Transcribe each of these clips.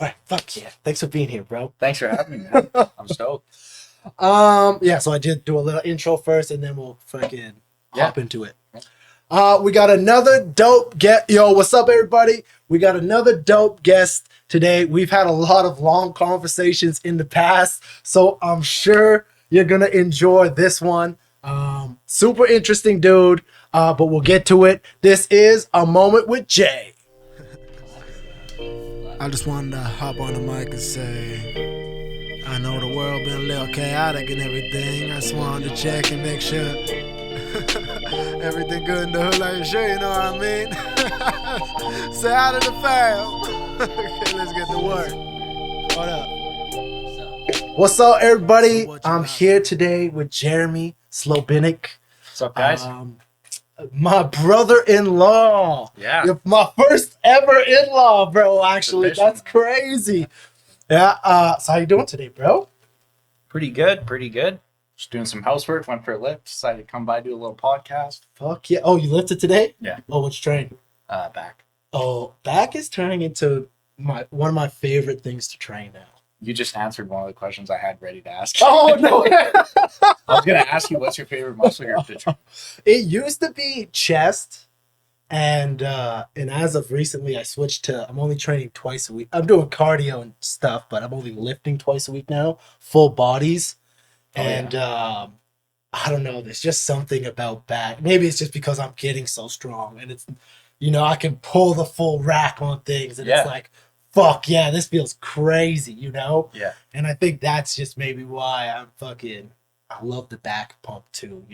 right, fuck yeah. Thanks for being here, bro. Thanks for having me, man. I'm stoked. Yeah, so I did do a little intro first and then we'll fucking Yeah. hop into it. We got another dope guest. Yo, what's up, everybody? We got another dope guest today. We've had a lot of long conversations in the past, so I'm sure you're gonna enjoy this one. Super interesting dude, but we'll get to it. This is A Moment with Jay. I just wanted to hop on the mic and say, I know the world been a little chaotic and everything. I just wanted to check and make sure everything good in the hood, like sure, you know what I mean? Say hi to the fam. Okay, let's get to work. What up? What's up, everybody? I'm here today with Jeremy Slobinik. What's up, guys? My brother-in-law. Yeah. You're my first ever in-law, bro, actually. Official. That's crazy. Yeah. So how you doing today, bro? Pretty good. Just doing some housework, went for a lift, decided to come by, do a little podcast. Fuck yeah. Oh, you lifted today? Yeah. Oh, which train? Back. Oh, back is turning into one of my favorite things to train now. You just answered one of the questions I had ready to ask. Oh, no. I was going to ask you, what's your favorite muscle group to train? It used to be chest, and as of recently, I switched to, I'm only training twice a week. I'm doing cardio and stuff, but I'm only lifting twice a week now, full bodies. Oh, And I don't know, there's just something about back. Maybe it's just because I'm getting so strong, and it's, I can pull the full rack on things, and Yeah. it's like, fuck yeah, this feels crazy, Yeah. And I think that's just maybe why I love the back pump too,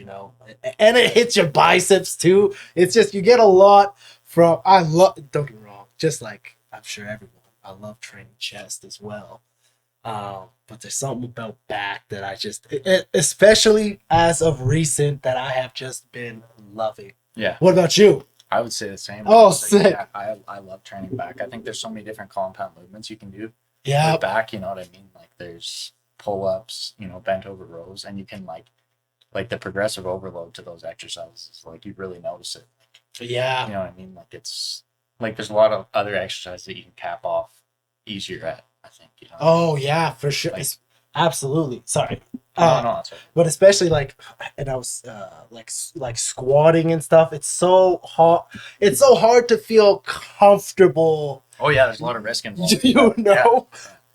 and it hits your biceps too. It's just, you get a lot from, don't get me wrong, just like I'm sure everyone, I love training chest as well. But there's something about back that I just, especially as of recent, that I have just been loving. Yeah. What about you? I would say the same. Oh, Like, sick. yeah, I love training back. I think there's so many different compound movements you can do Yeah. with back, you know what I mean? Like there's pull-ups, bent over rows, and you can like the progressive overload to those exercises. Like you really notice it. Yeah. You know what I mean? Like it's like there's a lot of other exercises that you can cap off easier at, I think. Oh yeah, for sure. Like- Absolutely. Sorry. No, that's right. But especially and I was like squatting and stuff. It's so hard. It's so hard to feel comfortable. Oh yeah, there's a lot of risk involved. Yeah. Yeah.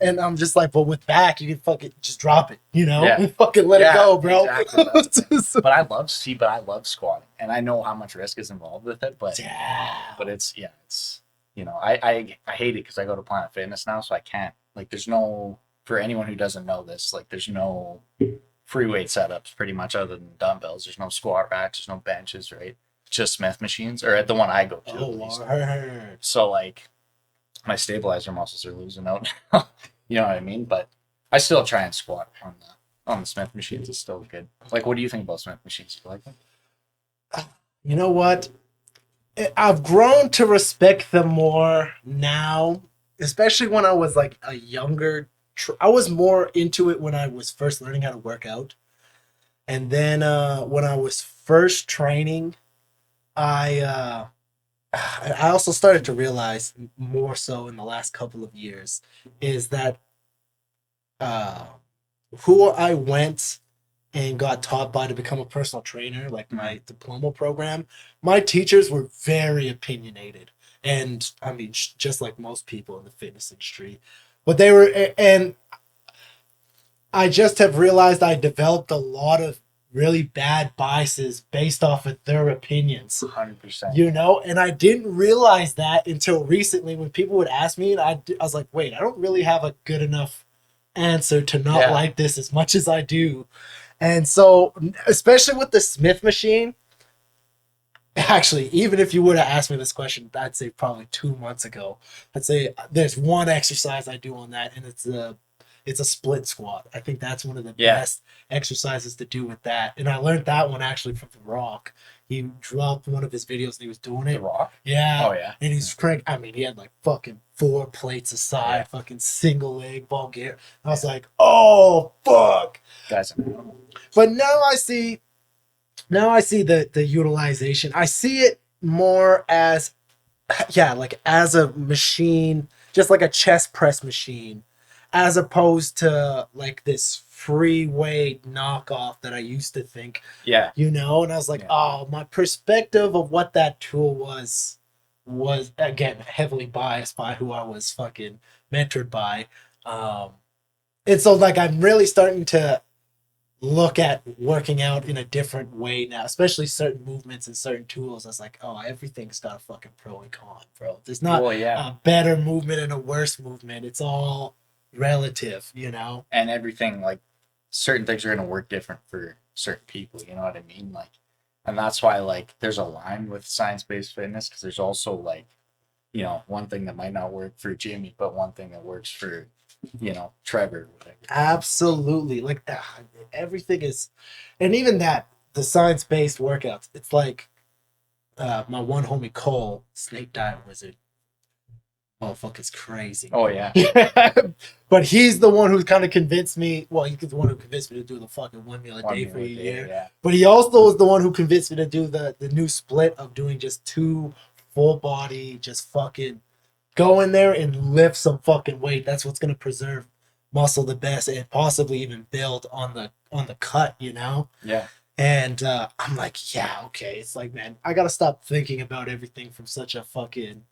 And I'm just like, but with back, you can fucking just drop it. Yeah. Fucking let it go, bro. Exactly. But I love squatting, and I know how much risk is involved with it. But it's I hate it because I go to Planet Fitness now, so I can't. Like, there's no, for anyone who doesn't know this, like there's no free weight setups pretty much other than dumbbells. There's no squat racks, there's no benches, right? It's just Smith machines, or at the one I go to. Oh, at least. Lord. So like my stabilizer muscles are losing out. You know what I mean? But I still try and squat on the Smith machines. It's still good. Like, what do you think about Smith machines? Do you like them? You know what? I've grown to respect them more now, especially when I was like a younger. I was more into it when I was first learning how to work out. And then when I was first training, I also started to realize more so in the last couple of years is that who I went and got taught by to become a personal trainer, like my diploma program, my teachers were very opinionated. And I mean, just like most people in the fitness industry, but they were, and I just have realized I developed a lot of really bad biases based off of their opinions. 100%. And I didn't realize that until recently when people would ask me, and I was like, wait, I don't really have a good enough answer to not like this as much as I do. And so, especially with the Smith machine, actually, even if you would have asked me this question, I'd say probably 2 months ago, I'd say there's one exercise I do on that, and it's a split squat. I think that's one of the best exercises to do with that. And I learned that one actually from The Rock. He dropped one of his videos and he was doing it. The Rock? Yeah. Oh, yeah. And he's crank. I mean, he had like fucking 4 plates aside, fucking single leg Bulgarian. I was like, oh, fuck. Guys, an animal. But now I see the utilization. I see it more as yeah, like as a machine, just like a chest press machine, as opposed to like this free weight knockoff that I used to think, Yeah. you know. And I was like, oh, my perspective of what that tool was again heavily biased by who I was fucking mentored by. And so like I'm really starting to look at working out in a different way now, especially certain movements and certain tools. I was like, oh, everything's got a fucking pro and con, bro. There's not a better movement and a worse movement. It's all relative, you know? And everything, like, certain things are going to work different for certain people, you know what I mean? Like, and that's why, like, there's a line with science-based fitness, because there's also, like, you know, one thing that might not work for Jimmy, but one thing that works for, you know, Trevor, whatever. Absolutely. Like everything is, and even that, the science-based workouts, it's like my one homie Cole, Snake Diet Wizard. Oh, fuck, it's crazy. Oh, yeah. But he's the one who kind of convinced me. Well, he's the one who convinced me to do the fucking 1 meal a day for a year. Yeah. But he also was the one who convinced me to do the new split of doing just 2 full body, just fucking go in there and lift some fucking weight. That's what's going to preserve muscle the best and possibly even build on the cut, you know? Yeah. And I'm like, yeah, okay. It's like, man, I got to stop thinking about everything from such a fucking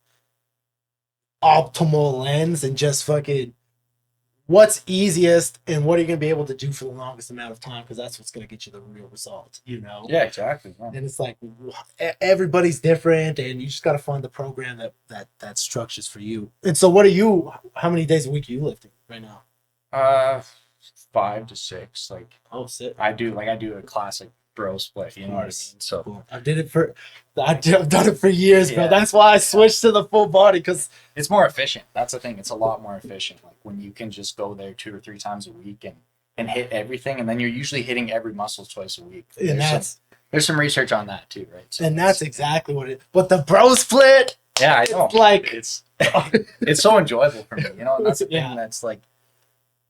optimal lens and just fucking what's easiest and what are you going to be able to do for the longest amount of time, because that's what's going to get you the real result, you know? Yeah, exactly. Yeah. And it's like everybody's different and you just got to find the program that structures for you. And so how many days a week are you lifting right now? 5 to 6. Like, oh, sick. I do a classic bro split, you know what I mean? So cool. I've done it for years, bro. That's why I switched to the full body, because it's more efficient. That's the thing. It's a lot more efficient. Like when you can just go there 2 or 3 times a week and hit everything, and then you're usually hitting every muscle twice a week. And there's some research on that too, right? So and that's exactly what it. But the bro split. Yeah, I know. It's like it's so enjoyable for me, you know. And that's the thing that's like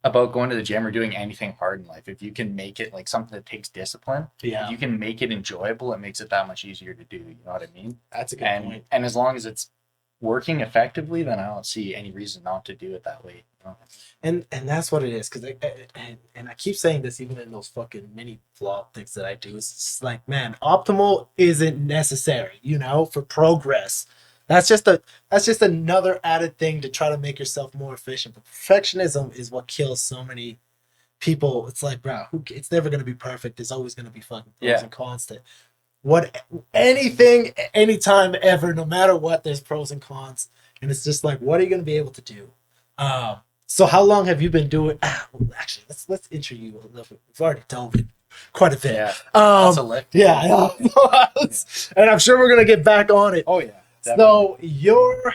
about going to the gym or doing anything hard in life. If you can make it like something that takes discipline, if you can make it enjoyable, it makes it that much easier to do. You know what I mean? That's a good point. And as long as it's working effectively, then I don't see any reason not to do it that way. You know? And that's what it is. Because I keep saying this even in those fucking mini vlog things that I do. It's just like, man, optimal isn't necessary, you know, for progress. That's just another added thing to try to make yourself more efficient. But perfectionism is what kills so many people. It's like, bro, it's never going to be perfect. There's always going to be fucking pros and cons to anything, anytime, ever, no matter what, there's pros and cons. And it's just like, what are you going to be able to do? So how long have you been doing? Well, actually, let's intro you a little bit. We've already dove in quite a bit. Yeah. That's a lift. Yeah. And I'm sure we're going to get back on it. Oh, yeah. Definitely. So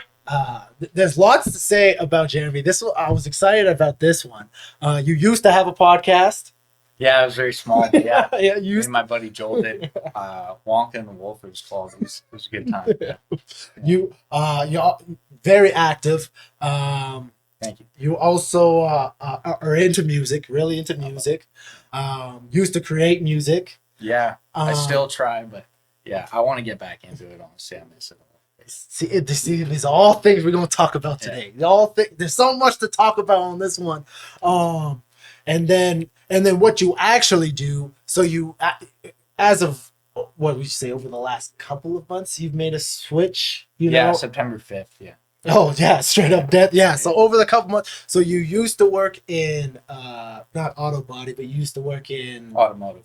there's lots to say about Jeremy. I was excited about this one. You used to have a podcast. Yeah, it was very small. But yeah, yeah. Me and my buddy Joel did Wonka and the Wolf. It was called. It was a good time. Yeah. You're very active. Thank you. You also are into music, really into music. Used to create music. Yeah, I still try, but yeah, I want to get back into it. Honestly, I miss it. See, these are all things we're gonna talk about today. There's so much to talk about on this one. And then what you actually do. So you, as of what would you say, over the last couple of months, you've made a switch. You know, September 5th. Yeah. Oh yeah, straight up death. Yeah. So over the couple months, so you used to work in not auto body, but you used to work in automotive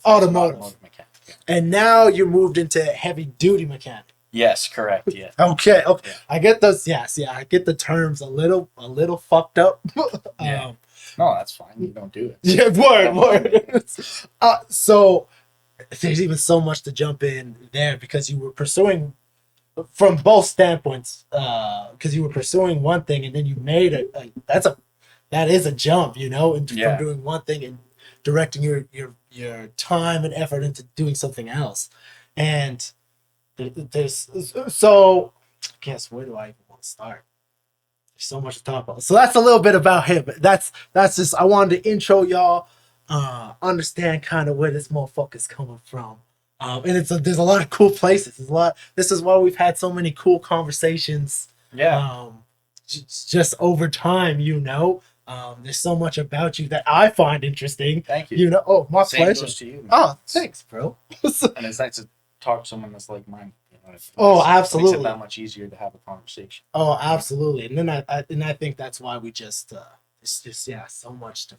mechanic. Yeah. And now you moved into heavy duty mechanic. Yes, correct. Yeah. Okay. Yeah. I get those. Yes, yeah. I get the terms a little fucked up. Yeah. No, that's fine. You don't do it. Yeah. Word. So there's even so much to jump in there, because you were pursuing from both standpoints. Because you were pursuing one thing and then you made that is a jump, you know, from doing one thing and directing your time and effort into doing something else. And so I guess where do I even want to start? There's so much to talk about. So that's a little bit about him. That's just, I wanted to intro y'all, understand kind of where this motherfucker's coming from. And there's a lot of cool places. This is why we've had so many cool conversations. Yeah. Just over time, there's so much about you that I find interesting. Thank you. Oh, my Same pleasure. goes to you, man. Oh, thanks, bro. And it's nice to talk to someone that's like mine. Oh, absolutely. It makes it that much easier to have a conversation. Oh, absolutely. And then I think that's why we just it's just so much to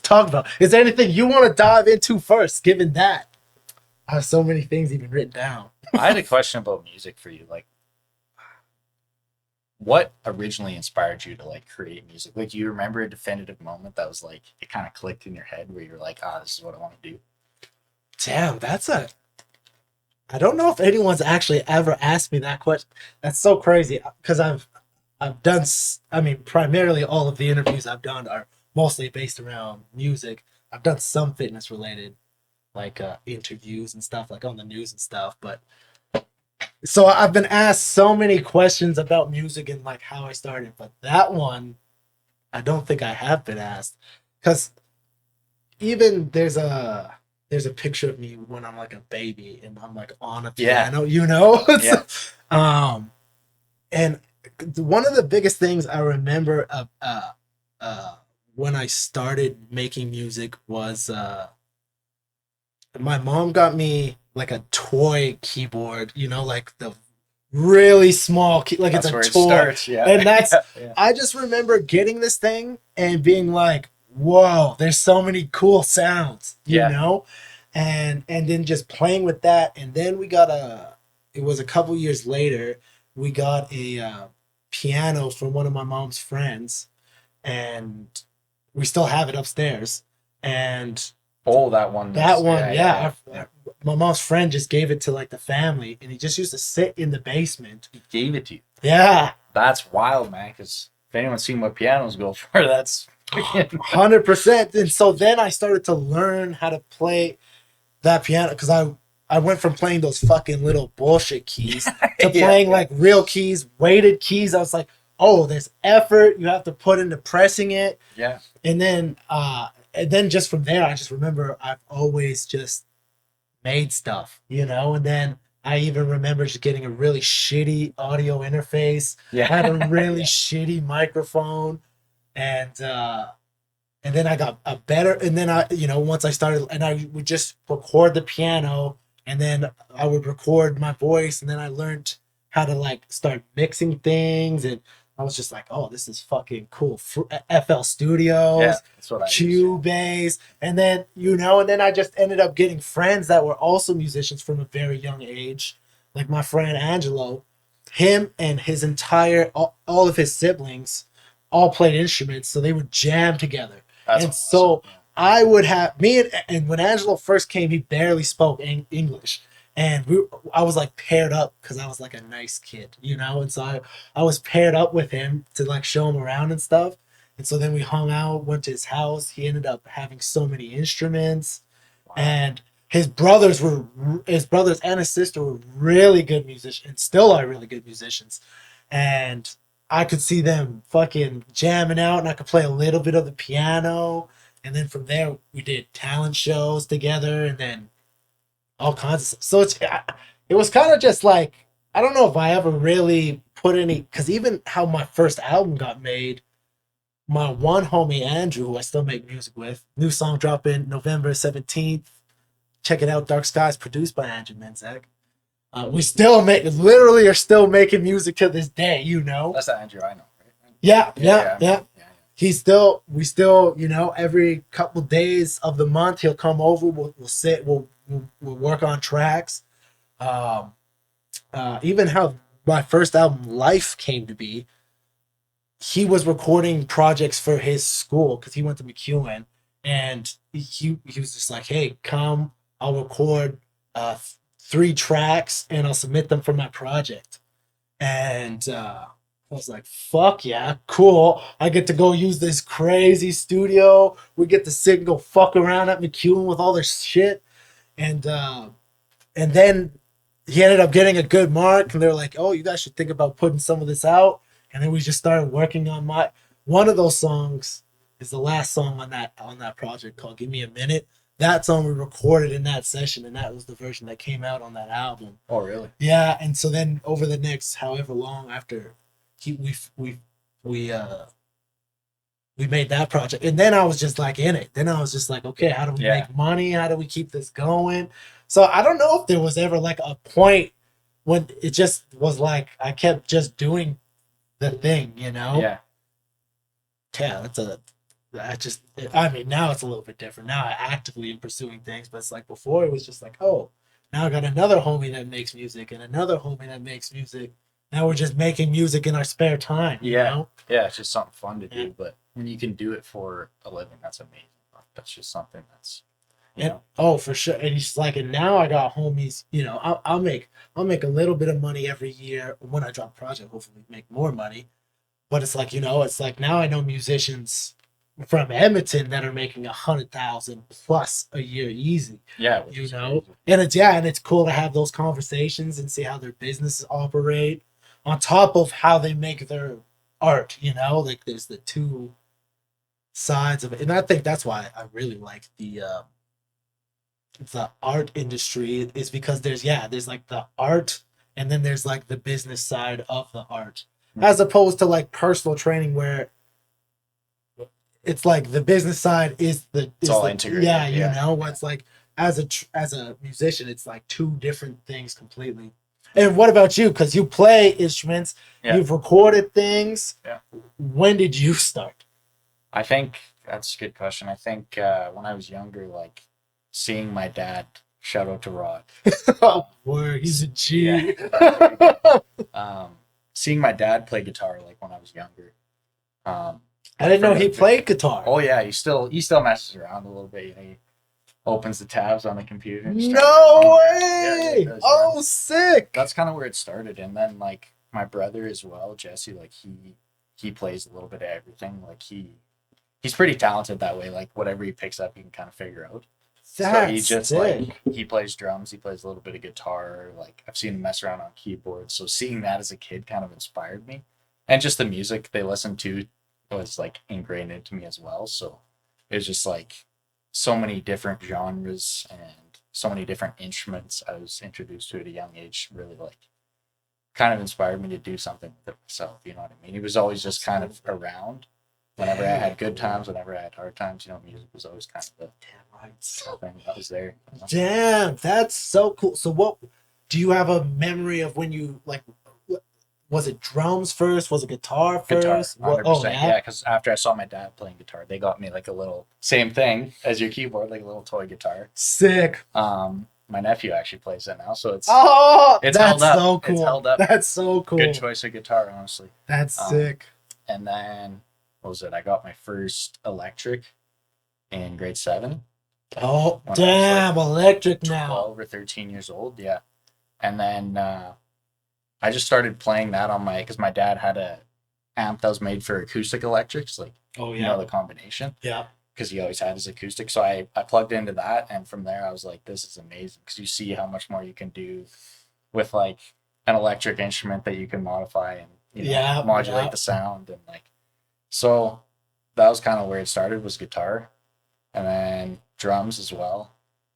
talk about. Is there anything you want to dive into first? Given that I have so many things even written down. I had a question about music for you. Like, what originally inspired you to like create music? Like, do you remember a definitive moment that was like it kind of clicked in your head where you're like, this is what I want to do? Damn, I don't know if anyone's actually ever asked me that question. That's so crazy because I've done. I mean, primarily all of the interviews I've done are mostly based around music. I've done some fitness related, like interviews and stuff, like on the news and stuff. But so I've been asked so many questions about music and like how I started, but that one, I don't think I have been asked because even there's a picture of me when I'm like a baby and I'm like on a piano, Yeah. And one of the biggest things I remember when I started making music was my mom got me like a toy keyboard, like the really small key, like That's it's a where toy. it starts, yeah. And that's Yeah. I just remember getting this thing and being like, whoa, there's so many cool sounds, and then just playing with that. And then it was a couple years later, we got a piano from one of my mom's friends, and we still have it upstairs. And that one. Yeah. My mom's friend just gave it to like the family, and he just used to sit in the basement. He gave it to you. Yeah. That's wild, man, because if anyone's seen what pianos go for, that's 100%. And so then I started to learn how to play that piano because I went from playing those fucking little bullshit keys to playing like real keys, weighted keys. I was like, oh, there's effort you have to put into pressing it. Yeah. And then just from there, I just remember I've always just made stuff, and then I even remember just getting a really shitty audio interface. Yeah. I had a really shitty microphone, and then I got a better, and then once I started, and I would just record the piano, and then I would record my voice, and then I learned how to like start mixing things, and I was just like, oh, this is fucking cool. FL Studios, that's what I Cubase, and then and then I just ended up getting friends that were also musicians from a very young age, like my friend Angelo. Him and his all of his siblings all played instruments, so they would jam together. That's and awesome. So I would have and when Angelo first came, he barely spoke English. And I was like paired up because I was like a nice kid, and so I was paired up with him to like show him around and stuff. And so then we hung out, went to his house. He ended up having so many instruments. Wow. And his brothers and his sister were really good musicians, and still are really good musicians. And I could see them fucking jamming out, and I could play a little bit of the piano. And then from there, we did talent shows together, and then all kinds of stuff. So it was kind of just like, I don't know if I ever really put any, because even how my first album got made, my one homie Andrew, who I still make music with, new song dropping November 17th. Check it out, Dark Skies, produced by Andrew Menzak. We still literally are still making music to this day, That's the Andrew I know, right? Yeah. We still, every couple days of the month, he'll come over, we'll sit, we'll work on tracks. Even how my first album, Life, came to be, he was recording projects for his school because he went to McEwen, and he was just like, hey, come, I'll record 3 tracks and I'll submit them for my project. And I was like, fuck yeah, cool. I get to go use this crazy studio. We get to sit and go fuck around at McEwen with all this shit. And then he ended up getting a good mark, and they're like, oh, you guys should think about putting some of this out. And then we just started working on one of those songs is the last song on that project called Give Me a Minute. that song we recorded in that session, and that was the version that came out on that album. Oh, really? Yeah, and so then over the next however long after we made that project, and then I was just like in it. Then I was just like, okay, how do we make money? How do we keep this going? So I don't know if there was ever like a point when it just was like I kept just doing the thing, you know? Yeah. Yeah, I mean, now it's a little bit different. Now I actively am pursuing things, but it's like before it was just like, oh, now I got another homie that makes music and another homie that makes music. Now we're just making music in our spare time. You know? Yeah, it's just something fun to do, but when you can do it for a living, that's amazing. That's just something that's, you know. Oh, for sure. And it's like, and now I got homies, you know, I'll make a little bit of money every year when I drop a project, hopefully make more money. But it's like, you know, it's like now I know musicians from Edmonton that are making 100,000 plus a year easy. Yeah, you know, and it's cool to have those conversations and see how their businesses operate on top of how they make their art. You know, like there's the two sides of it, and I think that's why I really like the art industry is because there's like the art and then there's like the business side of the art. As opposed to like personal training where it's like the business side is all integrated. Yeah, you know, it's like as a musician, it's like two different things completely. And what about you? Because you play instruments, you've recorded things. Yeah. When did you start? I think that's a good question. I think when I was younger, like seeing my dad, shout out to Rod. Oh, boy, he's a G. Yeah. Seeing my dad play guitar like when I was younger. I didn't know he played guitar. Oh yeah, he still messes around a little bit. You know, he opens the tabs on the computer. No way! Oh, sick! That's kind of where it started, and then like my brother as well, Jesse. Like he plays a little bit of everything. Like he's pretty talented that way. Like whatever he picks up, he can kind of figure out. So he just sick. Like he plays drums, he plays a little bit of guitar. Like I've seen him mess around on keyboards. So seeing that as a kid kind of inspired me, and just the music they listened to was like ingrained into me as well. So it was just like so many different genres and so many different instruments I was introduced to at a young age. Really like kind of inspired me to do something with it myself. You know what I mean? He was always just kind of around. Whenever I had good times, whenever I had hard times, you know, music was always kind of the thing that was there. You know? Damn, that's so cool. So what, do you have a memory of when you, like, was it drums first? Was it guitar first? Guitar, 100%. Yeah, because after I saw my dad playing guitar, they got me like a little, same thing as your keyboard, like a little toy guitar. Sick. My nephew actually plays it now, so it's that's held up. So cool. It's held up. That's so cool. Good choice of guitar, honestly. That's sick. And then what was it? I got my first electric in grade 7. Oh, damn, like electric 12 now. 12 or 13 years old, yeah. And then I just started playing that on because my dad had a amp that was made for acoustic electrics, like, you know, the combination. Yeah. Because he always had his acoustic. So I plugged into that, and from there I was like, this is amazing, because you see how much more you can do with like an electric instrument that you can modify and, you know, modulate the sound, and like, so that was kind of where it started, was guitar, and then drums as well.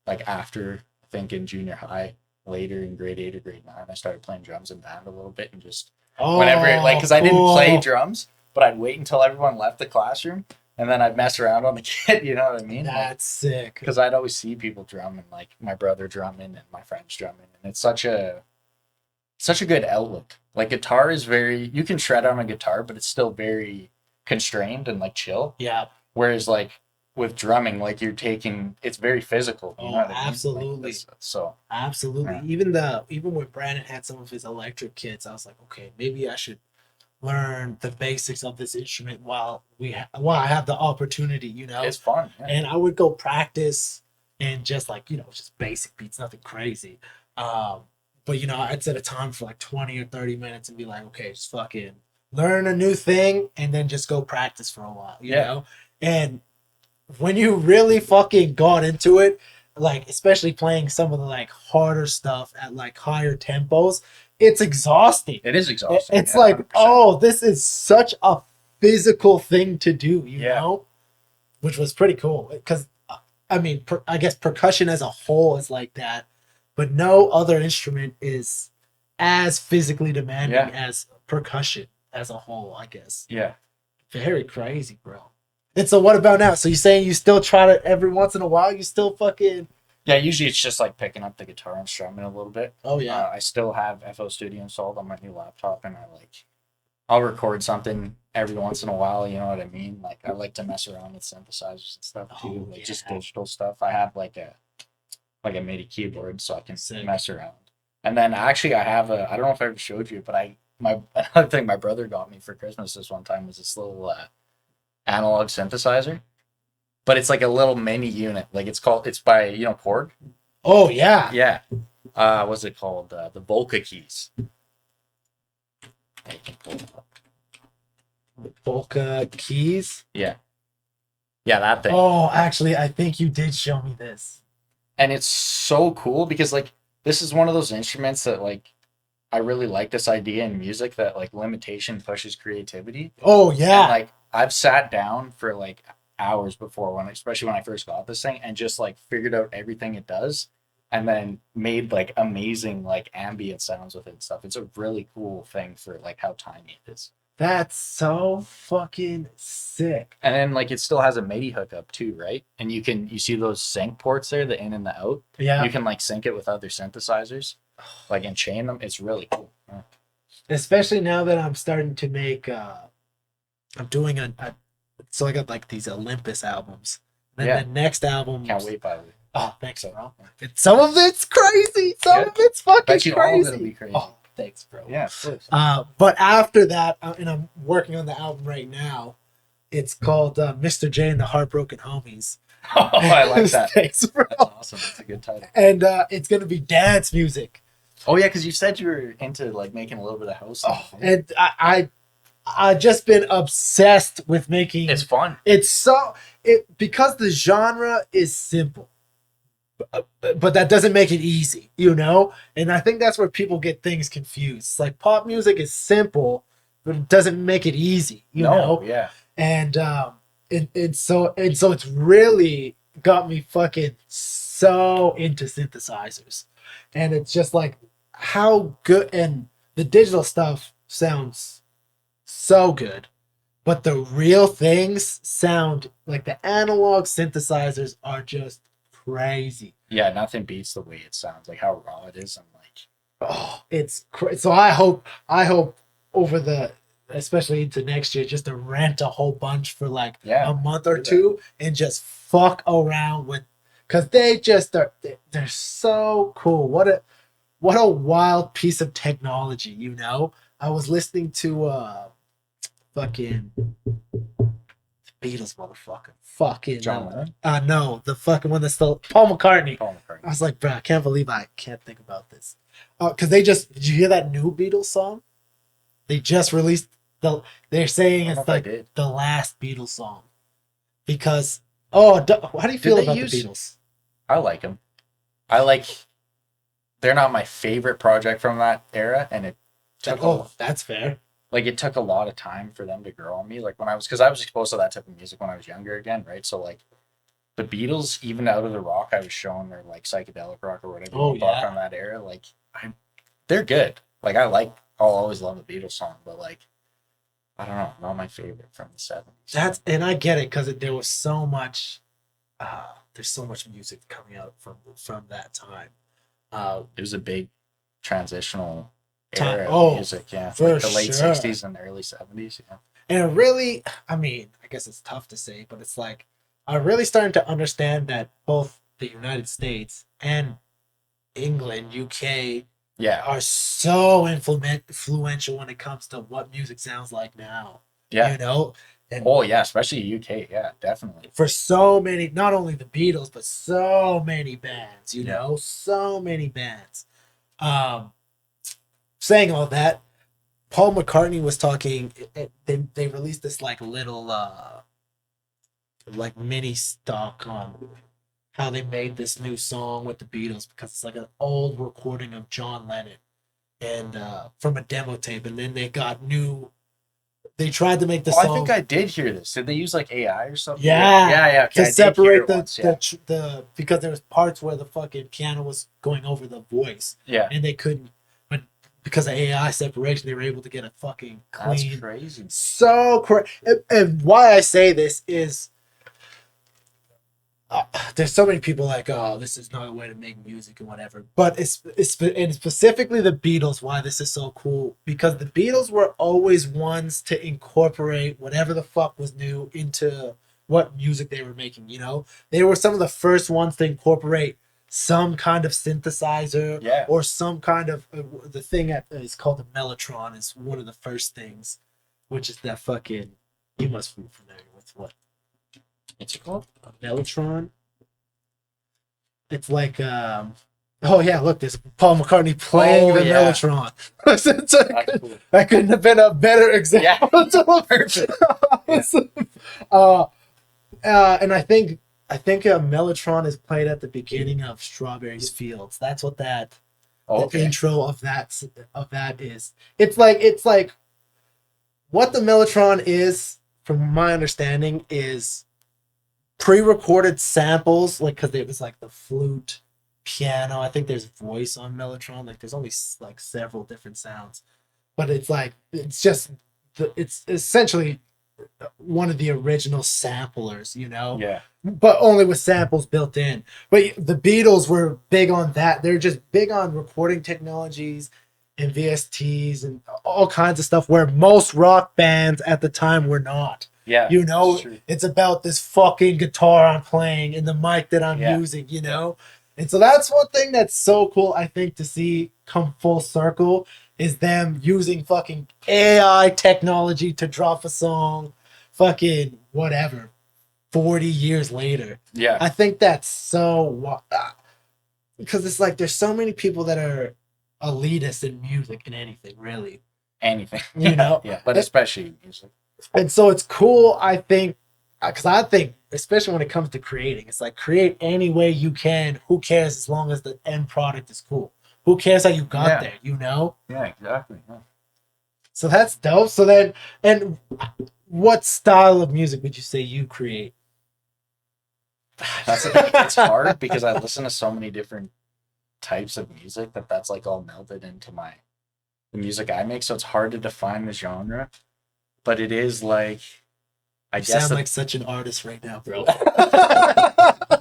Like after, I think in junior high, later in grade 8 or grade 9, I started playing drums in band a little bit, and just whenever, like, because I didn't play drums, but I'd wait until everyone left the classroom, and then I'd mess around on the kit, you know what I mean? That's like, sick. Because I'd always see people drumming, like my brother drumming and my friends drumming, and it's such a good outlet. Like guitar is you can shred on a guitar, but it's still very constrained and like chill. Yeah. Whereas like with drumming, like it's very physical. You know what I mean? Absolutely. Like so absolutely. Yeah. Even when Brandon had some of his electric kits, I was like, okay, maybe I should learn the basics of this instrument while I have the opportunity, you know. It's fun. Yeah. And I would go practice and just like, you know, just basic beats, nothing crazy. But you know, I'd set a time for like 20 or 30 minutes and be like, okay, just fucking learn a new thing and then just go practice for a while, you know? And when you really fucking got into it, like especially playing some of the like harder stuff at like higher tempos, it's exhausting. It is exhausting. It's like, 100%. Oh, this is such a physical thing to do, you know? Which was pretty cool. Because I mean, I guess percussion as a whole is like that, but no other instrument is as physically demanding as percussion as a whole, I guess. Yeah. Very crazy, bro. And so what about now? So you're saying you still try to, every once in a while, you still fucking... Yeah, usually it's just like picking up the guitar and strumming a little bit. Oh, yeah. I still have FL Studio installed on my new laptop, and I'll record something every once in a while, you know what I mean? Like, I like to mess around with synthesizers and stuff too, just digital stuff. I have like a MIDI keyboard so I can mess around. And then actually I have I don't know if I ever showed you, but another thing my brother got me for Christmas this one time was this little analog synthesizer. But it's like a little mini unit. Like it's by, Korg. Oh, yeah. Yeah. What's it called? The Volca keys. Volca keys? Yeah. Yeah, that thing. Oh, actually, I think you did show me this. And it's so cool because like this is one of those instruments that like I really like this idea in music that like limitation pushes creativity. Oh, yeah. And, like I've sat down for like hours before especially when I first got this thing and just like figured out everything it does and then made like amazing like ambient sounds with it and stuff. It's a really cool thing for like how tiny it is. That's so fucking sick. And then like it still has a MIDI hookup too, right? And you see those sync ports there, the in and the out. Yeah. You can like sync it with other synthesizers, like and chain them. It's really cool. Yeah. Especially now that I'm starting to make I'm doing so I got like these Olympus albums. And then the next album. Can't wait, by the way. Oh, thanks, bro. Some of it's crazy. Some of it's fucking crazy. All of it'll be crazy. Oh, thanks, bro. Yeah, of course. But after that, and I'm working on the album right now. It's called Mr. J and the Heartbroken Homies. Oh, I like that. Thanks, bro. That's awesome. That's a good title. And it's gonna be dance music. Oh yeah, because you said you were into like making a little bit of house. And I just been obsessed with making. It's fun. It's because the genre is simple, but that doesn't make it easy, you know. And I think that's where people get things confused. It's like pop music is simple, but it doesn't make it easy, you know. Yeah. And so it's really got me fucking so into synthesizers, and it's just like how good, and the digital stuff sounds so good, but the real things sound like the analog synthesizers are just crazy. Yeah, nothing beats the way it sounds, like how raw it is, and like it's so I hope over especially into next year, just to rent a whole bunch for like a month or two and just fuck around with, because they just they're so cool. What a wild piece of technology, you know. I was listening to fucking Beatles, motherfucker. Fucking John Lennon? No, the fucking one that's still Paul McCartney. Paul McCartney. I was like, bro, I can't believe I can't think about this. Because did you hear that new Beatles song? They just released they're saying it's like the last Beatles song. Because how do you feel about the Beatles? I like them. They're not my favorite project from that era, and it took that's fair. Like it took a lot of time for them to grow on me. Like because I was exposed to that type of music when I was younger again, right? So like the Beatles, even out of the rock I was shown, or like psychedelic rock or whatever from that era, like they're good. Like I'll always love the Beatles song, but like I don't know, not my favorite from the 70s. And I get it, because there was so much there's so much music coming out from that time. It was a big transitional era of music, for like the late 60s and early 70s, yeah. And it really, I mean, I guess it's tough to say, but it's like I'm really starting to understand that both the United States and England, UK, are so influential when it comes to what music sounds like now. Yeah, you know. And especially UK. Yeah, definitely. For so many, not only the Beatles, but so many bands. You know, so many bands. Saying all that, Paul McCartney was talking. They released this like little like mini stock on how they made this new song with the Beatles, because it's like an old recording of John Lennon and from a demo tape, and then they got new They tried to make the I song. think I did hear this. Did they use like AI or something? Yeah. Yeah. Okay, To separate once, the because there was parts where the fucking piano was going over the voice. Yeah. And they couldn't, but because of AI separation, they were able to get a fucking clean. That's crazy. So crazy. And why I say this is, there's so many people like, oh, this is not a way to make music and whatever. But it's and specifically the Beatles, why this is so cool, because the Beatles were always ones to incorporate whatever the fuck was new into what music they were making. You know, they were some of the first ones to incorporate some kind of synthesizer, or some kind of the thing that is called the mellotron is one of the first things, which is that fucking, you must be familiar with what. What's it called? A mellotron. It's like, oh yeah, look, there's Paul McCartney playing the mellotron. Cool. That couldn't have been a better example. Yeah. Perfect. And I think a mellotron is played at the beginning of Strawberry's Fields. That's what the intro of that is. It's like what the mellotron is, from my understanding, is pre-recorded samples, like, because it was like the flute, piano. I think there's voice on mellotron. Like, there's only like several different sounds, but it's like it's essentially one of the original samplers, you know. Yeah. But only with samples built in. But the Beatles were big on that. They're just big on recording technologies and VSTs and all kinds of stuff where most rock bands at the time were not. Yeah, you know, it's about this fucking guitar I'm playing and the mic that I'm using, you know? And so that's one thing that's so cool, I think, to see come full circle, is them using fucking AI technology to drop a song fucking whatever, 40 years later. Yeah. I think that's so... because it's like there's so many people that are elitist in music and anything, really. Anything. You know? Yeah, but especially music. And so it's cool, I think, because I think, especially when it comes to creating, it's like, create any way you can. Who cares, as long as the end product is cool? Who cares how you got there, you know? Yeah, exactly. Yeah. So that's dope. So then, and what style of music would you say you create? It's hard because I listen to so many different types of music that's like all melded into the music I make. So it's hard to define the genre. But it is like, I guess. You sound like such an artist right now, bro.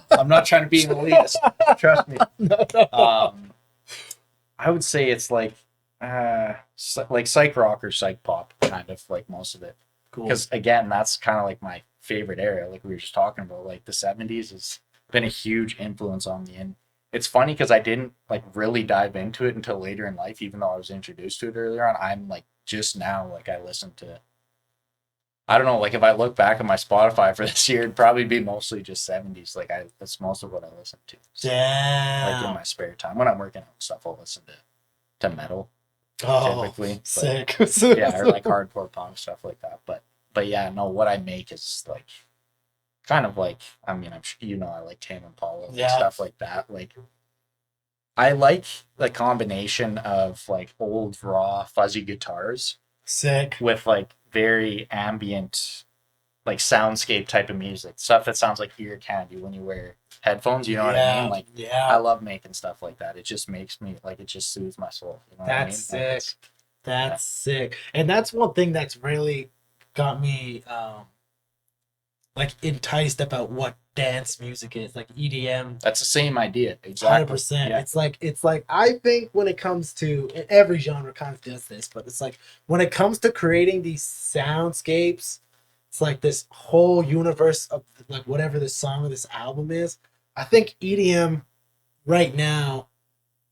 I'm not trying to be an elitist. Trust me. No. I would say it's like psych rock or psych pop, kind of, like, most of it. Cool. Because again, that's kind of like my favorite era. Like we were just talking about, like the 70s has been a huge influence on me. And it's funny because I didn't like really dive into it until later in life, even though I was introduced to it earlier on. I'm like just now, like I listened to. I don't know, like if I look back at my Spotify for this year, it'd probably be mostly just 70s. Like that's most of what I listen to. So, like in my spare time. When I'm working on stuff, I'll listen to metal. Typically. Sick. Yeah, or like hardcore punk, stuff like that. But yeah, no, what I make is like kind of like, I mean, I'm sure you know I like Tame Impala and stuff like that. Like I like the combination of like old raw fuzzy guitars. Sick. With like very ambient, like soundscape type of music, stuff that sounds like ear candy when you wear headphones. You know what I mean? Like, I love making stuff like that. It just makes me like, it just soothes my soul. You know what I mean? Sick. That's sick. And that's one thing that's really got me like enticed about what dance music is, like EDM. That's the same idea. Exactly. 100%. Yeah. It's like I think when it comes to, every genre kind of does this, but it's like when it comes to creating these soundscapes, it's like this whole universe of like whatever this song or this album is. I think EDM right now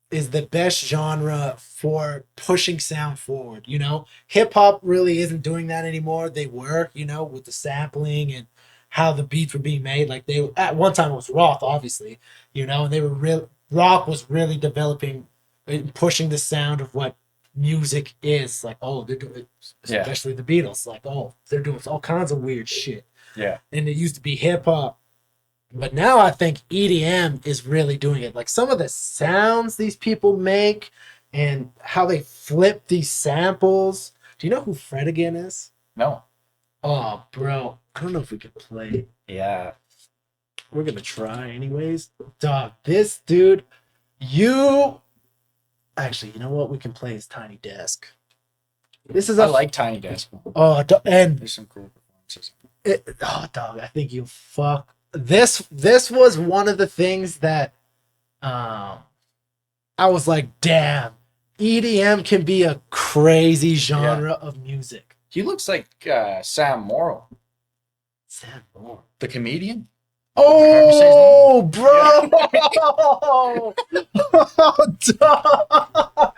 is the best genre for pushing sound forward. You know, hip hop really isn't doing that anymore. They were, you know, with the sampling and how the beats were being made. Like they, at one time it was Roth, obviously, you know, and they were rock was really developing and pushing the sound of what music is. Like, oh, they're doing, especially the Beatles, like, oh, they're doing all kinds of weird shit. Yeah. And it used to be hip hop. But now I think EDM is really doing it. Like some of the sounds these people make and how they flip these samples. Do you know who Fred again is? No. Oh, bro. I don't know if we can play. Yeah. We're gonna try anyways. Dog, this dude, you actually, you know what? We can play his Tiny Desk. This is I like Tiny Desk. Oh, and there's some cool performances. Dog, I think you fuck. This was one of the things that I was like, damn, EDM can be a crazy genre of music. He looks like Sam Morrill. Sam Morrill. The comedian? Oh, bro! Oh, dog.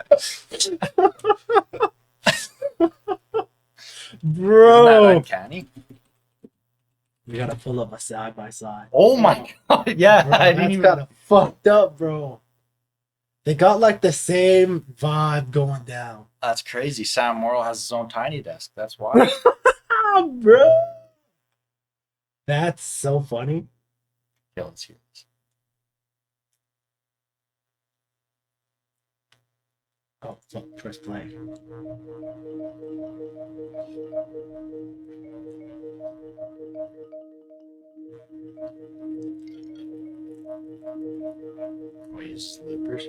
Bro. Isn't that uncanny? We gotta pull up a side by side. Oh my god! Yeah, bro, I didn't even. Kind of fucked up, bro. They got like the same vibe going down. That's crazy. Sam Morrill has his own Tiny Desk. That's why. Bro. That's so funny. Yeah, let's hear this. Oh, fuck, press play. Wait, his slippers.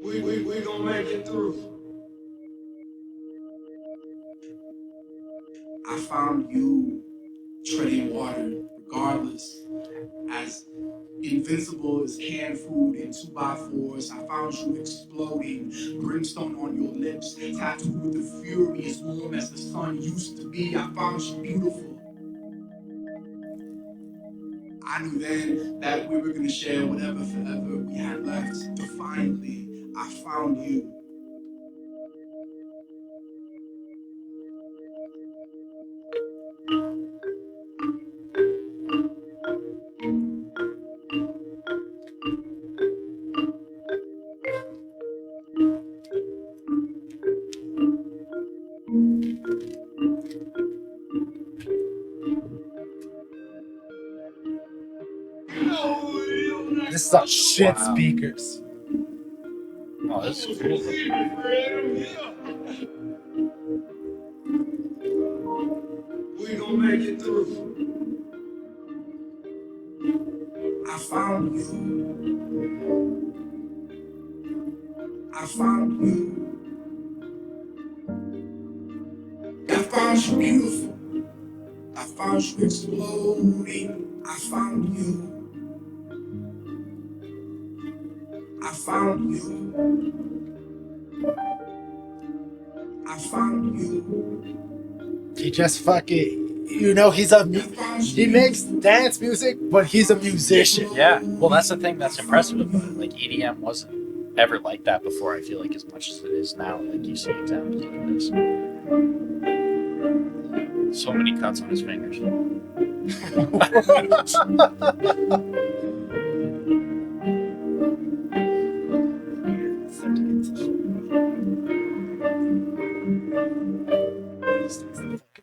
We gonna make it through. I found you treading water, regardless. As invincible as canned food in 2x4s, I found you exploding, brimstone on your lips, tattooed with the fury as warm as the sun used to be. I found you beautiful. I knew then that we were gonna share whatever forever we had left, but finally, I found you. This is on shit speakers. Oh, this is cool. We gonna make it through. I found you. I found you. I found you beautiful. I found you exploding. I found you. I found you. I found you. He just fucking, he makes dance music, but he's a musician. Yeah, well, that's the thing that's impressive about it. Like, EDM wasn't ever like that before, I feel like, as much as it is now. Like, you see examples of this. So many cuts on his fingers.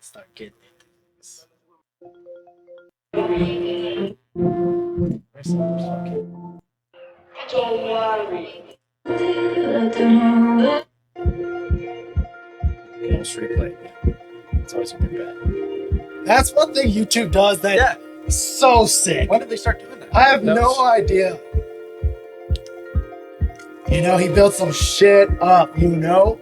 Start getting into this. Don't worry. Almost replay. It's always a good bet. That's one thing YouTube does that is so sick. When did they start doing that? I have no idea. You know, he built some shit up, you know?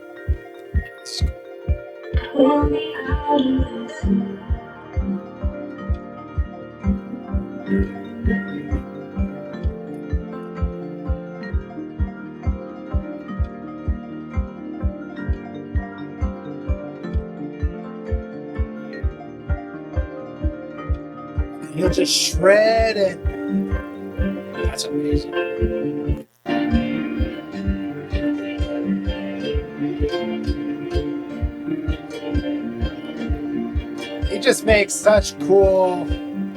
He'll just shred it. That's amazing. He just makes such cool. And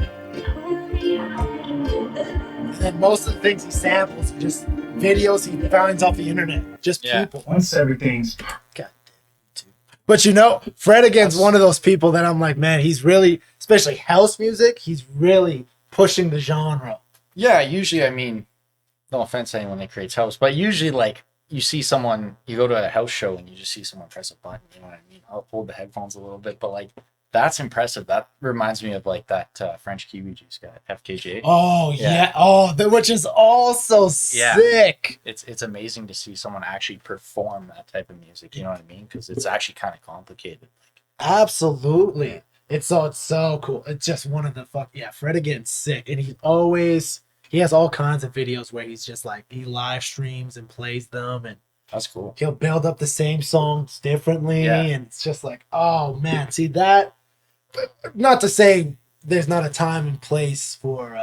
then most of the things he samples are just videos he finds off the internet. Just people. Once everything's God. But you know, Fred again's one of those people that I'm like, man, he's really, especially house music, he's really pushing the genre. Yeah, usually, I mean, no offense to anyone that creates house, but usually like you see someone, you go to a house show and you just see someone press a button. You know what I mean? I'll hold the headphones a little bit, but like that's impressive. That reminds me of like that French Kiwi juice guy, FKJ. Oh yeah. Oh, which is also sick. It's amazing to see someone actually perform that type of music. You know what I mean? Because it's actually kind of complicated. Absolutely. It's so cool. It's just one of the Fred again's sick, and he has all kinds of videos where he's just like he live streams and plays them, and that's cool. He'll build up the same songs differently, and it's just like, oh man, see that. Not to say there's not a time and place for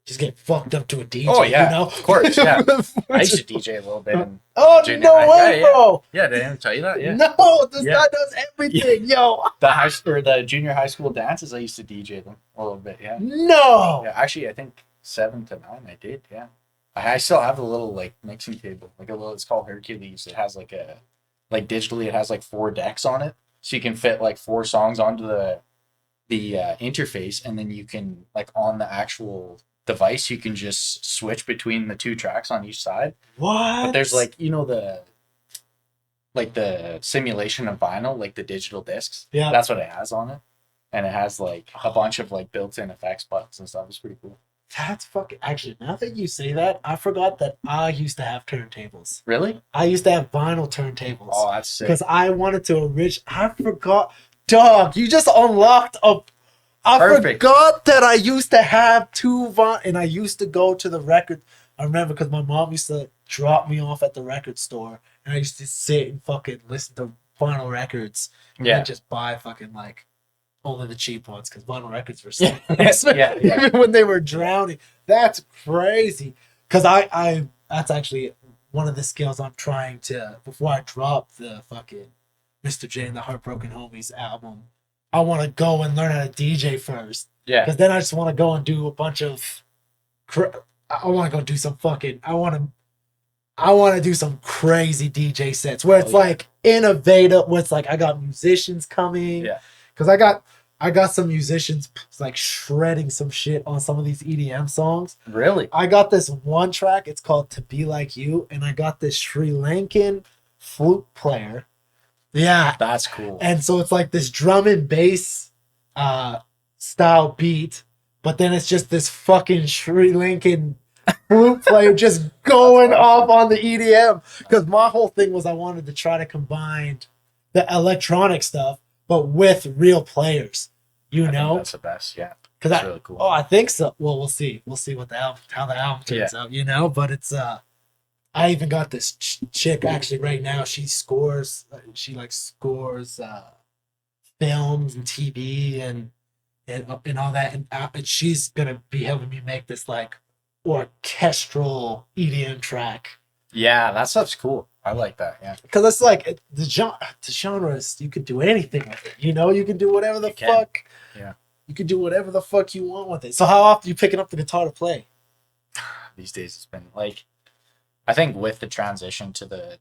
just get fucked up to a DJ. Oh yeah, you know? Of course. Yeah, I used to DJ a little bit. Oh no way, bro! Yeah, did I tell you that? Yeah. No, this guy does everything, yo. The junior high school dances, I used to DJ them a little bit. Yeah. No. Yeah, actually, I think 7 to 9 I did. Yeah. I still have a little like mixing table, like a little. It's called Hercules. It has digitally, it has like 4 decks on it, so you can fit like 4 songs onto the interface, and then you can like on the actual device you can just switch between the 2 tracks on each side. What? But there's like the simulation of vinyl, like the digital discs. Yeah, that's what it has on it, and it has like a bunch of like built-in effects buttons and stuff. It's pretty cool. That's fucking. Actually, now that you say that, I forgot that I used to have turntables. Really? I used to have vinyl turntables. Oh, that's sick. Because I wanted to I forgot. Dog, you just unlocked a. Perfect. Forgot that I used to have 2 vinyl, and I used to go to the record. I remember because my mom used to drop me off at the record store, and I used to sit and fucking listen to vinyl records. Yeah. And just buy fucking like. Only the cheap ones, because vinyl records were so yeah. Even when they were drowning. That's crazy. Because that's actually one of the skills I'm trying to, before I drop the fucking Mr. J and the Heartbroken Homies album, I want to go and learn how to DJ first. Yeah. Because then I just want to go and do a bunch of, I want to go do some fucking, I want to do some crazy DJ sets where it's like innovative, where it's like I got musicians coming. Yeah. Because I got some musicians like shredding some shit on some of these EDM songs. Really? I got this one track. It's called "To Be Like You," and I got this Sri Lankan flute player. Yeah, that's cool. And so it's like this drum and bass style beat, but then it's just this fucking Sri Lankan flute player just going off on the EDM. Because my whole thing was I wanted to try to combine the electronic stuff, but with real players, I think that's the best, yeah. That's really cool. Oh, I think so. Well, we'll see. We'll see how the album turns out, But it's I even got this chick actually right now. She scores. She scores films and TV and all that, and she's gonna be helping me make this like orchestral EDM track. Yeah, that stuff's cool. I like that. Yeah, because it's like the genre is you could do anything with it. You can do whatever the fuck. Yeah, you could do whatever the fuck you want with it. So how often are you picking up the guitar to play? These days it's been like, I think with the transition to the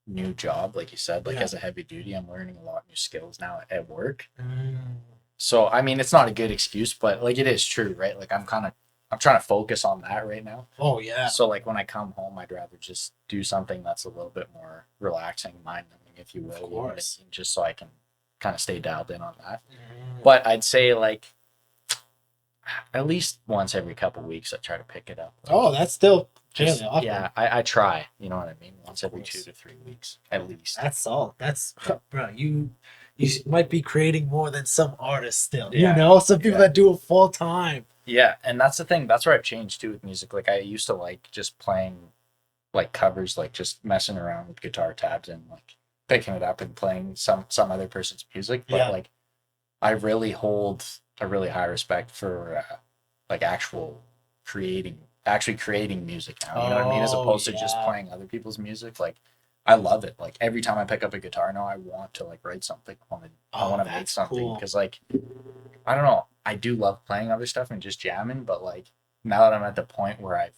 new job, like you said, as a heavy duty, I'm learning a lot of new skills now at work. So I mean, it's not a good excuse, but like it is true, right? Like I'm trying to focus on that right now. Oh yeah. So like when I come home, I'd rather just do something that's a little bit more relaxing, mind-numbing, if you will. Of course. Just so I can kind of stay dialed in on that. But I'd say like at least once every couple of weeks, I try to pick it up. Oh, that's still yeah. I try. You know what I mean? Once every 2 to 3 weeks, at least. That's all. That's bro. You might be creating more than some artists still. Yeah. Some people that do it full time. Yeah, and that's the thing. That's where I've changed too with music. Like I used to like just playing like covers, like just messing around with guitar tabs and like picking it up and playing some other person's music. But like I really hold a really high respect for like actually creating music now. You know what I mean? As opposed to just playing other people's music. Like I love it. Like every time I pick up a guitar now, I want to like write something. I want to make something because like I don't know. I do love playing other stuff and just jamming, but like now that I'm at the point where I've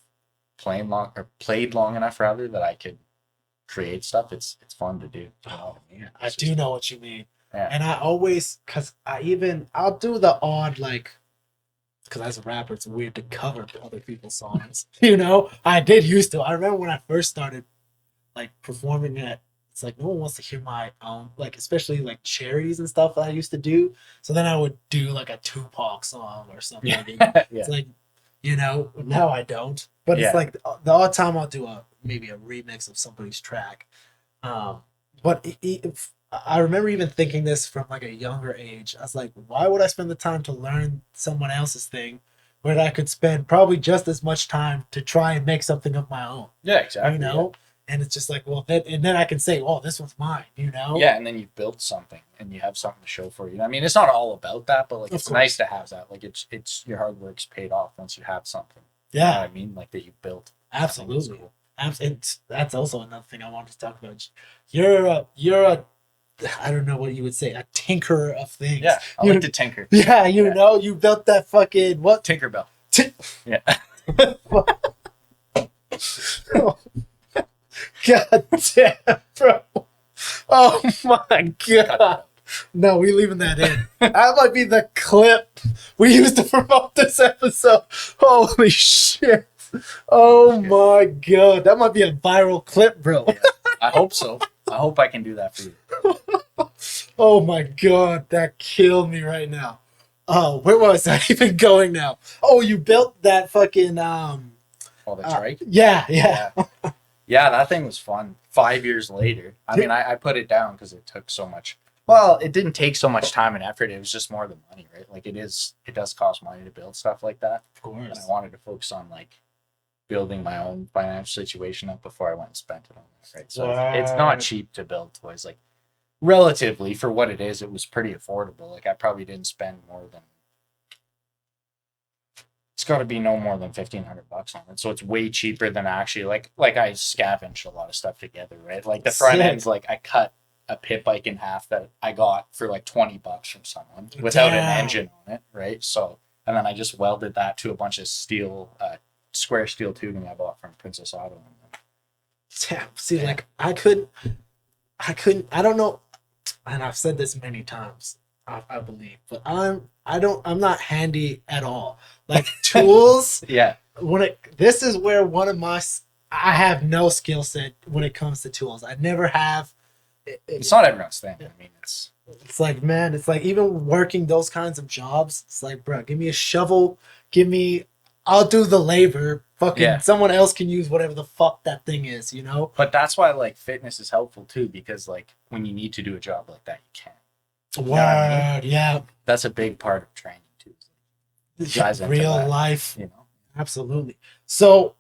played long enough rather that I could create stuff, it's fun to do. You know what I mean? I do know what you mean. Yeah. And I always, cause I'll do the odd like because as a rapper, it's weird to cover other people's songs. You know, I did used to. I remember when I first started like performing it. It's like no one wants to hear my own, like especially like charities and stuff that I used to do. So then I would do like a Tupac song or something. Yeah. It's like, you know, now I don't. But Yeah. it's like the odd time I'll do maybe a remix of somebody's track. But I remember even thinking this from like a younger age. I was like, why would I spend the time to learn someone else's thing when I could spend probably just as much time to try and make something of my own? Yeah, exactly. You know? Yeah. And it's just like, well, then I can say, oh, this one's mine, you know? Yeah, and then you've built something and you have something to show for you. I mean, it's not all about that, but like it's nice to have that. Like it's your hard work's paid off once you have something. Yeah. You know what I mean? Like that you built. Absolutely. Cool. That's also another thing I wanted to talk about. You're a I don't know what you would say, a tinkerer of things. Yeah, I like to tinker. Yeah, you know, you built that fucking what? Tinkerbell. Yeah. God damn, bro. Oh my god. No, we leaving that in. That might be the clip we used to promote this episode. Holy shit. Oh my god. That might be a viral clip, bro. Yeah, I hope so. I hope I can do that for you. Oh my god, that killed me right now. Oh, where was I even going now? Oh, you built that fucking Oh, that's right. Yeah. Yeah, that thing was fun. 5 years later. I mean, I put it down because it took so much. Well, it didn't take so much time and effort. It was just more the money, right? Like it does cost money to build stuff like that. Of course. And I wanted to focus on like building my own financial situation up before I went and spent it on that, right? So it's not cheap to build toys. Like relatively for what it is, it was pretty affordable. Like I probably didn't spend more than it's got to be no more than $1,500 on it. So it's way cheaper than actually like I scavenged a lot of stuff together, right? Like the front end's like I cut a pit bike in half that I got for like $20 from someone without an engine on it, right? So and then I just welded that to a bunch of steel, square steel tubing I bought from Princess Auto. Damn. See, like I couldn't. I don't know, and I've said this many times. I believe, but I'm not handy at all. Like tools. Yeah. This is where I have no skill set when it comes to tools. I never have. It's not everyone's thing. I mean, it's like, man, it's like even working those kinds of jobs. It's like, bro, give me a shovel. I'll do the labor. Fucking someone else can use whatever the fuck that thing is, you know? But that's why like fitness is helpful too, because like when you need to do a job like that, you can. Word, I mean? Yeah. That's a big part of training too. Real life. You know? Absolutely. So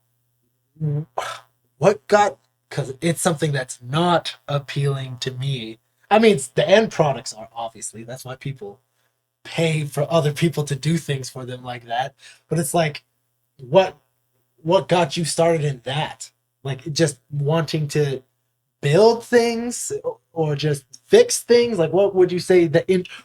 because it's something that's not appealing to me. I mean, the end products are obviously, that's why people pay for other people to do things for them like that. But it's like, what got you started in that? Like just wanting to build things or just fix things? Like what would you say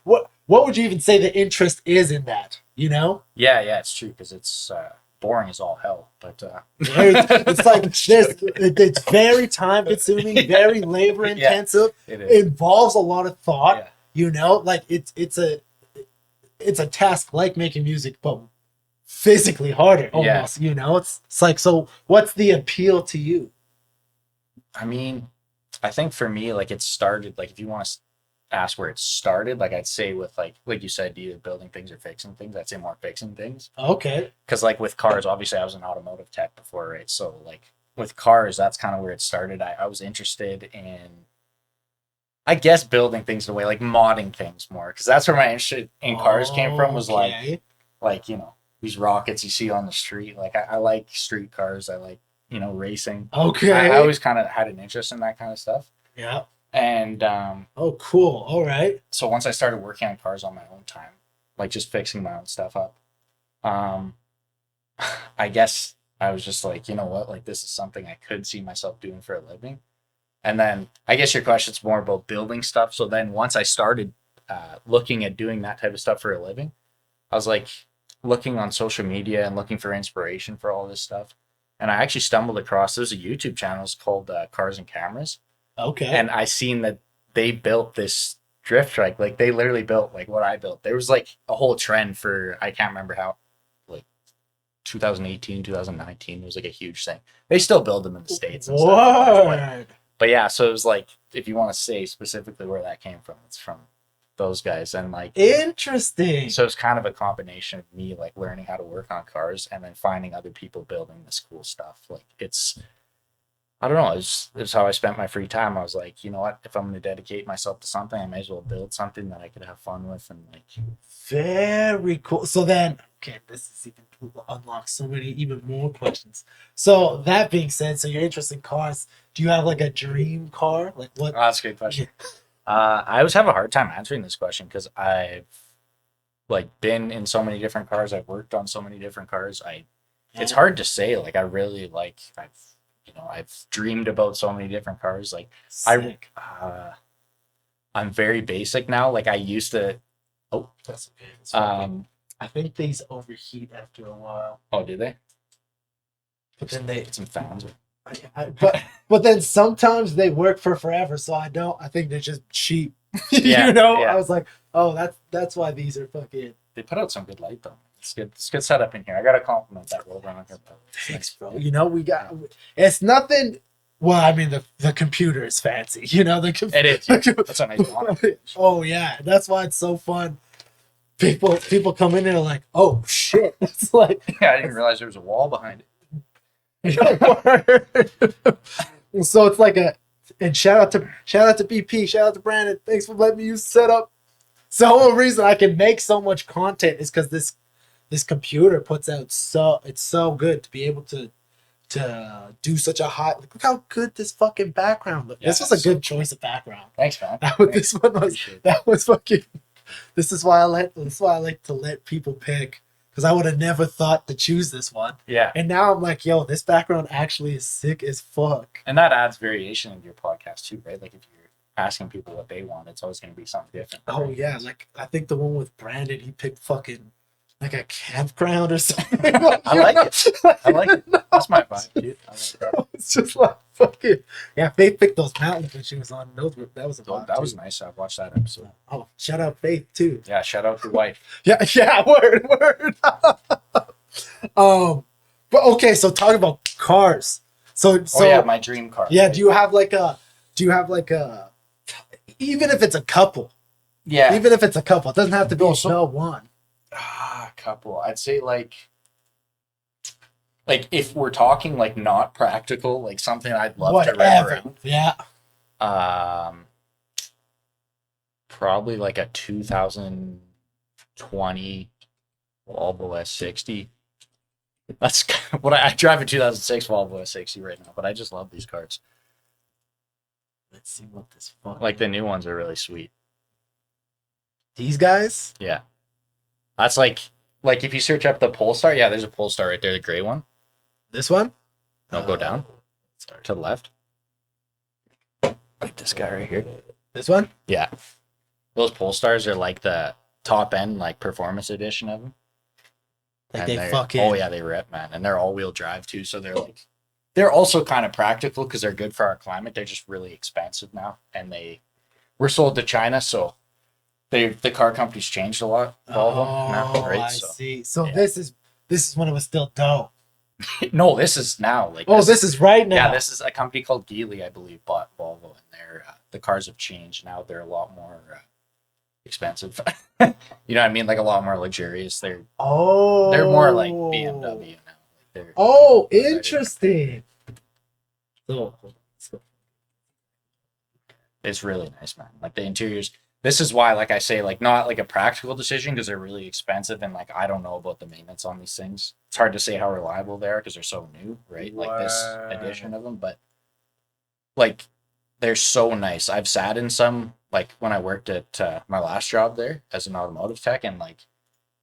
what would you even say the interest is in that? You know? Yeah, it's true because it's boring as all hell. But it's like it's very time consuming, very labor intensive. It involves a lot of thought. Yeah. You know, like it's a task like making music, but physically harder almost. You know, it's like, so what's the appeal to you? I mean, I think for me, like it started, like if you want to ask where it started, like I'd say with like you said, either building things or fixing things. I'd say more fixing things. Okay. Because like with cars, obviously I was an automotive tech before, right? So like with cars, that's kind of where it started. I was interested in, I guess, building things the way, like modding things more, because that's where my interest in cars came from. Was like you know, these rockets you see on the street. Like I like street cars. I like, you know, racing. Okay. I always kind of had an interest in that kind of stuff. Yeah. And oh, cool. All right. So once I started working on cars on my own time, like just fixing my own stuff up, I guess I was just like, you know what, like this is something I could see myself doing for a living. And then I guess your question's more about building stuff. So then once I started looking at doing that type of stuff for a living, I was like looking on social media and looking for inspiration for all this stuff. And I actually stumbled across, there's a YouTube channel called Cars and Cameras. Okay. And I seen that they built this drift trike. Like they literally built like what I built. There was like a whole trend for, I can't remember 2018, 2019 was like a huge thing. They still build them in the States and stuff. But yeah, so it was like, if you want to say specifically where that came from, it's from those guys. And like, interesting. So it's kind of a combination of me like learning how to work on cars and then finding other people building this cool stuff. Like I don't know, it's how I spent my free time. I was like, you know what, if I'm going to dedicate myself to something, I may as well build something that I could have fun with. And like, very cool. So then, okay, this is even unlocks so many even more questions. So that being said, so you're interested in cars. Do you have like a dream car? Like what? Oh, that's a good question. I always have a hard time answering this question because I've like been in so many different cars. I've worked on so many different cars. It's hard to say. Like I really like I've dreamed about so many different cars. Like Sick. I'm very basic now. Like I used to. Oh, that's okay. I think these overheat after a while. Oh, do they? But then they some fans. But then sometimes they work for forever. So I think they're just cheap. Yeah, I was like, oh, that's why these are fucking. They put out some good light though. It's good. It's good setup in here. I gotta compliment that rover on here. Thanks, bro. It's nothing. Well, I mean, the computer is fancy. It is. Yeah. That's a nice one. Oh yeah, that's why it's so fun. People come in and are like, oh shit. It's like, yeah, I didn't realize there was a wall behind it. So it's like and shout out to BP, shout out to Brandon. Thanks for letting me use the setup. So the whole reason I can make so much content is because this computer puts out it's so good to be able to do such a high. Look how good this fucking background looks. Yeah, this was a good choice of background. Thanks, man. This was fucking. This is why I like to let people pick, because I would have never thought to choose this one. Yeah. And now I'm like, yo, this background actually is sick as fuck. And that adds variation into your podcast too, right? Like if you're asking people what they want, it's always going to be something different. Oh yeah, like I think the one with Brandon, he picked fucking like a campground or something. I like it. That's my vibe, dude. I like that. It's just like fucking yeah. Faith picked those mountains when she was on Northrop. That was a vibe, that was nice. I watched that episode. Oh, shout out Faith too. Yeah, shout out your wife. Yeah, word. But okay, so talk about cars. So yeah, my dream car. Yeah, right? Do you have like a even if it's a couple? Yeah. Even if it's a couple, it doesn't have to be one. Couple. I'd say like if we're talking like not practical, like something I'd love to ride around. Yeah. Probably like a 2020 Volvo S60. That's what I drive a 2006 Volvo S60 right now, but I just love these cars. Let's see what this fuck. Like the new ones are really sweet. These guys? Yeah. That's like if you search up the Polestar, yeah, there's a Polestar right there, the gray one. This one? No, go down. Sorry. To the left. Like this guy right here. This one? Yeah. Those Polestars are like the top end, like performance edition of them. Like they fucking. Oh yeah, they rip, man, and they're all-wheel drive too. So they're also kind of practical because they're good for our climate. They're just really expensive now, and were sold to China, so. The car company's changed a lot. Volvo now, right? I see. So yeah. This is when it was still dope. No, this is now. This is right now. Yeah, this is a company called Geely, I believe, bought Volvo, and the cars have changed now. They're a lot more expensive. You know what I mean? Like a lot more luxurious. They're more like BMW now. Interesting. So it's really nice, man. Like the interiors. This is why, like I say, like not like a practical decision because they're really expensive and like I don't know about the maintenance on these things. It's hard to say how reliable they are because they're so new, right? Like this edition of them, but like they're so nice. I've sat in some like when I worked at my last job there as an automotive tech, and like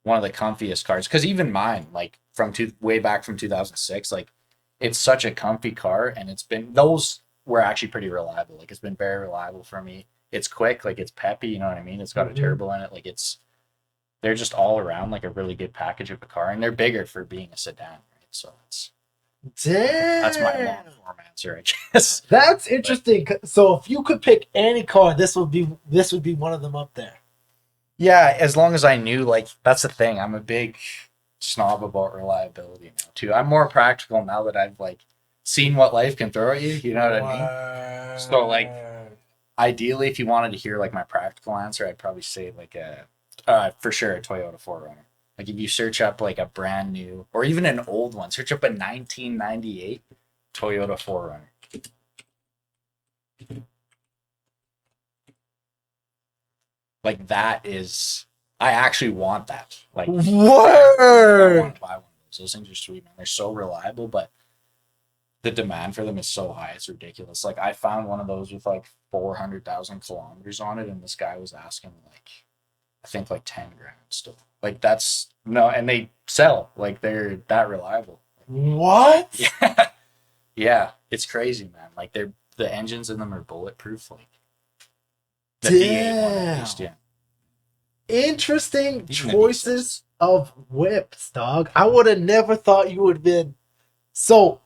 one of the comfiest cars. Because even mine, like way back from 2006, like it's such a comfy car, and those were actually pretty reliable. Like it's been very reliable for me. It's quick, like it's peppy, you know what I mean? It's got a turbo in it, like they're just all around like a really good package of a car, and they're bigger for being a sedan, right? So that's my long form answer, I guess. That's interesting. So if you could pick any car, this would be one of them up there. Yeah, as long as I knew, like that's the thing. I'm a big snob about reliability now too. I'm more practical now that I've like seen what life can throw at you. You know what I mean? So like, ideally, if you wanted to hear like my practical answer, I'd probably say like for sure a Toyota 4Runner. Like if you search up like a brand new or even an old one, search up a 1998 Toyota 4Runner. Like that is, I actually want that. Like, Word. I want to buy one of those. Those things are sweet, man. They're so reliable, but the demand for them is so high, it's ridiculous. Like I found one of those with like 400,000 kilometers on it, and this guy was asking like, I think like 10 grand still. Like that's no, and they sell like they're that reliable. What? Yeah, yeah, it's crazy, man. Like the engines in them are bulletproof. Like the V8 one at least, yeah. Interesting choices of whips, dog. I would have never thought you would have been so.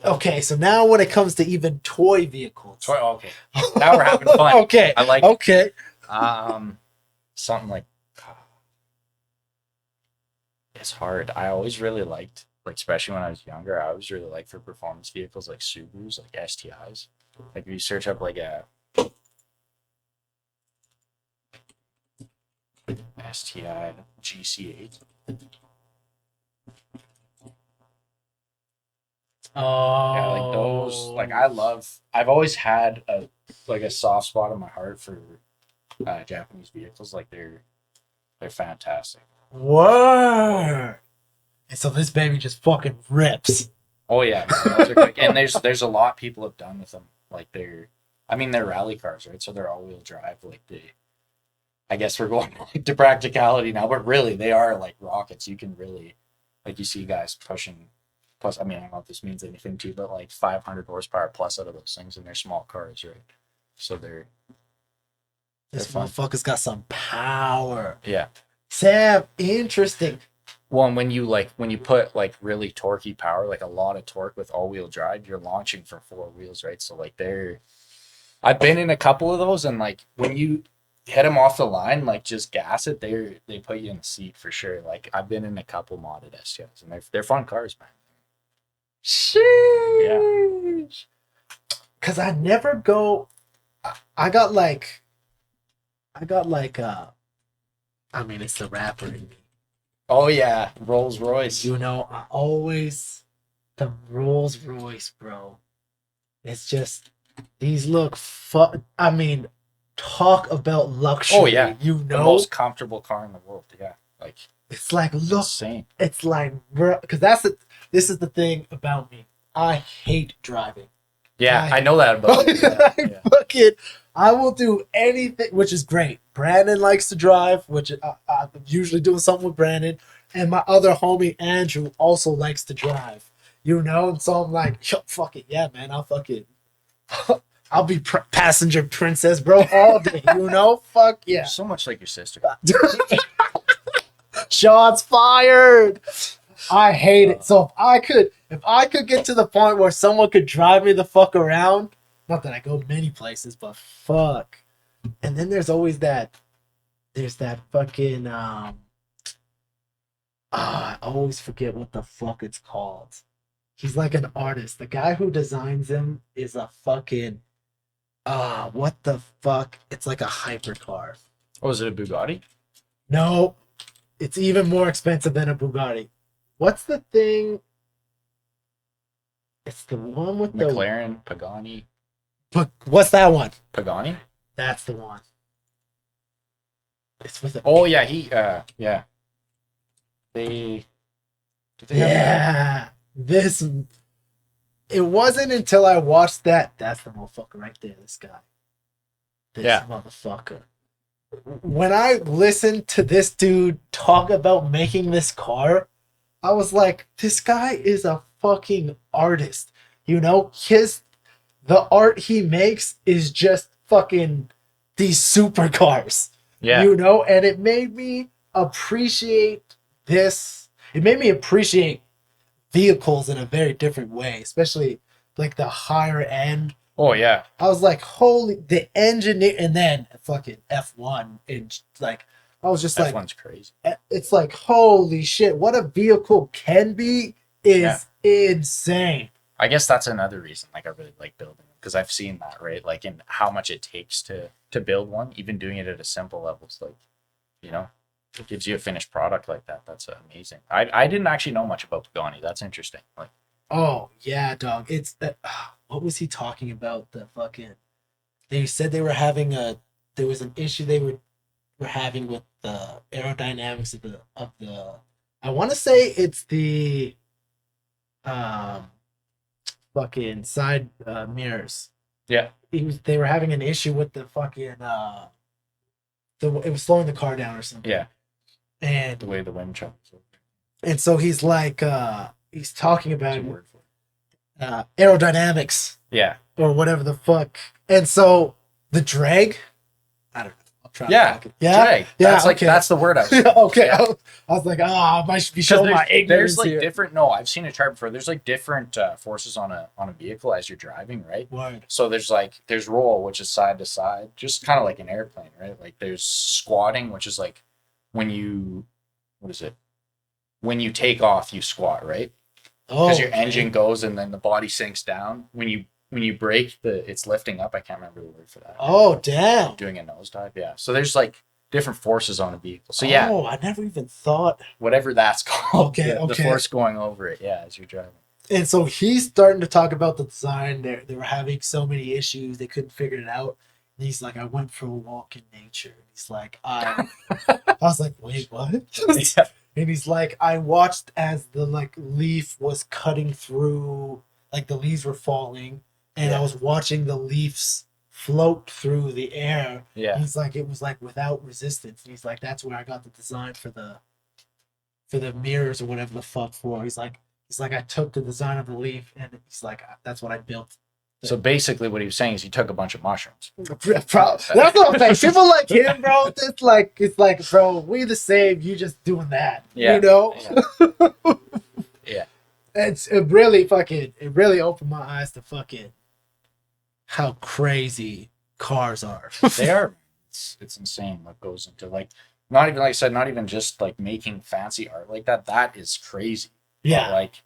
Okay, so now when it comes to even toy vehicles, Okay, now we're having fun. Okay, I like. Okay, something like it's hard. I always really liked, like especially when I was younger, I always really liked for performance vehicles like Subarus, like STIs. Like if you search up like a STI GC8. oh Yeah, like those. Like I've always had a soft spot in my heart for Japanese vehicles. Like they're fantastic. Word. And so this baby just fucking rips. Oh yeah, man, those are quick. And there's a lot people have done with them. Like they're rally cars, right? So they're all-wheel drive. Like I guess we're going to practicality now, but really they are like rockets. You can really, like you see guys pushing. Plus, I mean, I don't know if this means anything to you, but like 500 horsepower plus out of those things, and they're small cars, right? So This motherfucker's got some power. Yeah. Sam, interesting. Well, and when you put like really torquey power, like a lot of torque with all-wheel drive, you're launching from four wheels, right? So like I've been in a couple of those, and like when you hit them off the line, like just gas it, they put you in the seat for sure. Like I've been in a couple modded STIs, and they're fun cars, man. Sheesh. Yeah. Cause I never go. I got like. I mean, it's the rapper in me. Oh yeah, Rolls Royce. You know, I always the Rolls Royce, bro. It's just these look fun. I mean, talk about luxury. Oh yeah, you the know, most comfortable car in the world. Yeah, like it's like look. Insane. It's like, bro, because this is the thing about me. I hate driving. Yeah, I know that about you. I will do anything, which is great. Brandon likes to drive, which I'm usually doing something with Brandon. And my other homie, Andrew, also likes to drive. You know? And so I'm like, yo, fuck it. Yeah, man, I'll be passenger princess, bro, all day. You know? Fuck yeah. So much like your sister. Shots fired. I hate it. So if I could get to the point where someone could drive me the fuck around, not that I go many places, but fuck. And then there's always there's that fucking I always forget what the fuck it's called. He's like an artist. The guy who designs him is a fucking what the fuck? It's like a hypercar. Oh, is it a Bugatti? No. It's even more expensive than a Bugatti. What's the thing? It's the one with McLaren, Pagani. What's that one? Pagani? That's the one. It's with Oh yeah, yeah. It wasn't until I watched that. That's the motherfucker right there, this guy. This motherfucker. When I listened to this dude talk about making this car, I was like, this guy is a fucking artist. You know, the art he makes is just fucking these supercars. Yeah. You know, and it made me appreciate this. It made me appreciate vehicles in a very different way, especially like the higher end. Oh yeah. I was like, holy, the engineer, and then fucking F1 and like I was just F1's crazy. it's like, holy shit, what a vehicle can be is insane. I guess that's another reason, like, I really like building them, because I've seen that, right? Like, in how much it takes to build one, even doing it at a simple level. It's like, you know, it gives you a finished product like that. That's amazing. I didn't actually know much about Pagani. That's interesting. Like, oh yeah, dog. It's what was he talking about? The fucking they said they were having there was an issue they were having with the aerodynamics of the I want to say it's the fucking side mirrors. yeah, They were having an issue with the fucking it was slowing the car down or something. yeah. And The way the wind chokes. and so he's like he's talking There's about a word for it. aerodynamics Yeah. or whatever the fuck. And so the drag, I don't know. I'll try to Yeah. talk it. Yeah. Drag. Yeah. That's like okay. that's the word I was Okay. Yeah. I was like, I might be showing my ignorance there's like here. different. No, I've seen a chart before. There's like different forces on a vehicle as you're driving, right? Word. So there's roll, which is side to side, just kind of like an airplane, right? Like there's squatting, which is like when you when you take off, you squat, right? Because your engine goes and then the body sinks down. When you brake, it's lifting up. I can't remember the word for that. Oh damn. Doing a nosedive, yeah. So there's like different forces on a vehicle. So yeah. Oh, I never even thought. Whatever that's called. Okay, The force going over it, yeah, as you're driving. And so he's starting to talk about the design. They were having so many issues, they couldn't figure it out. And he's like, I went for a walk in nature. He's like, I was like, wait, what? Yeah. And he's like, I watched as the like leaf was cutting through, like the leaves were falling, and I was watching the leaves float through the air. Yeah. And he's like, it was like without resistance. And he's like, that's where I got the design for the mirrors or whatever the fuck for. He's like, I took the design of the leaf, and he's like, that's what I built. So basically, what he was saying is he took a bunch of mushrooms. That's what I'm saying. People like him, bro. It's like, bro, we the same. You just doing that, Yeah. you know? Yeah. It really opened my eyes to fucking how crazy cars are. They are. It's insane what goes into, like, not even, like I said, not even just like making fancy art like that. That is crazy. Yeah. But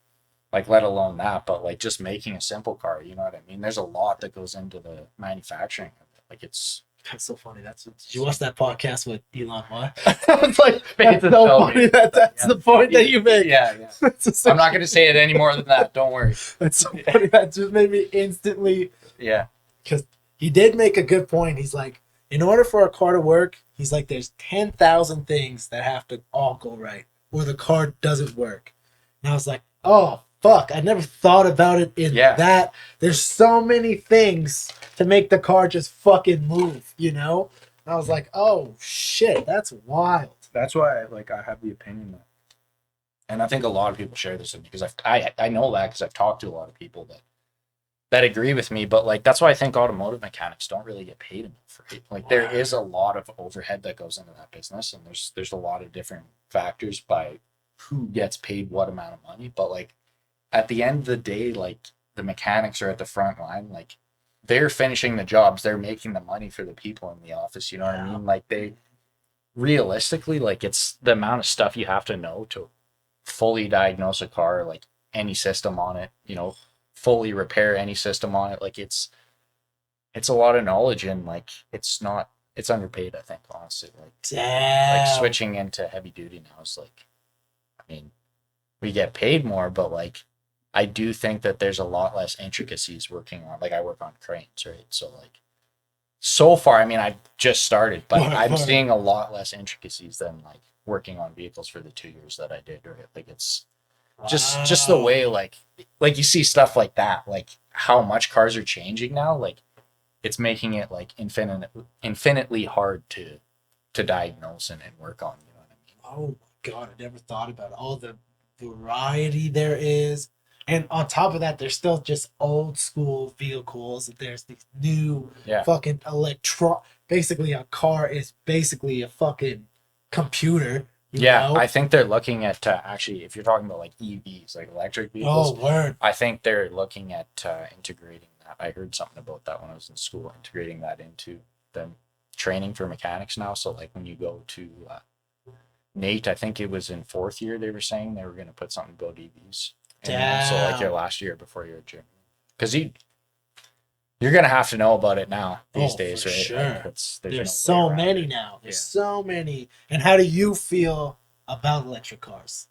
like let alone that, but like just making a simple car, you know what I mean? There's a lot that goes into the manufacturing of it. Like that's so funny. Did you watch that podcast with Elon Musk? It's like, that's so funny that's the point that you make. Yeah. I'm not going to say it any more than that. Don't worry. That's so funny. That just made me instantly. Yeah. Because he did make a good point. He's like, in order for a car to work, he's like, there's 10,000 things that have to all go right, or the car doesn't work. And I was like, oh, fuck. I never thought about it in that. There's so many things to make the car just fucking move, you know? And I was like, oh, shit, that's wild. That's why I have the opinion that, and I think a lot of people share this with me, because I know that because I've talked to a lot of people that agree with me, but like that's why I think automotive mechanics don't really get paid enough, right? Like there is a lot of overhead that goes into that business, and there's a lot of different factors by who gets paid what amount of money, but like at the end of the day, like the mechanics are at the front line, like they're finishing the jobs, they're making the money for the people in the office, you know what I mean? Like they realistically, like it's the amount of stuff you have to know to fully diagnose a car, like any system on it, you know, fully repair any system on it. Like it's a lot of knowledge, and like it's underpaid, I think, honestly. Like, like switching into heavy duty now is like, I mean, we get paid more, but like I do think that there's a lot less intricacies working on, like I work on cranes, right? So like so far, I mean, I've just started, but I'm seeing a lot less intricacies than like working on vehicles for the 2 years that I did, right? Like it's just the way like you see stuff like that, like how much cars are changing now, like it's making it like infinitely hard to diagnose and work on, you know what I mean? Oh my God, I never thought about all the variety there is. And on top of that, there's still just old school vehicles. There's these new fucking basically a car is basically a fucking computer. You know? I think they're looking at actually, if you're talking about like EVs, like electric vehicles. Oh, word. I think they're looking at integrating that. I heard something about that when I was in school, integrating that into them training for mechanics now. So like when you go to Nate, I think it was in 4th year, they were saying they were going to put something about EVs. And so like your last year before you're a gym. Because you're going to have to know about it now these days, for right? sure. Like there's so many now. There's so many. And how do you feel about electric cars?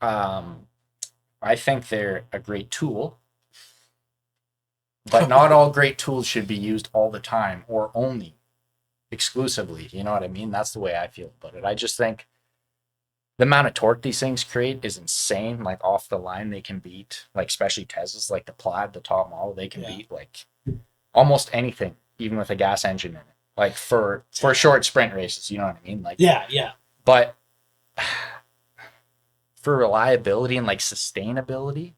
I think they're a great tool, but not all great tools should be used all the time or only exclusively. You know what I mean? That's the way I feel about it. I just think the amount of torque these things create is insane. Like off the line, they can beat, like especially Teslas, like the Plaid, the top model, they can beat like almost anything, even with a gas engine in it. Like for short sprint races, you know what I mean? Like yeah. But for reliability and like sustainability,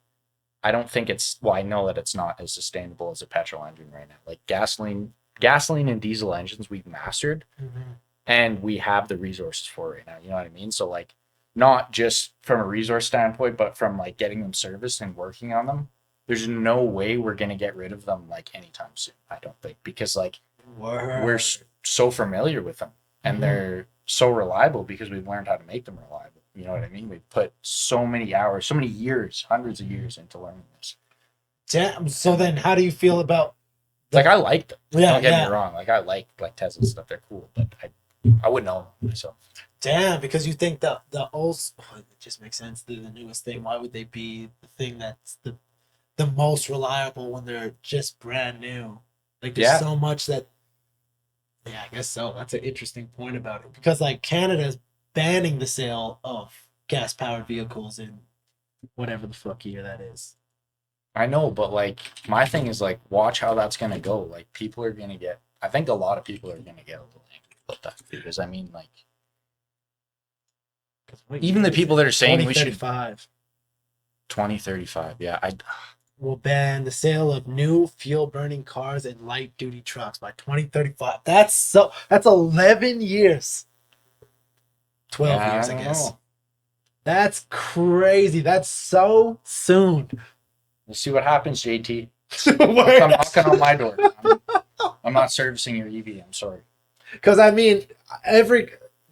I don't think it's, well, I know that it's not as sustainable as a petrol engine right now. Like gasoline and diesel engines we've mastered, and we have the resources for it right now. You know what I mean? So like, not just from a resource standpoint, but from like getting them serviced and working on them, there's no way we're going to get rid of them like anytime soon, I don't think, because like we're so familiar with them, and they're so reliable because we've learned how to make them reliable. You know what I mean? We've put so many hours, so many years, hundreds of years into learning this. Damn. So then how do you feel about like, I like them. Yeah, don't get me wrong. Like I like Tesla stuff. They're cool, but I wouldn't own them myself. Damn, because you think the old, it just makes sense. They're the newest thing. Why would they be the thing that's the most reliable when they're just brand new? Like there's so much that. Yeah, I guess so. That's an interesting point about it, because like Canada's banning the sale of gas powered vehicles in whatever the fuck year that is. I know, but like my thing is like, watch how that's gonna go. Like people are gonna get. I think a lot of people are gonna get a little angry about that, because I mean, like, even the people that are saying we should 2035, yeah, will ban the sale of new fuel burning cars and light duty trucks by 2035. That's 11 years. 12 years, I guess. Know. That's crazy. That's so soon. We'll see what happens, JT. Come knocking on my door. I'm not servicing your EV. I'm sorry. Because I mean,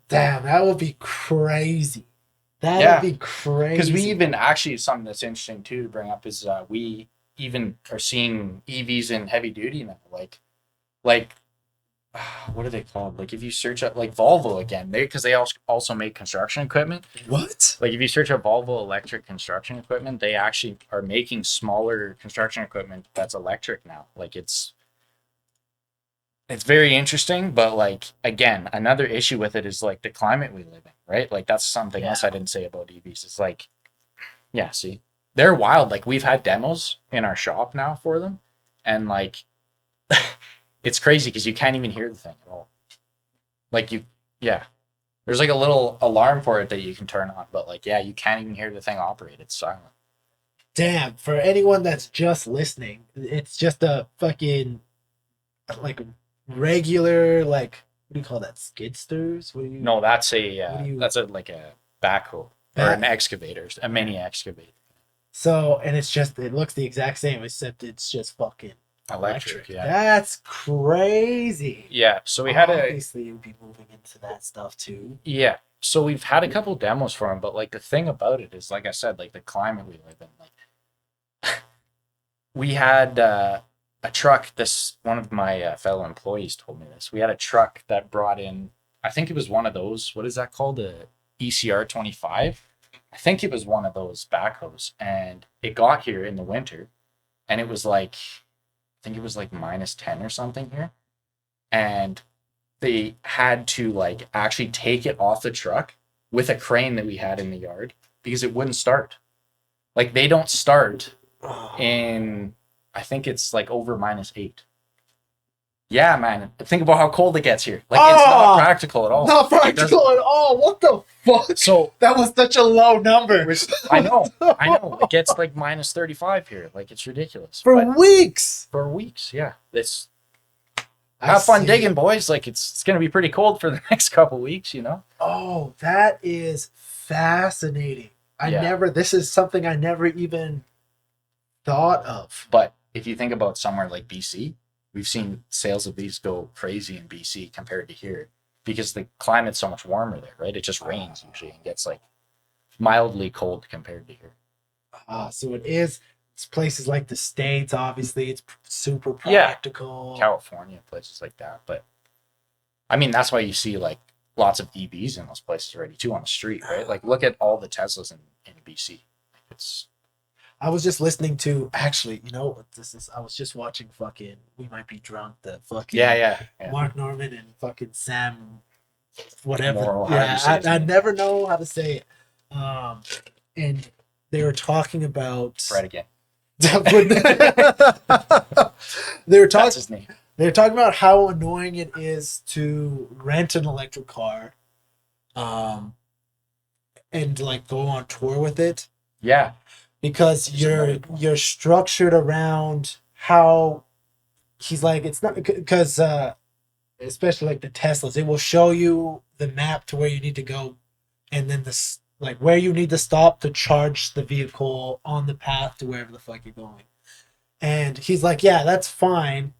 that would be crazy. That would be crazy. Because we even actually, something that's interesting too to bring up is we even are seeing EVs in heavy duty now. Like what are they called? Like if you search up like Volvo again, because they also make construction equipment. What? Like if you search up Volvo electric construction equipment, they actually are making smaller construction equipment that's electric now. Like it's very interesting, but like again, another issue with it is like the climate we live in, right? Like that's something else I didn't say about EVs. It's like, see, they're wild. Like we've had demos in our shop now for them, and like it's crazy because you can't even hear the thing at all. Like there's like a little alarm for it that you can turn on, but like you can't even hear the thing operate. It's silent. Damn, for anyone that's just listening, it's just a fucking like regular, like, what do you call that, skidsters? No, that's like a backhoe or an excavator, a mini excavator. So, and it looks the exact same, except it's just fucking electric. That's crazy. So we obviously you'd be moving into that stuff too. So we've had a couple demos for them, but like the thing about it is, like I said, like the climate we live in, like we had a truck. One of my fellow employees told me this. We had a truck that brought in, I think it was one of those, what is that called, a ECR 25. I think it was one of those backhoes, and it got here in the winter, and it was like, I think it was like -10 or something here. And they had to like actually take it off the truck with a crane that we had in the yard because it wouldn't start. Like they don't start in, I think it's like over -8. Yeah, man. Think about how cold it gets here. Like it's not practical at all. Not practical at all. What the fuck? So that was such a low number. I know. It gets like -35 here. Like it's ridiculous. For weeks. For weeks, yeah. Have fun digging, boys. Like it's gonna be pretty cold for the next couple weeks, you know? Oh, that is fascinating. This is something I never even thought of. But if you think about somewhere like BC, we've seen sales of these go crazy in BC compared to here because the climate's so much warmer there, right? It just rains usually and gets like mildly cold compared to here. So it is. It's places like the States, obviously, it's super practical. California, places like that. But I mean, that's why you see like lots of EVs in those places already too on the street, right? Like look at all the Teslas in BC. It's. I was just listening to, actually, you know what this is? I was just watching fucking We Might Be Drunk, the fucking Mark Norman and fucking Sam, whatever. I never know how to say it. And they were talking about. Right again. they were talking. That's his name. They were talking about how annoying it is to rent an electric car, and like go on tour with it. Yeah. Because you're structured around how he's like, it's not because especially like the Teslas, it will show you the map to where you need to go, and then this like where you need to stop to charge the vehicle on the path to wherever the fuck you're going. And he's like, yeah, that's fine.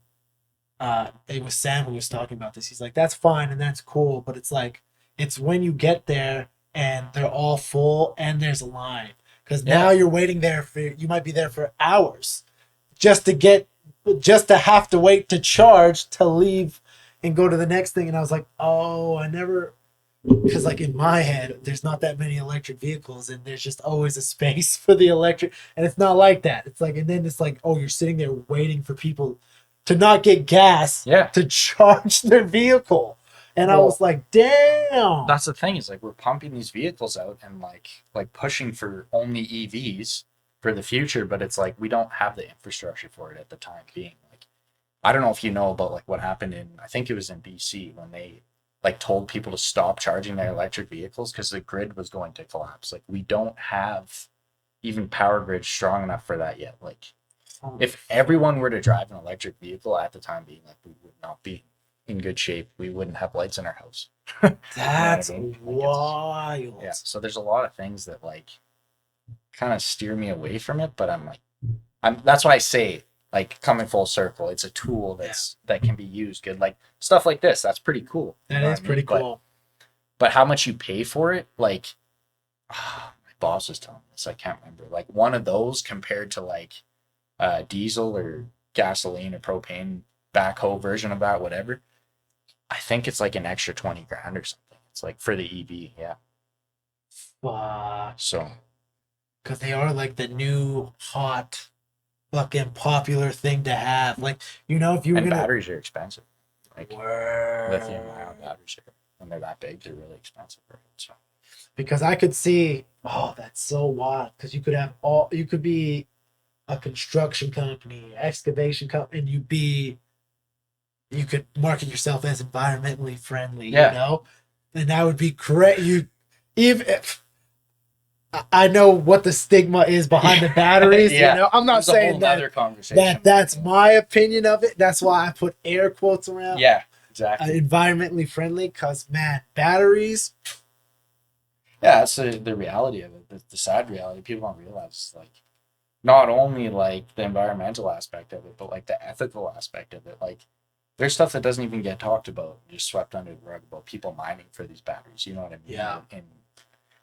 It was Sam who was talking about this. He's like, that's fine and that's cool, but it's like it's when you get there and they're all full and there's a line. Because now you're waiting there you might be there for hours just to have to wait to charge to leave and go to the next thing. And I was like, because like in my head, there's not that many electric vehicles and there's just always a space for the electric. And it's not like that. It's like, and then it's like, oh, you're sitting there waiting for people to not get gas to charge their vehicle. And I was like, damn. That's the thing is like we're pumping these vehicles out and like pushing for only EVs for the future, but it's like we don't have the infrastructure for it at the time being. Like I don't know if you know about like what happened I think it was in BC when they like told people to stop charging their electric vehicles because the grid was going to collapse. Like we don't have even power grid strong enough for that yet. Like if everyone were to drive an electric vehicle at the time being, like we would not be in good shape. We wouldn't have lights in our house. That's you know what I mean? wild. Yeah. So there's a lot of things that like kind of steer me away from it, but that's why I say like coming full circle. It's a tool that can be used good. Like stuff like this. That's pretty cool. That is pretty cool. But how much you pay for it? Like my boss was telling me this. I can't remember. Like one of those compared to like diesel or gasoline or propane backhoe version of that, whatever. I think it's like an extra 20 grand or something. It's like for the EV, yeah. Fuck. So, because they are like the new hot, fucking popular thing to have. Like, you know, if you were batteries are expensive. Like lithium-ion batteries when they're that big, they're really expensive. Right? So, because I could see, that's so wild. Because you could be a construction company, excavation company, and you could market yourself as environmentally friendly, you know? And that would be great. If I know what the stigma is behind the batteries, you know? I'm not saying that's my opinion of it. That's why I put air quotes around. Yeah, exactly. Environmentally friendly, because, man, batteries. Yeah, that's the reality of it. The sad reality people don't realize is like, not only like the environmental aspect of it, but like the ethical aspect of it. Like there's stuff that doesn't even get talked about, just swept under the rug about people mining for these batteries. You know what I mean? Yeah. In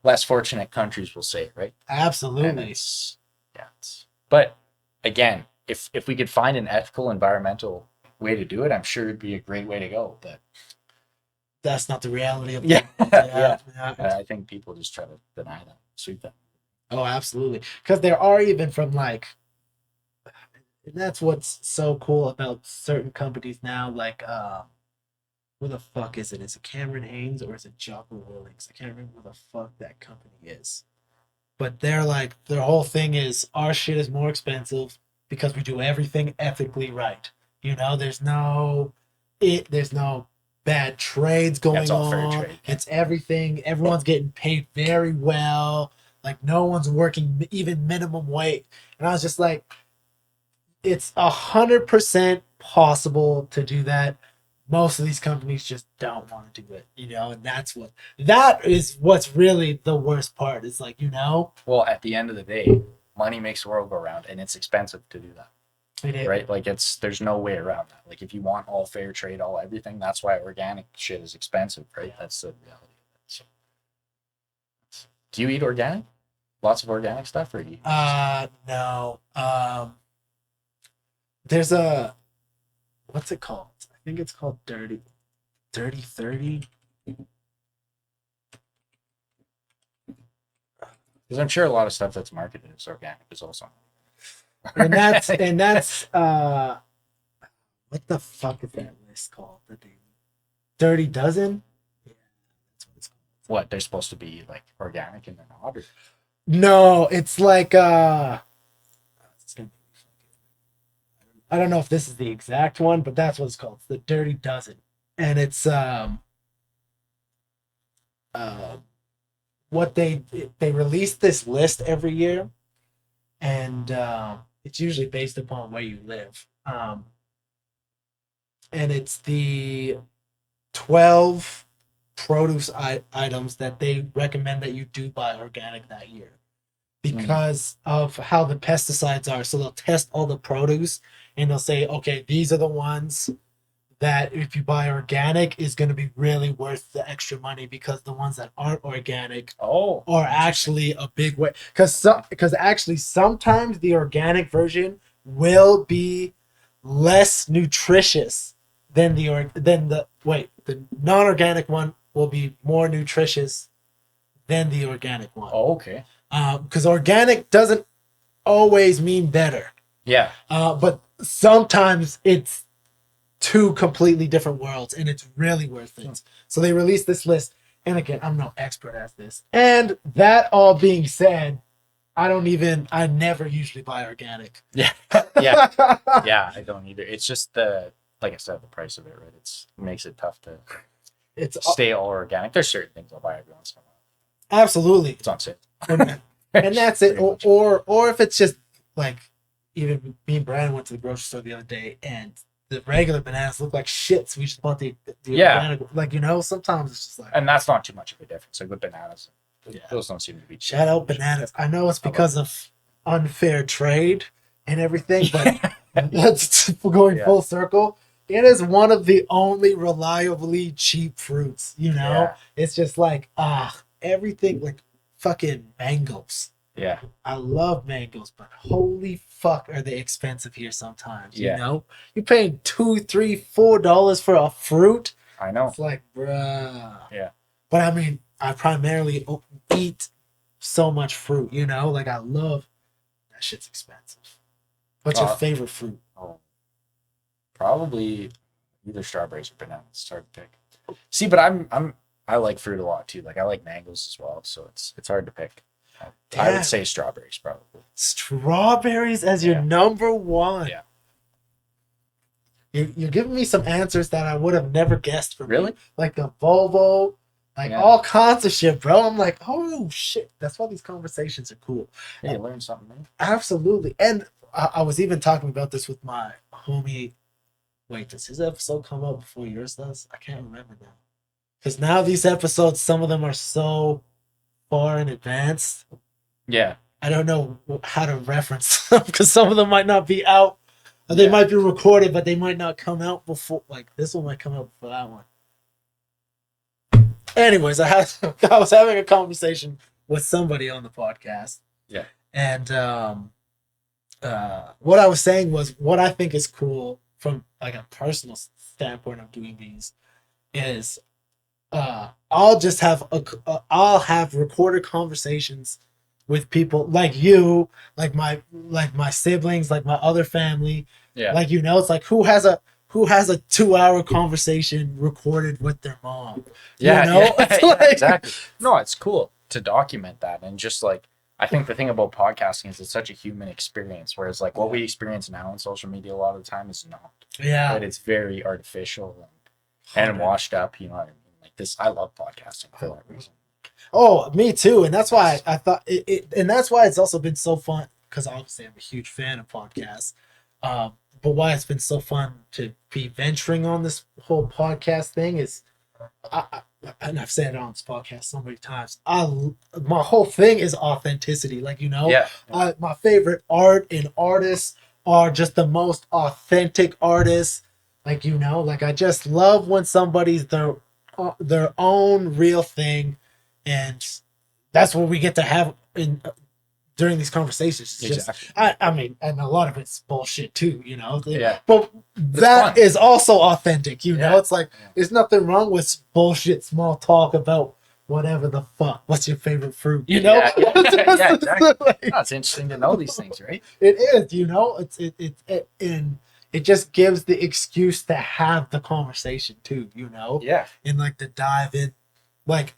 less fortunate countries will say, right? Absolutely. But again, if we could find an ethical, environmental way to do it, I'm sure it'd be a great way to go. But that's not the reality of it. Yeah. I think people just try to deny that, sweep that. Oh, absolutely. Because there are even from like, and that's what's so cool about certain companies now. Like, who the fuck is it? Is it Cameron Haynes or is it Jocko Willings? I can't remember who the fuck that company is. But they're like, their whole thing is our shit is more expensive because we do everything ethically right. You know, there's no bad trades going on. Fair trade. It's everything. Everyone's getting paid very well. Like no one's working even minimum wage. And I was just like, it's 100% possible to do that. Most of these companies just don't want to do it, you know, and that is what's really the worst part. It's like, you know. Well, at the end of the day, money makes the world go round, and it's expensive to do that. right? Like there's no way around that. Like if you want all fair trade, all everything, that's why organic shit is expensive, right? That's the reality of it. So, do you eat organic? Lots of organic stuff, or do you? No. There's a, what's it called? I think it's called Dirty 30. Because I'm sure a lot of stuff that's marketed as organic is also. And that's what the fuck is that list called? Dirty Dozen? Yeah, that's what it's called. What, they're supposed to be like organic and they're not? Or... No, it's like I don't know if this is the exact one, but that's what it's called. It's the Dirty Dozen. And it's what they release this list every year, and it's usually based upon where you live. And it's the 12 produce items that they recommend that you do buy organic that year because of how the pesticides are. So they'll test all the produce and they'll say, okay, these are the ones that if you buy organic is going to be really worth the extra money, because the ones that aren't organic are actually a big way. Because actually sometimes the organic version will be less nutritious than the non-organic one will be more nutritious than the organic one. Oh, okay. Because organic doesn't always mean better. Yeah. But sometimes it's two completely different worlds, and it's really worth it. So they released this list, and again, I'm no expert at this. And that all being said, I never usually buy organic. Yeah, I don't either. It's just like I said, the price of it, right? It makes it tough to stay all organic. There's certain things I'll buy every once in a while. Absolutely, it's on sale, and that's it. Or if it's just like, even me and Brian went to the grocery store the other day, and the regular bananas look like shit, so we just bought the organic. Like, sometimes it's just like, and that's not too much of a difference. Like with bananas, those don't seem to be. Shout out bananas. I know it's because of unfair trade and everything, but that's going full circle. It is one of the only reliably cheap fruits. It's just like everything, like fucking mangoes. Yeah, I love mangoes, but holy fuck, are they expensive here sometimes? You're paying $2, $3, $4 for a fruit. I know. It's like, bruh. Yeah. But I mean, I primarily eat so much fruit. Like I love that shit's expensive. What's your favorite fruit? Oh, probably either strawberries or bananas. It's hard to pick. See, but I like fruit a lot too. Like I like mangoes as well, so it's hard to pick. I would say strawberries, probably. Strawberries as your number one. Yeah. You're giving me some answers that I would have never guessed from Really? you. Like the Volvo, all kinds of shit, bro. I'm like, oh shit. That's why these conversations are cool. Yeah, you learn something new. Absolutely. And I was even talking about this with my homie. Wait, does his episode come out before yours does? I can't remember now. Because now these episodes, some of them are so far in advance. Yeah. I don't know how to reference them because some of them might not be out. Or they might be recorded, but they might not come out before. Like this one might come out before that one. Anyways, I was having a conversation with somebody on the podcast. Yeah. And what I was saying was, what I think is cool from like a personal standpoint of doing these is I'll have recorded conversations with people like you, like my siblings, like my other family. Yeah. Like, it's like who has a 2-hour conversation recorded with their mom. Yeah. Like, exactly. No, it's cool to document that. And just like, I think the thing about podcasting is it's such a human experience, whereas like what we experience now on social media a lot of the time is not. Yeah. But it's very artificial and washed up, what I mean? Like this, I love podcasting for that reason. Oh, me too. And that's why I thought and that's why it's also been so fun, because obviously I'm a huge fan of podcasts. But why it's been so fun to be venturing on this whole podcast thing is, and I've said it on this podcast so many times, my whole thing is authenticity. Like, my favorite art and artists are just the most authentic artists. Like, you know, like I just love when somebody's their own real thing, and that's what we get to have in during these conversations. It's just, I mean, and a lot of it's bullshit too, you know. Yeah. But that is also authentic, you know. It's like there's nothing wrong with bullshit small talk about whatever the fuck. What's your favorite fruit? You know? Yeah, exactly. Like, it's interesting to know these things, right? It is, you know. It just gives the excuse to have the conversation too, you know. Yeah. And like to dive in, like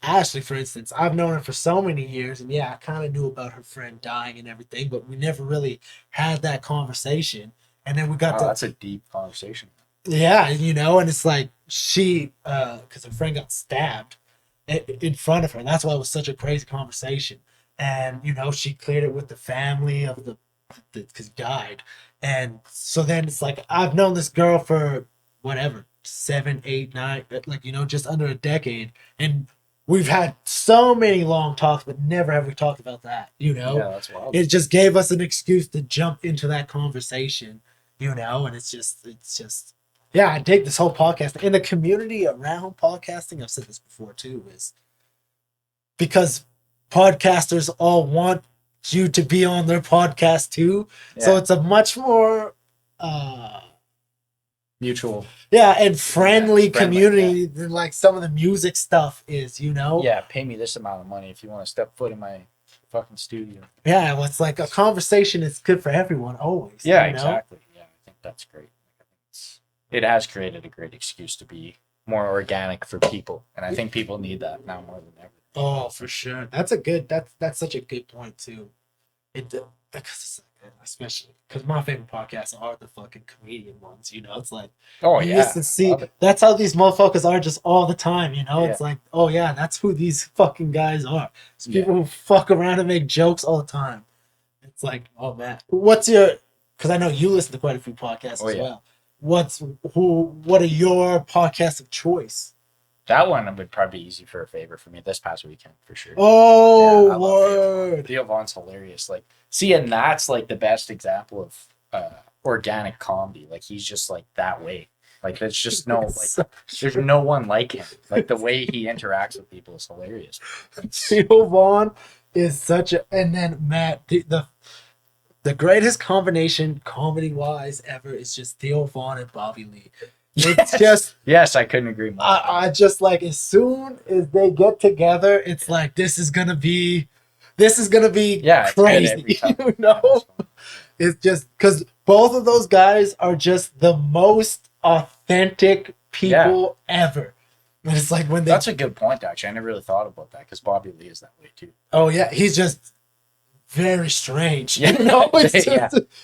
Ashley, for instance, I've known her for so many years, and yeah, I kind of knew about her friend dying and everything, but we never really had that conversation. And then we got to. That's a deep conversation. Yeah, you know, and it's like she, because her friend got stabbed in front of her. That's why it was such a crazy conversation. And you know, she cleared it with the family of the because he died. And so then it's like I've known this girl for whatever 7, 8, 9, like, you know, just under a decade, and we've had so many long talks, but never have we talked about that, you know. Yeah, that's wild. It just gave us an excuse to jump into that conversation, you know. And it's just yeah, I dig this whole podcast and the community around podcasting. I've said this before too, is because podcasters all want you to be on their podcast too. Yeah. So it's a much more mutual, and friendly community than like some of the music stuff is, you know. Yeah, pay me this amount of money if you want to step foot in my fucking studio. Yeah, well, it's like a conversation is good for everyone always. Yeah, you know? Exactly. Yeah, I think that's great. It has created a great excuse to be more organic for people, and I think people need that now more than ever. Oh, for sure. That's such a good point too. Especially because my favorite podcasts are the fucking comedian ones. You know, it's like, that's how these motherfuckers are just all the time. You know, it's like, oh yeah, that's who these fucking guys are. It's people who fuck around and make jokes all the time. It's like, oh man, because I know you listen to quite a few podcasts as well. What are your podcasts of choice? That one would probably be easy for a favor for me this past weekend for sure. Oh, word! Theo Von's hilarious. Like, see, and that's like the best example of organic comedy. Like, he's just like that way. Like, there's just there's no one like him. Like, the way he interacts with people is hilarious. Theo Von is and then Matt, the greatest combination comedy wise ever is just Theo Von and Bobby Lee. It's just I couldn't agree more. I just like as soon as they get together, it's like this is gonna be crazy. You know, it's just because both of those guys are just the most authentic people ever. And it's like when that's a good point. Actually, I never really thought about that because Bobby Lee is that way too. Oh yeah, he's just very strange. Yeah, you know?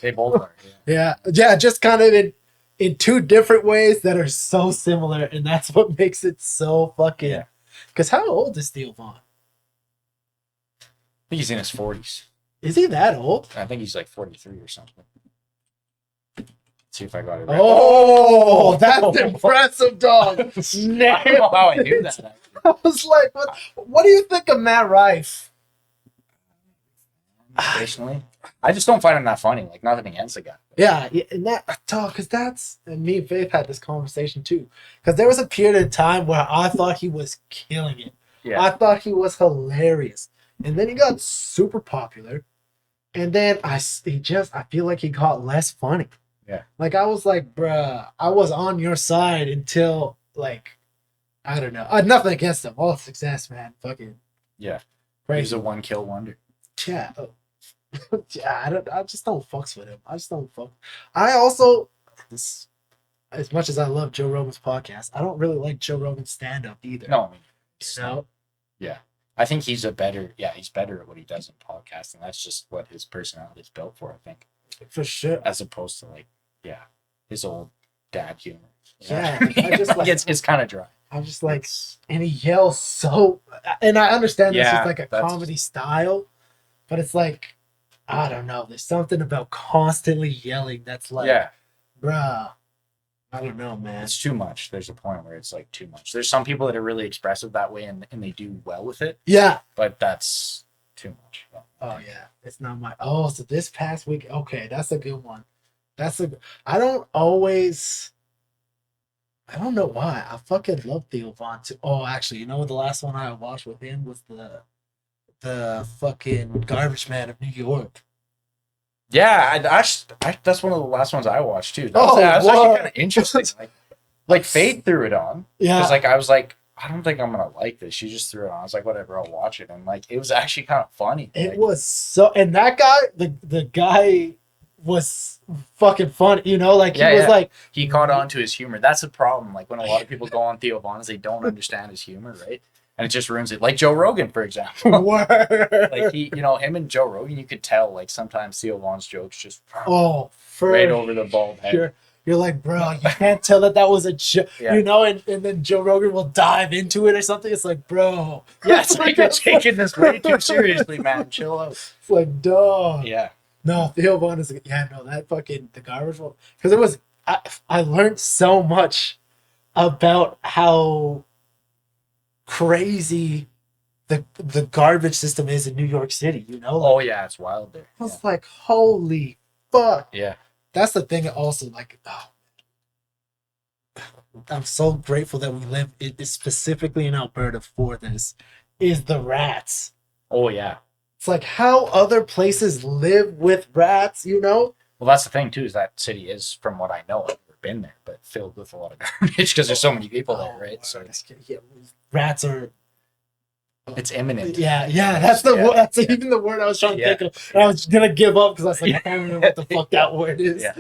They both are. Yeah, just kind of in two different ways that are so similar, and that's what makes it so fucking. Yeah. Because how old is Theo Von? I think he's in his 40s. Is he that old? I think he's like 43 or something. Let's see if I got it right. Oh, that's impressive, dog. I don't know how I knew that. I was like, what do you think of Matt Rife? Personally, I just don't find him that funny. Like, nothing against the guy. Yeah, and and me and Faith had this conversation too. Because there was a period of time where I thought he was killing it. Yeah. I thought he was hilarious. And then he got super popular. And then I feel like he got less funny. Yeah. Like, I was like, bruh, I was on your side until, like, I don't know. Nothing against him. All success, man. Fucking. Yeah. Crazy. He's a one-kill wonder. Yeah. Yeah, I just don't fucks with him. I just don't fuck. I also, as much as I love Joe Rogan's podcast, I don't really like Joe Rogan's stand-up either. No, I mean, you know? Yeah. I think he's better at what he does in podcasting. That's just what his personality is built for, I think. For sure. As opposed to, like, his old dad humor. Yeah. I just like, it's kind of dry. I'm just like, and he yells so, and I understand this is like a comedy style, but it's like, I don't know. There's something about constantly yelling that's like, bruh, I don't know, man. It's too much. There's a point where it's like too much. There's some people that are really expressive that way and they do well with it. Yeah. But that's too much. Oh yeah, it's not my. Oh, so this past week. Okay, that's a good one. I don't always. I don't know why. I fucking love Theo Von too. Oh, actually, you know what? The last one I watched with him was the fucking Garbage Man of New York. Yeah, that's one of the last ones I watched too. That was actually kind of interesting. Like Faith threw it on. Yeah. Because like I was like, I don't think I'm gonna like this. She just threw it on. I was like, whatever, I'll watch it. And like it was actually kind of funny. It was so, and that guy, the guy was fucking funny. You know, like he was like he caught on to his humor. That's the problem. Like when a lot of people go on Theo Von, they don't understand his humor, right? And it just ruins it. Like Joe Rogan, for example. Like him and Joe Rogan, you could tell like sometimes Theo Von's jokes just right over the bald head. You're like, bro, you can't tell that was a joke, you know, and then Joe Rogan will dive into it or something. It's like, bro. Yeah, it's like you're taking this way too seriously, man. Chill out. It's like, dog. Yeah. No, Theo Von is, that fucking, the garbage one. Because it was, I learned so much about how crazy the garbage system is in New York City, you know? Like, oh, yeah, it's wild there. I was like, holy fuck. Yeah. That's the thing also, like, I'm so grateful that we live specifically in Alberta for this, is the rats. Oh, yeah. It's like how other places live with rats, you know? Well, that's the thing, too, is that city is, from what I know, I've never been there, but filled with a lot of garbage because there's so many people there, right? So rats are... It's imminent. Yeah, that's the word. That's even the word I was trying to think of. And I was gonna give up because I was like, I can't remember what the fuck that word is. Yeah.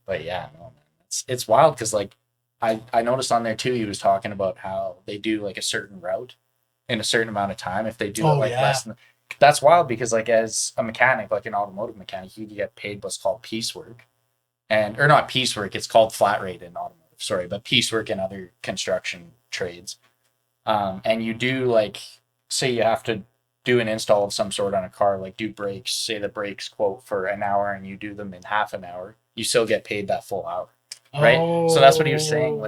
But yeah, no, man, it's wild because like I noticed on there too. He was talking about how they do like a certain route in a certain amount of time. If they do it like less than, that's wild because like as a mechanic, like an automotive mechanic, you get paid what's called piecework, or not piecework. It's called flat rate in automotive. Sorry, but piecework in other construction trades. And you do like, say you have to do an install of some sort on a car, like do brakes, say the brakes quote for an hour and you do them in half an hour, you still get paid that full hour. Right. So that's what he was saying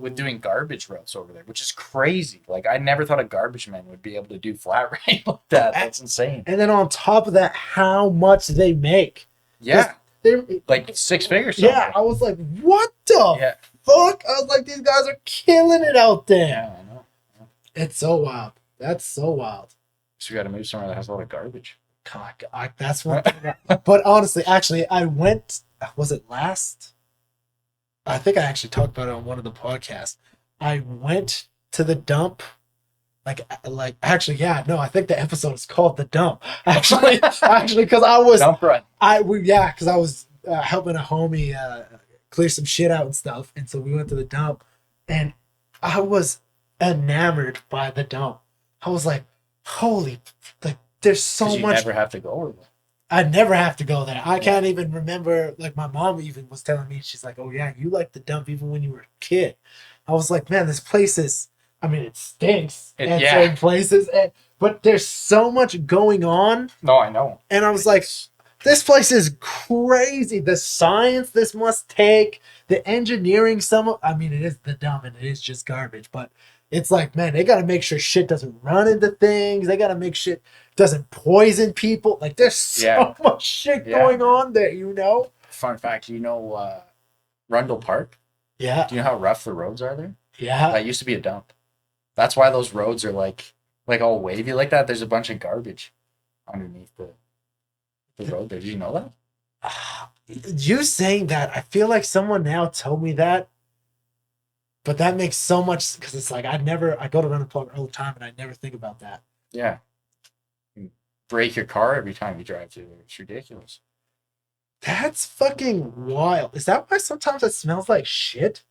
with doing garbage routes over there, which is crazy. Like I never thought a garbage man would be able to do flat rate like that. That's insane. And then on top of that, how much they make. Yeah. They're like 6 figures. Somewhere. Yeah. I was like, what the fuck? I was like, these guys are killing it out there. Yeah, I know. It's so wild. That's so wild. So we got to move somewhere that has a lot of garbage. God, that's one thing. But honestly, actually, I went, was it last? I think I actually talked about it on one of the podcasts. I went to the dump. I think the episode is called The Dump. Actually, because I was dump run. Because I was helping a homie clear some shit out and stuff, and so we went to the dump, and I was enamored by the dump. I was like, holy, like there's so much. You never have to go over there. I never have to go there. I can't even remember. Like my mom even was telling me, she's like, "Oh yeah, you like the dump even when you were a kid." I was like, "Man, this place is. I mean, it stinks in certain places, but there's so much going on." No, I know. And I was like, "This place is crazy. The science this must take, the engineering. It is the dump and it is just garbage, but." It's like, man, they got to make sure shit doesn't run into things. They got to make shit doesn't poison people. Like, there's so much shit going on there, you know? Fun fact, Rundle Park? Yeah. Do you know how rough the roads are there? Yeah. That used to be a dump. That's why those roads are like all wavy like that. There's a bunch of garbage underneath the road there. Did you know that? You saying that, I feel like someone now told me that. But that makes so much, because it's like I go to Rundle Park all the time and I never think about that. Yeah. You break your car every time you drive through there. It's ridiculous. That's fucking wild. Is that why sometimes it smells like shit?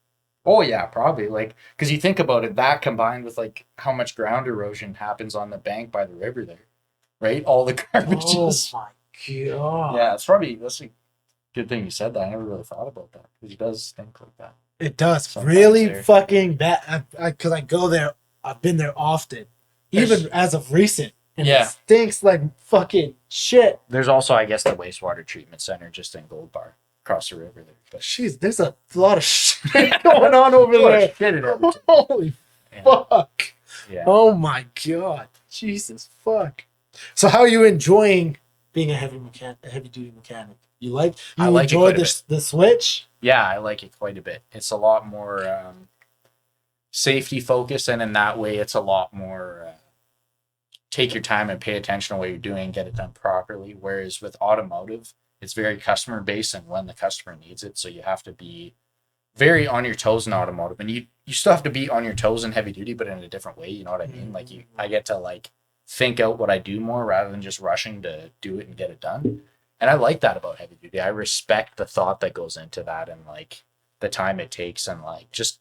Oh, yeah, probably. Like, because you think about it, that combined with like how much ground erosion happens on the bank by the river there, right? All the garbage. Oh my God. Yeah, that's a good thing you said that. I never really thought about that because it does stink like that. It does. Sometimes really fucking bad. Because I go there. I've been there often. Even as of recent. And it stinks like fucking shit. There's also, I guess, the wastewater treatment center just in Gold Bar across the river there. But jeez, there's a lot of shit going on over there. Holy fuck. Yeah. Oh my God. Jesus fuck. So how are you enjoying being a heavy duty mechanic? You enjoy the switch? Yeah, I like it quite a bit. It's a lot more safety focused, and in that way, it's a lot more take your time and pay attention to what you're doing, get it done properly. Whereas with automotive, it's very customer based and when the customer needs it. So you have to be very on your toes in automotive, and you still have to be on your toes in heavy duty, but in a different way. You know what I mean? Like I get to like think out what I do more rather than just rushing to do it and get it done. And I like that about heavy duty. I respect the thought that goes into that and like the time it takes and like just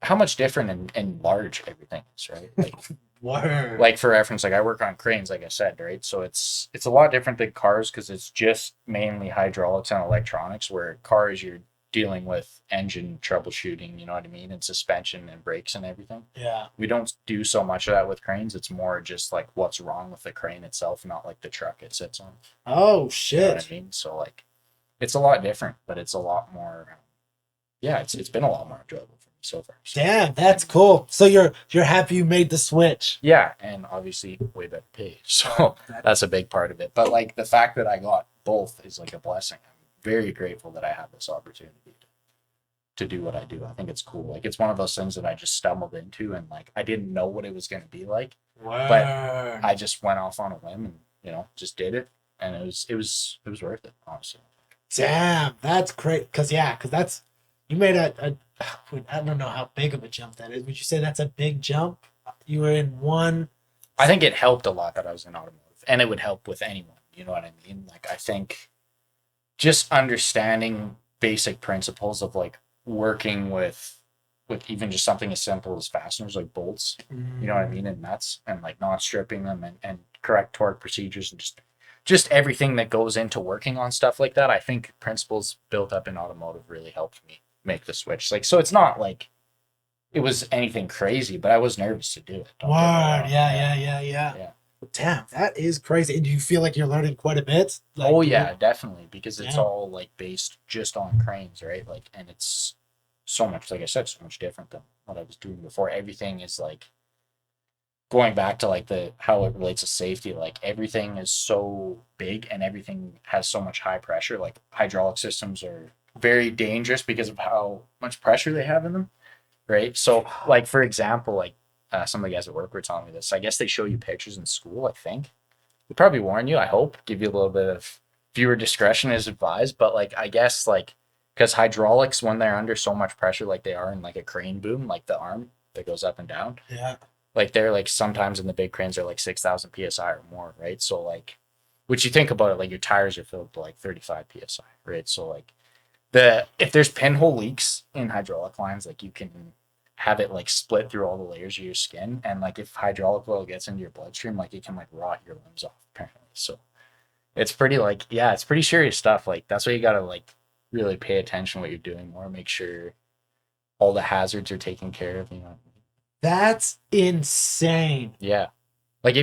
how much different and large everything is, right? Like, Word. Like for reference, like I work on cranes, like I said, right? So it's a lot different than cars because it's just mainly hydraulics and electronics. Where cars, you're dealing with engine troubleshooting, you know what I mean, and suspension and brakes and everything. Yeah. We don't do so much of that with cranes. It's more just like what's wrong with the crane itself, not like the truck it sits on. Oh shit. You know what I mean? So like, it's a lot different, but it's a lot more. Yeah, it's been a lot more enjoyable for me so far. So. Damn, that's cool. So you're happy you made the switch. Yeah, and obviously way better paid. So that's a big part of it. But like the fact that I got both is like a blessing. I'm very grateful that I have this opportunity to do what I do. I think it's cool. Like it's one of those things that I just stumbled into and like I didn't know what it was going to be like. Word. But I just went off on a whim and just did it, and it was worth it, honestly. Damn, that's great. Cause that's you made I don't know how big of a jump that is. Would you say that's a big jump? You were in one. I think it helped a lot that I was in automotive, and it would help with anyone. You know what I mean? Like I think just understanding basic principles of like working with even just something as simple as fasteners, like bolts, you know what I mean, and nuts, and like not stripping them and correct torque procedures and just everything that goes into working on stuff like that. I think principles built up in automotive really helped me make the switch. Like, so it's not like it was anything crazy, but I was nervous to do it. Word. Yeah. Damn, that is crazy. And do you feel like you're learning quite a bit? Like, oh yeah, definitely, because it's all like based just on cranes, right? Like, and it's so much, like I said, so much different than what I was doing before. Everything is like going back to like how it relates to safety. Like everything is so big and everything has so much high pressure. Like hydraulic systems are very dangerous because of how much pressure they have in them, right? So like for example, like some of the guys at work were telling me this. I guess they show you pictures in school, I think. They probably warn you, I hope, give you a little bit of viewer discretion is advised. But like I guess like because hydraulics, when they're under so much pressure like they are in like a crane boom, like the arm that goes up and down, like they're like sometimes in the big cranes are like 6,000 psi or more, right? So like, which you think about it, like your tires are filled to like 35 psi, right? So like if there's pinhole leaks in hydraulic lines, like you can have it like split through all the layers of your skin, and like if hydraulic oil gets into your bloodstream, like it can like rot your limbs off apparently. So it's pretty like, yeah, it's pretty serious stuff. Like that's why you gotta like really pay attention to what you're doing more, make sure all the hazards are taken care of, you know. That's insane. Yeah. Like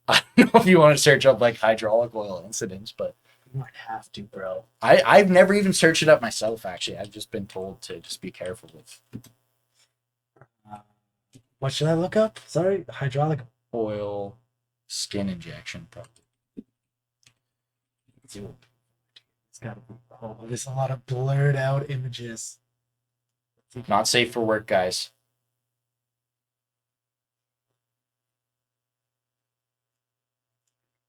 I don't know if you want to search up like hydraulic oil incidents, but you might have to, bro. I've never even searched it up myself, actually. I've just been told to just be careful with. What should I look up? Sorry, hydraulic oil skin injection, probably. It's gotta be. Oh, there's a lot of blurred out images. Not safe for work, guys.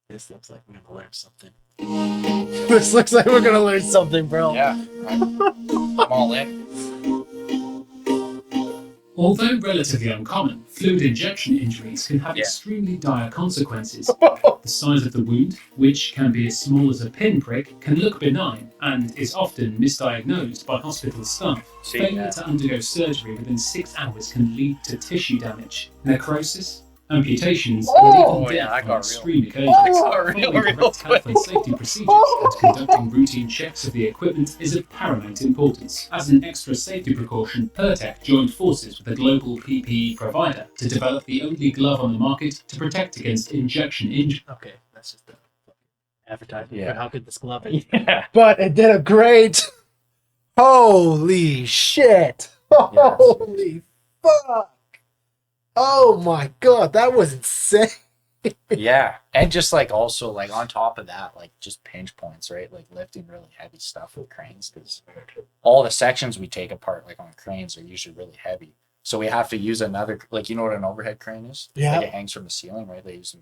This looks like we're gonna learn something. This looks like we're gonna learn something, bro. Yeah, I'm all in. Although relatively uncommon, fluid injection injuries can have extremely dire consequences. The size of the wound, which can be as small as a pinprick, can look benign and is often misdiagnosed by hospital staff. Failure to undergo surgery within 6 hours can lead to tissue damage, necrosis, amputations, and even death on extreme occasions. Following correct health and safety procedures and conducting routine checks of the equipment is of paramount importance. As an extra safety precaution, Pertec joined forces with a global PPE provider to develop the only glove on the market to protect against injection injury. Okay, that's just the advertisement for how good this glove is. But it did a great. Holy shit! Holy fuck! Oh my god, that was insane. Yeah, and just like also like on top of that, like just pinch points, right? Like lifting really heavy stuff with cranes, because all the sections we take apart like on cranes are usually really heavy. So we have to use another, like, you know what an overhead crane is? Yeah. Like it hangs from the ceiling, right? They use in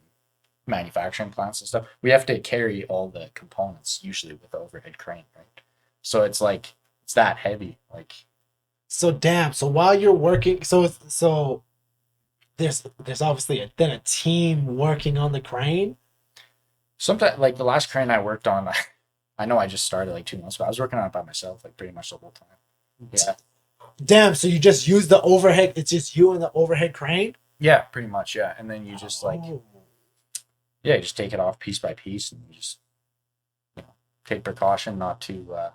manufacturing plants and stuff. We have to carry all the components usually with the overhead crane, right? So it's like it's that heavy, like. So damn. So while you're working, so there's obviously then a team working on the crane. Sometimes, like the last crane I worked on, I know I just started like 2 months, but I was working on it by myself, like pretty much the whole time. Yeah. Damn. So you just use the overhead. It's just you and the overhead crane. Yeah, pretty much. Yeah, and then you just like, Oh. yeah, you just take it off piece by piece, and you just, you know, take precaution not to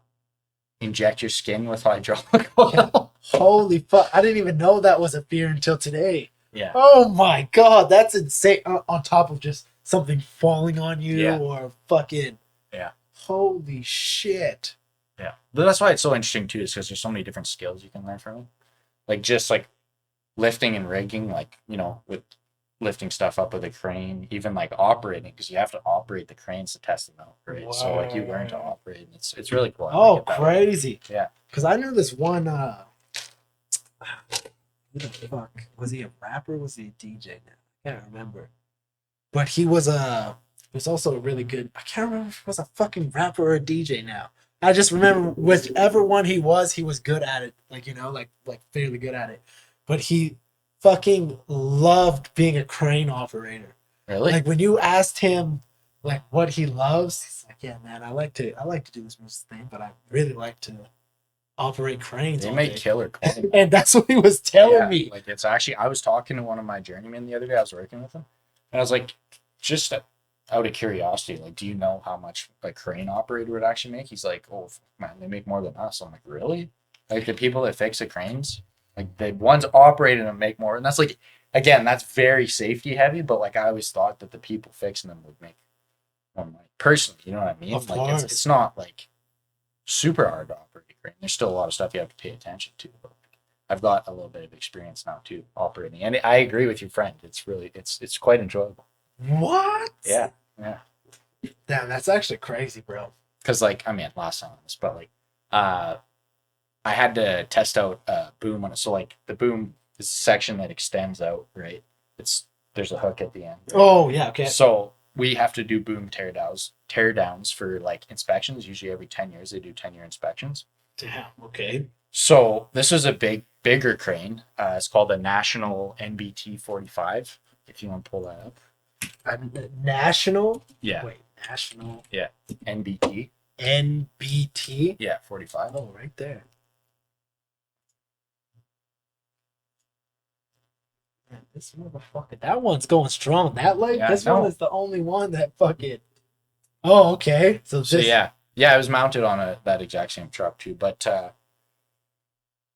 inject your skin with hydraulic oil. Holy fuck! I didn't even know that was a fear until today. Yeah. Oh my god, that's insane. On top of just something falling on you Yeah. or fucking. Yeah. Holy shit. Yeah, but that's why it's so interesting too, is because there's so many different skills you can learn from it. Like just like lifting and rigging, like, you know, with lifting stuff up with a crane, even like operating, because you have to operate the cranes to test them out, right? So like you learn to operate, and it's really cool. I Oh, like it that way. crazy. Yeah. Because I knew this one. Who the fuck was he? A rapper? Was he a DJ? Now I can't remember. But he was also a really good. I can't remember if he was a fucking rapper or a DJ now. I just remember whichever one he was good at it. Like, you know, like fairly good at it. But he fucking loved being a crane operator. Really? Like when you asked him like what he loves, he's like, yeah, man, I like to do this music thing, but I really like to operate cranes. They all make day. killer quality. And that's what he was telling me. Like it's actually, I was talking to one of my journeymen the other day. I was working with him, and I was like, just out of curiosity, like, do you know how much a crane operator would actually make? He's like, oh man, they make more than us. I'm like, really? Like the people that fix the cranes, like the ones operating them make more, and that's like, again, that's very safety heavy. But like, I always thought that the people fixing them would make more money. Personally, you know what I mean? Of like, course. it's not like super hard to operate a crane. There's still a lot of stuff you have to pay attention to. But I've got a little bit of experience now too operating, and I agree with your friend. It's really, it's quite enjoyable. What? Yeah. Damn, that's actually crazy, bro. Because like, I mean, last time on this, but like, I had to test out a boom on it. So like the boom is a section that extends out, right? There's a hook at the end. Right? Oh yeah, okay. So we have to do boom teardowns for like inspections. Usually every 10 years they do 10-year inspections. Damn, okay. So this was a bigger crane. It's called a National NBT 45. If you want to pull that up. National? Yeah. Wait, National Yeah. NBT. NBT? Yeah, 45. Oh, right there. Man, this motherfucker, that one's going strong. That leg, Yeah, this I know. one is the only one that fucking. Oh, okay. So So this. yeah, it was mounted on that exact same truck too. But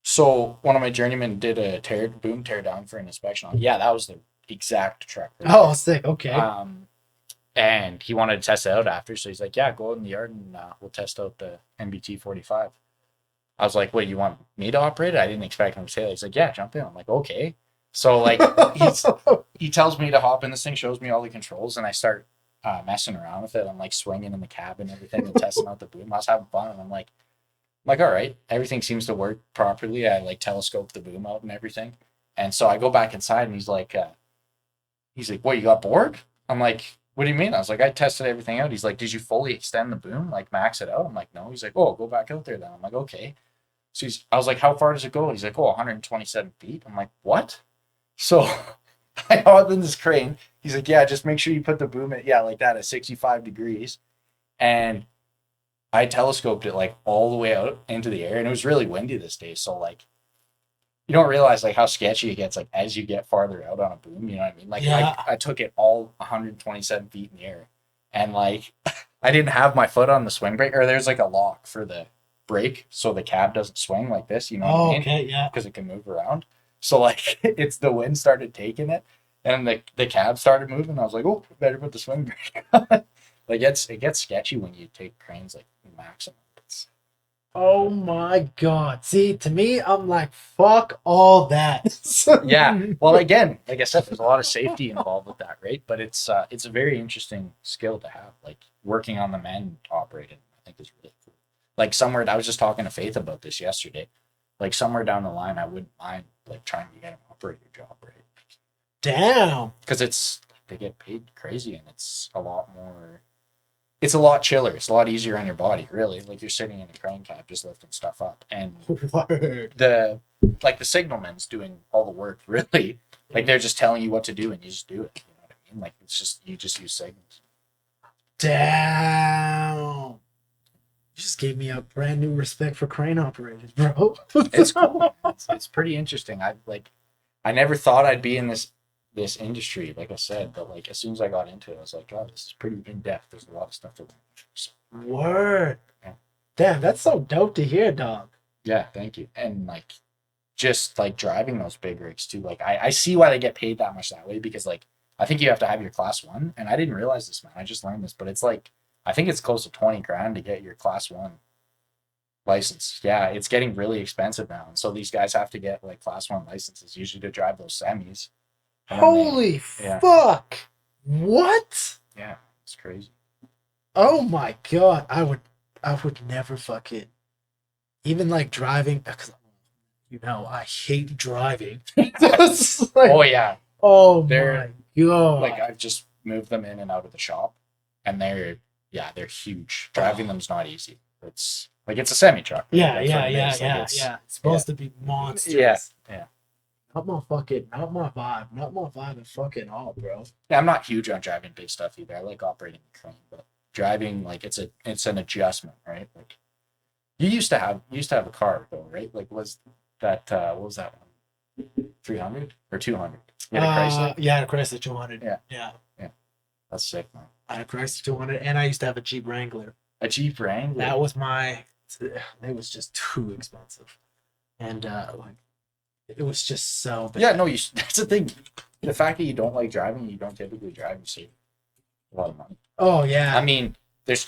so one of my journeymen did a boom tear down for an inspection on. Yeah, that was the exact truck. Right Oh, there. sick. Okay. And he wanted to test it out after, so he's like, "Yeah, go out in the yard and we'll test out the NBT 45." I was like, "Wait, you want me to operate it?" I didn't expect him to say that. He's like, "Yeah, jump in." I'm like, "Okay." So like he tells me to hop in this thing, shows me all the controls, and I start messing around with it. I'm like swinging in the cab and everything and testing out the boom. I was having fun, and I'm like, all right, everything seems to work properly. I like telescope the boom out and everything, and so I go back inside, and he's like, "What, you got bored?" I'm like, "What do you mean?" I was like, "I tested everything out." He's like, "Did you fully extend the boom, like max it out?" I'm like, "No." He's like, "Oh, go back out there then." I'm like, "Okay." So I was like, "How far does it go?" He's like, "Oh, 127 feet." I'm like, "What?" So I hop in this crane. He's like, "Yeah, just make sure you put the boom at, like that at 65 degrees. And I telescoped it like all the way out into the air, and it was really windy this day. So like, you don't realize like how sketchy it gets like as you get farther out on a boom. You know what I mean? Like Yeah. I took it all 127 feet in the air, and like I didn't have my foot on the swing brake, or there's like a lock for the brake so the cab doesn't swing like this. You know what I mean? Okay, yeah. Because it can move around. So like it's the wind started taking it, and the cab started moving. I was like, "Oh, better put the swing brake on." Like it gets sketchy when you take cranes like maximum. Oh my god. See, to me, I'm like, fuck all that. Yeah. Well, again, like I said, there's a lot of safety involved with that, right? But it's a very interesting skill to have. Like working on the men operating, I think is really cool. Like somewhere, I was just talking to Faith about this yesterday. Like somewhere down the line, I wouldn't mind like trying to get an operator job, right? Damn. Because they get paid crazy, and it's a lot more. It's a lot chiller. It's a lot easier on your body, really. Like you're sitting in a crane cab just lifting stuff up, and Word. the signalman's doing all the work, really. Like they're just telling you what to do, and you just do it. You know what I mean? Like it's just you just use signals. Damn. You just gave me a brand new respect for crane operators, bro. It's cool. It's pretty interesting. I never thought I'd be in this industry, like I said, but like as soon as I got into it, I was like, oh, this is pretty in depth. There's a lot of stuff to learn. So, Word. Yeah. Damn, that's so dope to hear, dog. yeah, thank you. And like just like driving those big rigs too. Like I see why they get paid that much that way, because like I think you have to have your class 1, and I didn't realize this, man. I just learned this, but it's like I think it's close to 20 grand to get your class 1 license. Yeah, it's getting really expensive now. And so these guys have to get like class 1 licenses usually to drive those semis. Holy yeah. fuck. What? Yeah, it's crazy. Oh my god. I would never fucking even like driving, because you know I hate driving. Just like, Oh yeah. oh They're- my god. Like I've just moved them in and out of the shop, and they're huge. Driving them's not easy. It's like it's a semi truck. Right? yeah, That's yeah, what it yeah, is. Like, yeah, it's- yeah. It's supposed to be monstrous. Yeah. Not my vibe at fucking all, bro. Yeah, I'm not huge on driving big stuff either. I like operating the crane, but driving like it's an adjustment, right? Like you used to have a car though, right? Like was that what was that one? 300 or 200? You had a Chrysler? Yeah, I had a Chrysler 200. Yeah. Yeah. That's sick, man. I had a Chrysler 200, and I used to have a Jeep Wrangler. A Jeep Wrangler. That was it was just too expensive. And like it was just so bad. Yeah, no, that's the thing. The fact that you don't like driving, you don't typically drive, you save a lot of money. Oh yeah. I mean, there's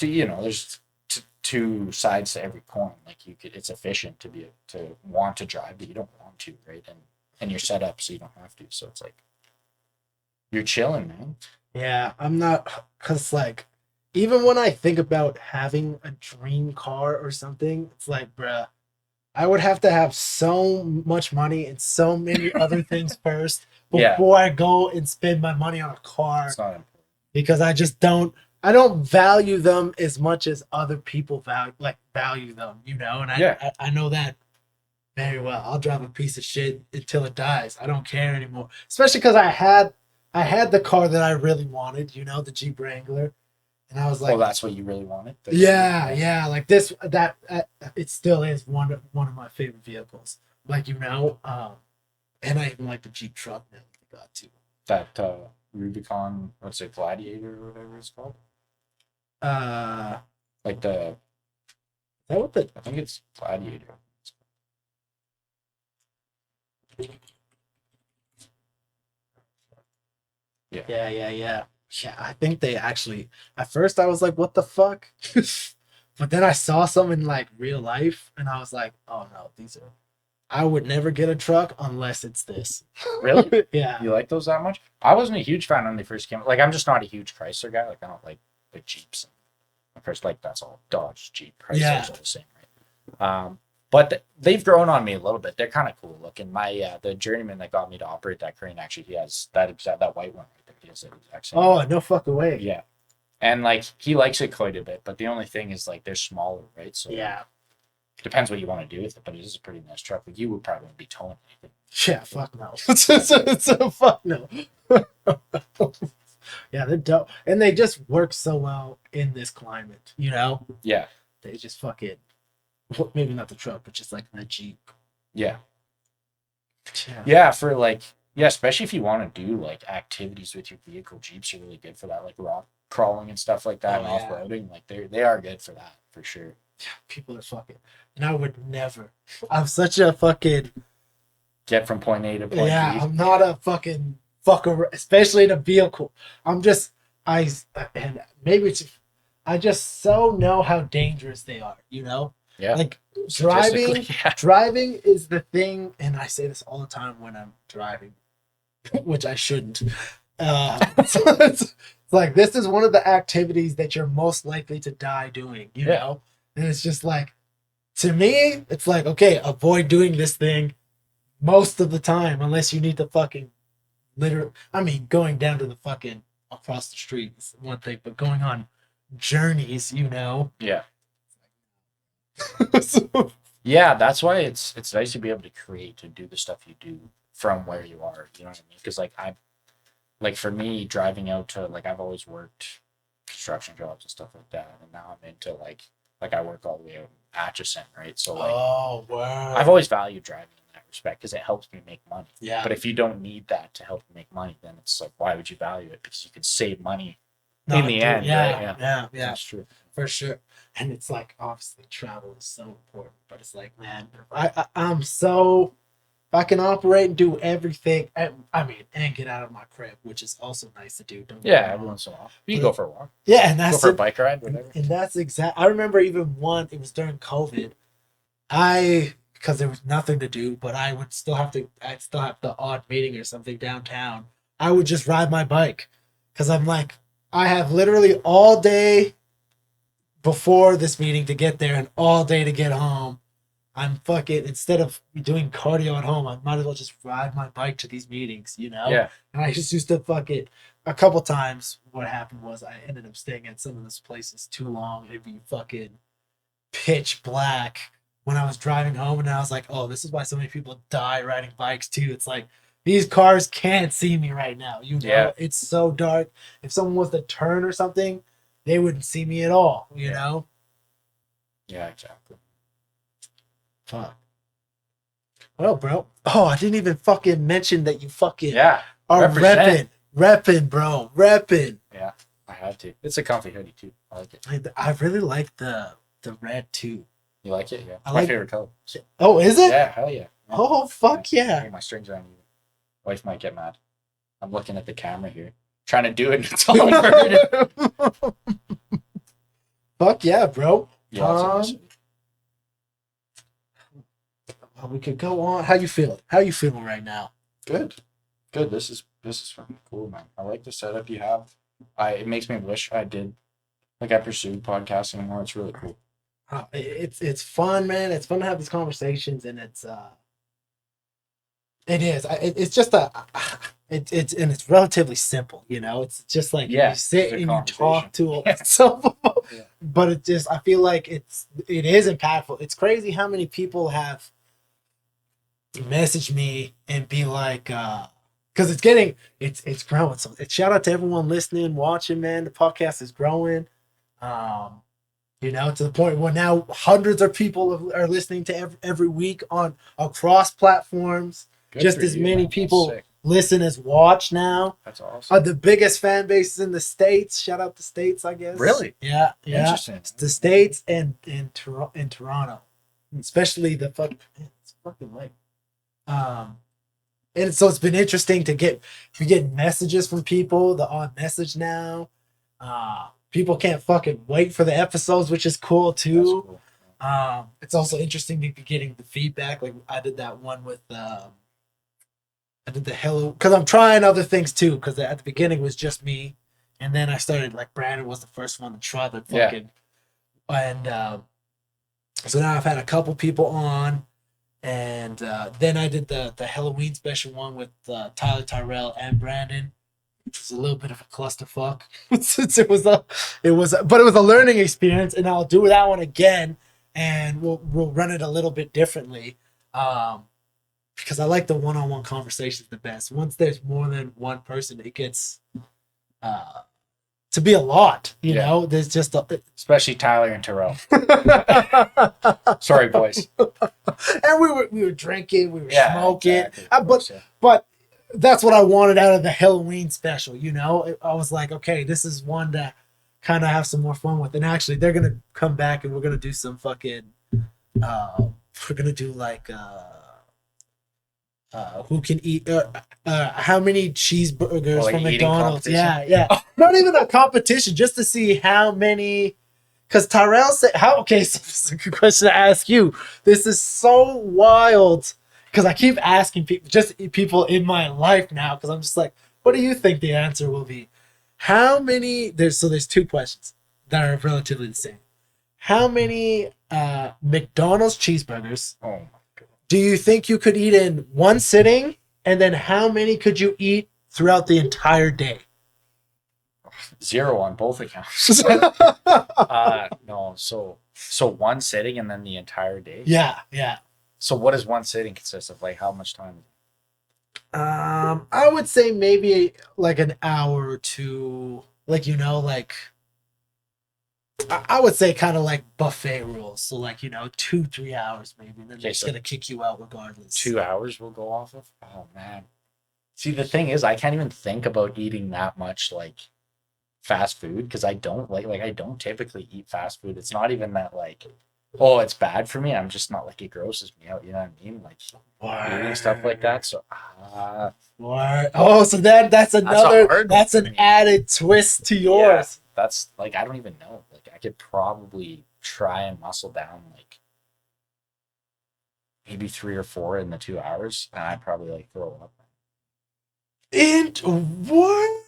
two sides to every coin. Like it's efficient to want to drive, but you don't want to, right? And you're set up so you don't have to. So it's like you're chilling, man. Yeah, I'm not, cause like even when I think about having a dream car or something, it's like, bruh, I would have to have so much money and so many other things first before I go and spend my money on a car. It's not important. Because I don't value them as much as other people value them, you know? And I know that very well. I'll drive a piece of shit until it dies. I don't care anymore. Especially because I had the car that I really wanted, you know, the Jeep Wrangler. And I was like, oh, that's what you really wanted? Yeah. Like it still is one of my favorite vehicles. Like, you know, and I even like the Jeep truck now that I got to. That Rubicon, what's it, Gladiator or whatever it's called? Like the. Is that what the? I think it's Gladiator. Yeah. Yeah, I think they actually. At first, I was like, "What the fuck?" But then I saw some in like real life, and I was like, "Oh no, these are." I would never get a truck unless it's this. Really? Yeah. You like those that much? I wasn't a huge fan when they first came. Like, I'm just not a huge Chrysler guy. Like, I don't like the Jeeps. Of course, like that's all Dodge, Jeep, Chryslers all the same, right? But they've grown on me a little bit. They're kind of cool looking. My the journeyman that got me to operate that crane, actually, he has that white one right there. He has that exact same. Oh, no fucking way. Yeah, and like he likes it quite a bit. But the only thing is like they're smaller, right? So yeah. Depends what you want to do with it, but it is a pretty nice truck. Like you would probably be towing anything. Yeah, fuck no. It's a fuck no. Yeah, they're dope. And they just work so well in this climate, you know? Yeah. They just fucking, well, maybe not the truck, but just like the Jeep. Yeah. Yeah. Yeah, for like, yeah, especially if you want to do like activities with your vehicle, Jeeps are really good for that, like rock crawling and stuff like that, and off-roading. Like they are good for that, for sure. People are fucking, and I would never. I'm such a fucking get from point A to point B. Yeah, I'm not a fucking fucker, especially in a vehicle. I'm just and maybe it's I just so know how dangerous they are, you know. Yeah. Like Statistically, driving is the thing, and I say this all the time when I'm driving, which I shouldn't. So it's like this is one of the activities that you're most likely to die doing, you know? And it's just like, to me, it's like, okay, avoid doing this thing most of the time unless you need to fucking literally, I mean, going down to the fucking across the street is one thing, but going on journeys, you know? Yeah. So, Yeah, that's why it's nice to be able to create, to do the stuff you do from where you are. You know what I mean? Because like for me, driving out to, like, I've always worked construction jobs and stuff like that, and now I'm into like I work all the way out in Atchison, right? So like, oh, wow. I've always valued driving in that respect because it helps me make money. Yeah. But if you don't need that to help you make money, then it's like, why would you value it? Because you can save money No, in the end, yeah, right? yeah, That's true. for sure. And it's like, obviously travel is so important, but it's like, man, I'm so, if I can operate and do everything, I mean, and get out of my crib, which is also nice to do. Don't get me Yeah, wrong. every once in a while. You can go for a walk. Yeah, and Go that's for a it. bike ride, whatever. And that's exact. I remember even one. It was during COVID. Because there was nothing to do, but I'd still have the odd meeting or something downtown. I would just ride my bike because I'm like, I have literally all day before this meeting to get there and all day to get home. I'm fucking, instead of doing cardio at home, I might as well just ride my bike to these meetings, you know? Yeah. And I just used to fuck it. A couple times, what happened was I ended up staying at some of those places too long. It'd be fucking pitch black when I was driving home, and I was like, oh, this is why so many people die riding bikes too. It's like, these cars can't see me right now, you know? Yeah. It's so dark. If someone was to turn or something, they wouldn't see me at all, you know? Yeah, exactly. Fuck. Well, bro. Oh, I didn't even fucking mention that you fucking Yeah. are represent. repping, bro. Repping. Yeah, I had to. It's a comfy hoodie too. I like it. I really like the red too. You like it? Yeah. I My like- favorite color. Oh, is it? Yeah, hell yeah. Oh, fuck yeah. Hey, my strings are uneven. Wife might get mad. I'm looking at the camera here, trying to do it. It's all inverted. Fuck yeah, bro. Yeah, it's nice. Well, we could go on. How you feeling? How you feeling right now? Good. Good. This is fucking cool, man. I like the setup you have. It makes me wish I did, like, I pursued podcasting more. It's really cool. It's fun, man. It's fun to have these conversations, and it is. It's just it's relatively simple, you know. It's just like Yeah, you sit it's a and you talk to Yeah. someone, Yeah. but it just, I feel like it is impactful. It's crazy how many people have messaged me and be like, because it's growing. So shout out to everyone listening, watching, man. The podcast is growing. You know, to the point where now hundreds of people are listening to every week on across platforms. Good Just for as you, many man. That's people sick. listen as watch now. That's awesome. Are the biggest fan bases in the States. Shout out the States, I guess. Really? Yeah. Interesting. It's the States and in Toronto, especially the it's fucking late. And so it's been interesting to get messages from people. The on message now. People can't fucking wait for the episodes, which is cool too. That's cool. It's also interesting to be getting the feedback. Like I did that one with I did the hello, because I'm trying other things too, because at the beginning it was just me, and then I started, like, Brandon was the first one to try the fucking and so now I've had a couple people on, and then I did the Halloween special one with Tyler Tyrell and Brandon, which was a little bit of a clusterfuck. Since it was a learning experience, and I'll do that one again, and we'll run it a little bit differently. Because I like the one-on-one conversations the best. Once there's more than one person, it gets to be a lot, you know? There's just Especially Tyler and Terrell. Sorry, boys. And we were drinking, we were smoking. Exactly. But that's what I wanted out of the Halloween special, you know? I was like, okay, this is one to kind of have some more fun with. And actually, they're going to come back and we're going to do some fucking... we're going to do, like... who can eat how many cheeseburgers like from eating McDonald's? competition? Yeah. Not even a competition, just to see how many. because Tyrell said, "How?" Okay, so this is a good question to ask you. This is so wild because I keep asking people, just people in my life now, because I'm just like, what do you think the answer will be? How many? There's 2 questions that are relatively the same. How many McDonald's cheeseburgers Oh my god. do you think you could eat in one sitting? And then how many could you eat throughout the entire day? 0 on both accounts. No, so one sitting and then the entire day. Yeah, yeah. So what does one sitting consist of? Like how much time? I would say maybe like an hour or two. Like like I would say kind of like buffet rules. So like 2-3 hours maybe. And then they're just gonna kick you out regardless. 2 hours we'll go off of. Oh man. See, the thing is, I can't even think about eating that much like fast food because I don't I don't typically eat fast food. It's not even that like, oh, it's bad for me. I'm just not like, it grosses me out. You know what I mean? Like eating stuff like that. So so that's another that's an added twist to yours. Yeah, that's like, I don't even know. Like I could probably try and muscle down like maybe 3 or 4 in the 2 hours, and I'd probably like throw up. What?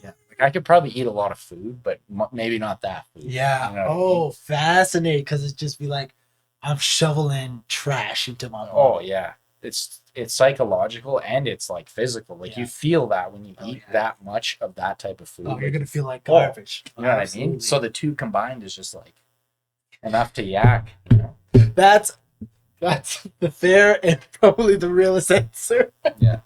Yeah, like I could probably eat a lot of food, but maybe not that food. Yeah. You know what I mean? Fascinating, because it'd just be like I'm shoveling trash into my body. Oh yeah, it's psychological and it's like physical. Like you feel that when you eat that much of that type of food. Oh, you're gonna feel like garbage. You know what I mean? So the 2 combined is just like enough to yak. You know? That's the fair and probably the realest answer. Yeah.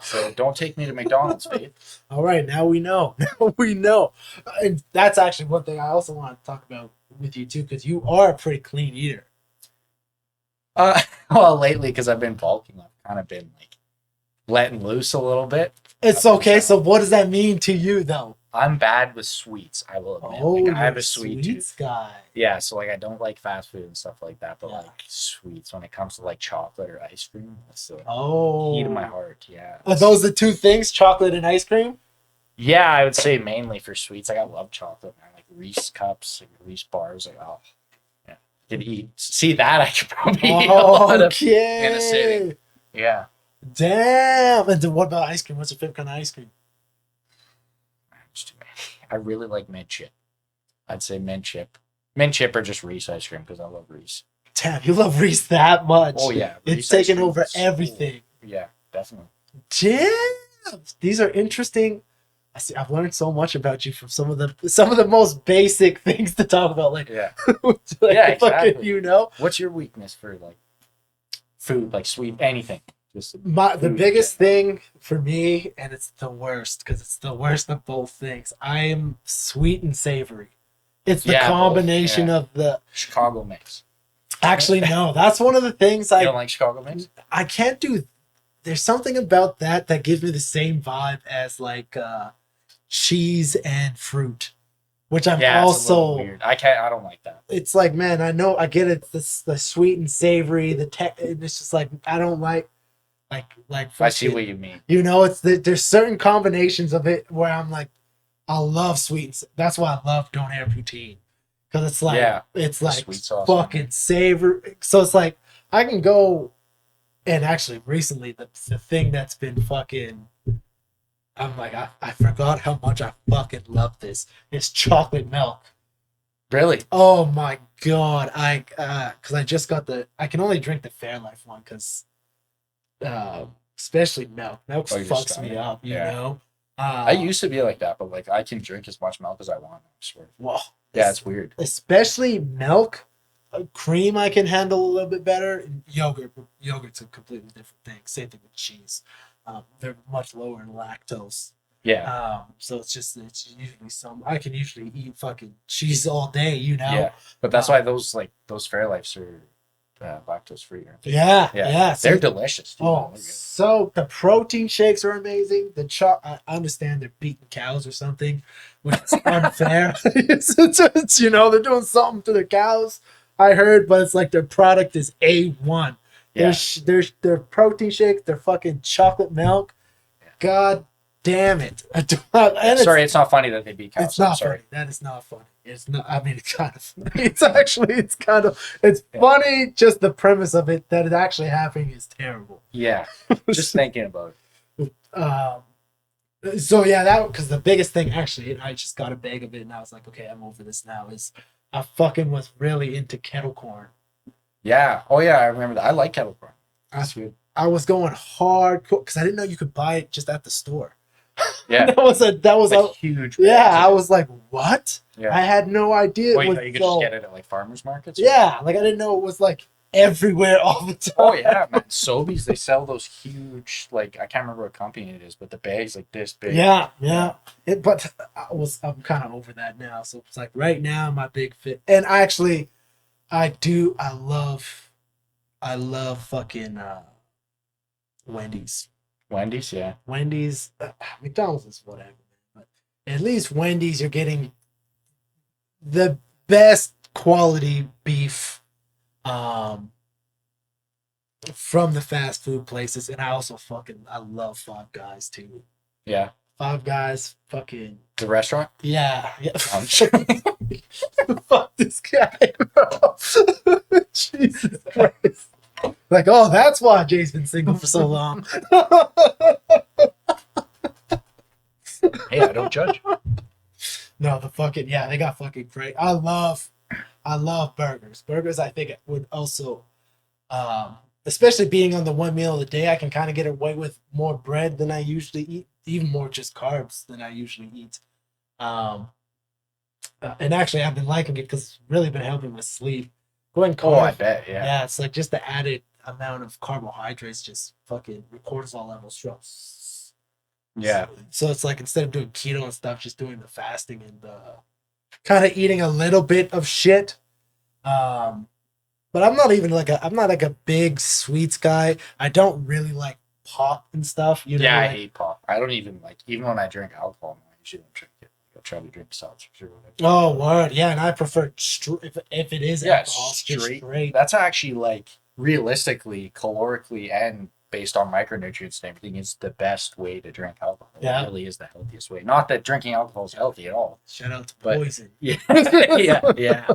So don't take me to McDonald's, Faith. All right, now we know. Now we know. And that's actually one thing I also want to talk about with you too, because you are a pretty clean eater. Well, lately, because I've been bulking, I've kind of been like letting loose a little bit. It's okay. So what does that mean to you, though? I'm bad with sweets, I will admit. Oh, like, I have a sweet tooth guy. Yeah, so like I don't like fast food and stuff like that, but like sweets, when it comes to like chocolate or ice cream, that's the heat of my heart. Yeah. Are those the 2 things, chocolate and ice cream? Yeah, I would say mainly for sweets. Like I love chocolate, man. Like Reese cups, like Reese bars, like yeah. I could eat. See that I could probably eat a lot of in a sitting. Yeah. Damn. And then what about ice cream? What's your favorite kind of ice cream? I really like mint chip. I'd say mint chip. Mint chip or just Reese ice cream because I love Reese. Damn, you love Reese that much. Oh yeah, it's taken over everything. Yeah, definitely. Damn, these are interesting. I've learned so much about you from some of the most basic things to talk about. Like exactly. What's your weakness for like food, like sweet, anything? The biggest thing for me, and it's the worst because it's the worst of both things. I am sweet and savory. It's the combination of the Chicago mix. Actually, no, that's one of the things you don't like Chicago mix. I can't do. There's something about that gives me the same vibe as like cheese and fruit, which I'm also weird. I don't like that. It's like, man, I know I get it. The sweet and savory, it's just like I don't like. Like I see what you mean. It's there's certain combinations of it where I'm like, I love sweet. That's why I love Don't Air Poutine, because it's like it's like sweet sauce, fucking savory. So it's like I can go, and actually recently the thing that's been fucking, I'm like I forgot how much I fucking love this. It's chocolate milk. Really? Oh my god! Because I just got I can only drink the Fairlife one because. Especially milk fucks me up, you know. I used to be like that, but like I can drink as much milk as I want. I swear. Well, yeah, it's weird. Especially milk, cream I can handle a little bit better. Yogurt's a completely different thing. Same thing with cheese. They're much lower in lactose. Yeah. So it's usually I can usually eat fucking cheese all day, you know. Yeah, but that's why those Fairlifes are. Lactose free. Yeah. They're delicious. So the protein shakes are amazing. I understand they're beating cows or something, which is unfair. it's, they're doing something to the cows. I heard, but it's like their product is A1. Yeah. Their protein shakes, their fucking chocolate milk. Yeah. God damn it! Sorry, it's not funny that they beat cows. It's not funny. That is not funny. It's not. I mean, it's kind of. It's funny. Just the premise of it that it actually happening is terrible. Yeah, just thinking about it. So yeah, that because the biggest thing actually, I just got a bag of it and I was like, okay, I'm over this now. Is I fucking was really into kettle corn. Yeah. Oh yeah, I remember that. I like kettle corn. That's good. I was going hardcore because I didn't know you could buy it just at the store. Yeah, that was a huge. Yeah, I was like, what? Yeah. I had no idea. Well, you could just get it at like farmers markets. Yeah, like I didn't know it was like everywhere all the time. Oh yeah, man. Sobeys, they sell those huge, like I can't remember what company it is, but the bag's like this big. Yeah. But I'm kind of over that now. So it's like right now my big fit, and actually, I love fucking Wendy's. Wendy's, yeah. Wendy's, McDonald's is whatever, but at least Wendy's, you're getting the best quality beef from the fast food places, and I also I love Five Guys too. Yeah. Five Guys, fucking the restaurant. Yeah. Fuck this guy, bro. Jesus Christ. Like, oh, that's why Jay's been single for so long. Hey, I don't judge. No, they got fucking great. I love burgers. Burgers, I think it would also, especially being on the one meal of the day, I can kind of get away with more bread than I usually eat, even more just carbs than I usually eat. And actually, I've been liking it because it's really been helping with sleep. Going carb, I bet, yeah. Yeah, it's like just the added amount of carbohydrates just fucking cortisol levels drops. Yeah. So it's like instead of doing keto and stuff, just doing the fasting and kind of eating a little bit of shit. But I'm not even I'm not like a big sweets guy. I don't really like pop and stuff. You know, yeah, I like, hate pop. I don't even even when I drink alcohol, I usually don't drink it. I'll try to drink seltzers or whatever. Oh, word. Yeah, and I prefer if it is alcohol, straight. That's actually like realistically, calorically, and based on micronutrients and everything, is the best way to drink alcohol. Yeah. It really is the healthiest way. Not that drinking alcohol is healthy at all. Shout out to Poison. Yeah. yeah.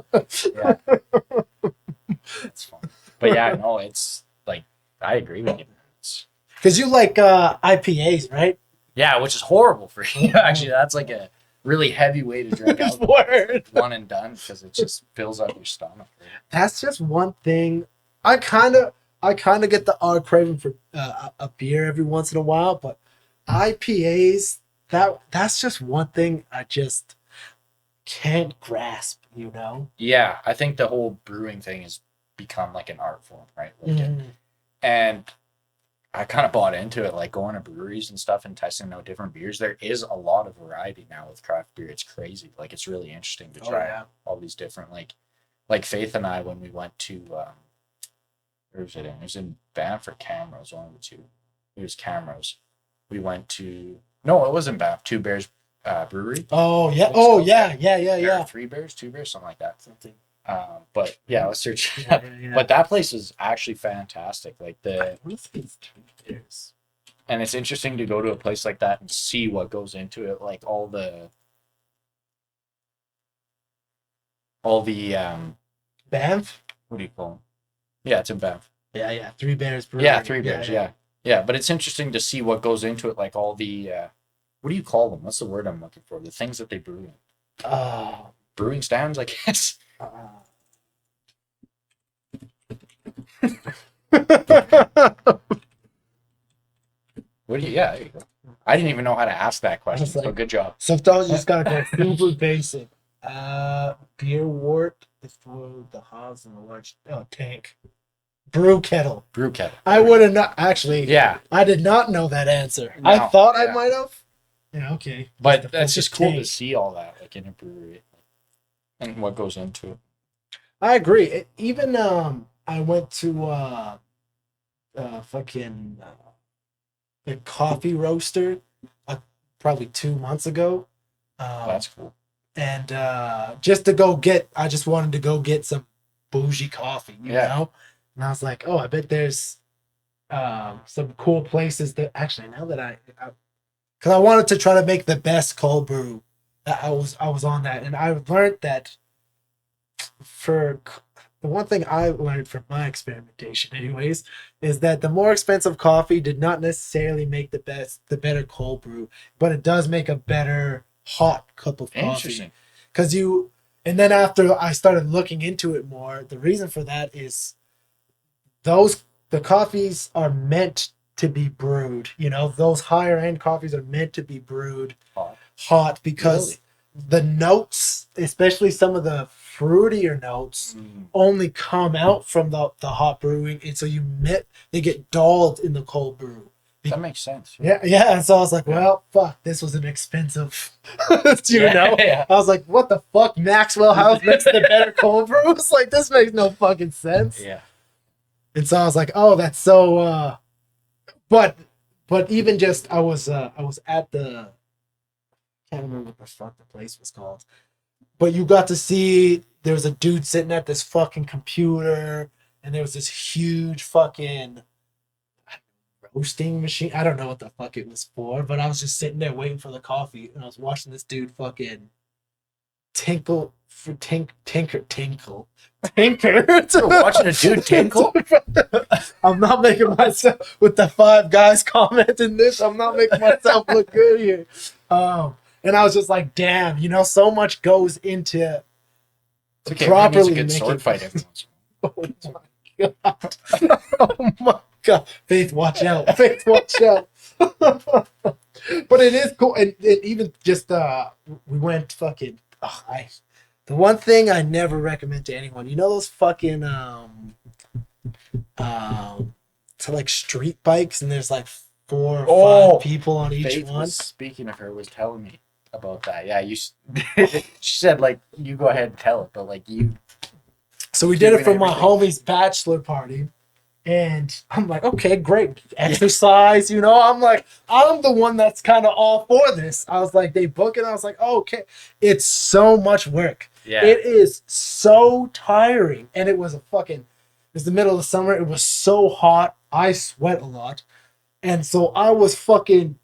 It's fun. But yeah, no, it's like I agree with you. Because you like IPAs, right? Yeah, which is horrible for you. Actually, that's like a really heavy way to drink alcohol. Word. One and done because it just fills up your stomach. Right? That's just one thing. I kind of get the odd craving for a beer every once in a while, but IPAs, that's just one thing I just can't grasp, you know? Yeah, I think the whole brewing thing has become like an art form, right? Like and I kind of bought into it, like going to breweries and stuff and testing out different beers. There is a lot of variety now with craft beer. It's crazy. Like it's really interesting to try all these different, like Faith and I, when we went to, where was it in? It was in Banff or Camrose, one of the two. It was Camrose. We went to, no, it wasn't Banff, Two Bears Brewery. Oh, yeah. Yeah. Three Bears, Two Bears, something like that. Something. But yeah, let's search it Yeah, up. yeah. But that place is actually fantastic. Like Bears. and it's interesting to go to a place like that and see what goes into it, like all the Banff? what do you call them? Yeah, it's in Banff. Yeah. Three Bears Brewery. Yeah, Three Bears. Yeah. But it's interesting to see what goes into it, like all the what do you call them? What's the word I'm looking for? The things that they brew in. Brewing stands, I guess. What do you? Yeah, there you go. I didn't even know how to ask that question. So good job. Sometimes you just gotta go super basic. Beer wort is for the hogs and a large tank. Brew kettle. I would have not actually. Yeah. I did not know that answer. No, I thought I might have. Yeah. Okay. But that's just cool to see all that, like in a brewery, and what goes into it. I agree. Even I went to the coffee roaster probably 2 months ago. That's cool. And I just wanted to go get some bougie coffee, you know? And I was like, oh, I bet there's some cool places that actually, now that because I wanted to try to make the best cold brew I was on that, and I learned that for the one thing I learned from my experimentation, anyways, is that the more expensive coffee did not necessarily make the better cold brew, but it does make a better hot cup of coffee. Interesting. Because and then after I started looking into it more, the reason for that is the coffees are meant to be brewed. Those higher end coffees are meant to be brewed hot because the notes, especially some of the fruitier notes, only come out from the hot brewing, and so they get dulled in the cold brew. That makes sense. Yeah. And so I was like, well, fuck, this was an expensive, I was like, what the fuck? Maxwell House makes the better cold brews? Like, this makes no fucking sense. Yeah. And so I was like, oh, that's so, but even just, I was at the, I can't remember what the fuck the place was called, but you got to see, there was a dude sitting at this fucking computer, and there was this huge fucking roasting machine. I don't know what the fuck it was for, but I was just sitting there waiting for the coffee, and I was watching this dude fucking tinker. Watching a dude tinkle? I'm not making myself, with the 5 guys commenting this, I'm not making myself look good here. And I was just like, damn, so much goes into properly a good sword fight every once in a while. Oh my god. Oh my god. Faith, watch out. Faith, watch out. But it is cool. And even just, we went fucking, the one thing I never recommend to anyone, those fucking, to like street bikes, and there's like 4 or 5 people on each Faith one. Speaking of her, was telling me about that. Yeah, she said, like, you go ahead and tell it, but like you. So we did it for my homie's bachelor party, and I'm like, okay, great, exercise. I'm like, I'm the one that's kind of all for this. I was like, they book it. I was like, oh, okay, it's so much work. Yeah, it is so tiring, and it was the middle of the summer. It was so hot. I sweat a lot. And so I was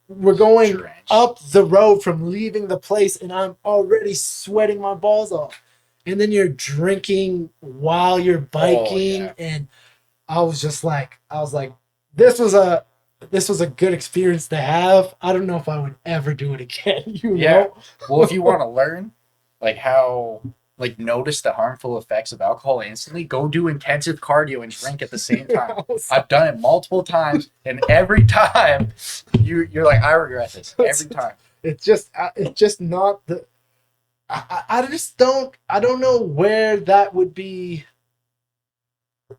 we're going drenched up the road from leaving the place, and I'm already sweating my balls off. And then you're drinking while you're biking. And I was like, this was a good experience to have. I don't know if I would ever do it again, know? Well, if you want to learn, like, how, like, notice the harmful effects of alcohol instantly, go do intensive cardio and drink at the same time. I've done it multiple times, and every time you're like, I regret this every time. It's just not the. I don't know where that would be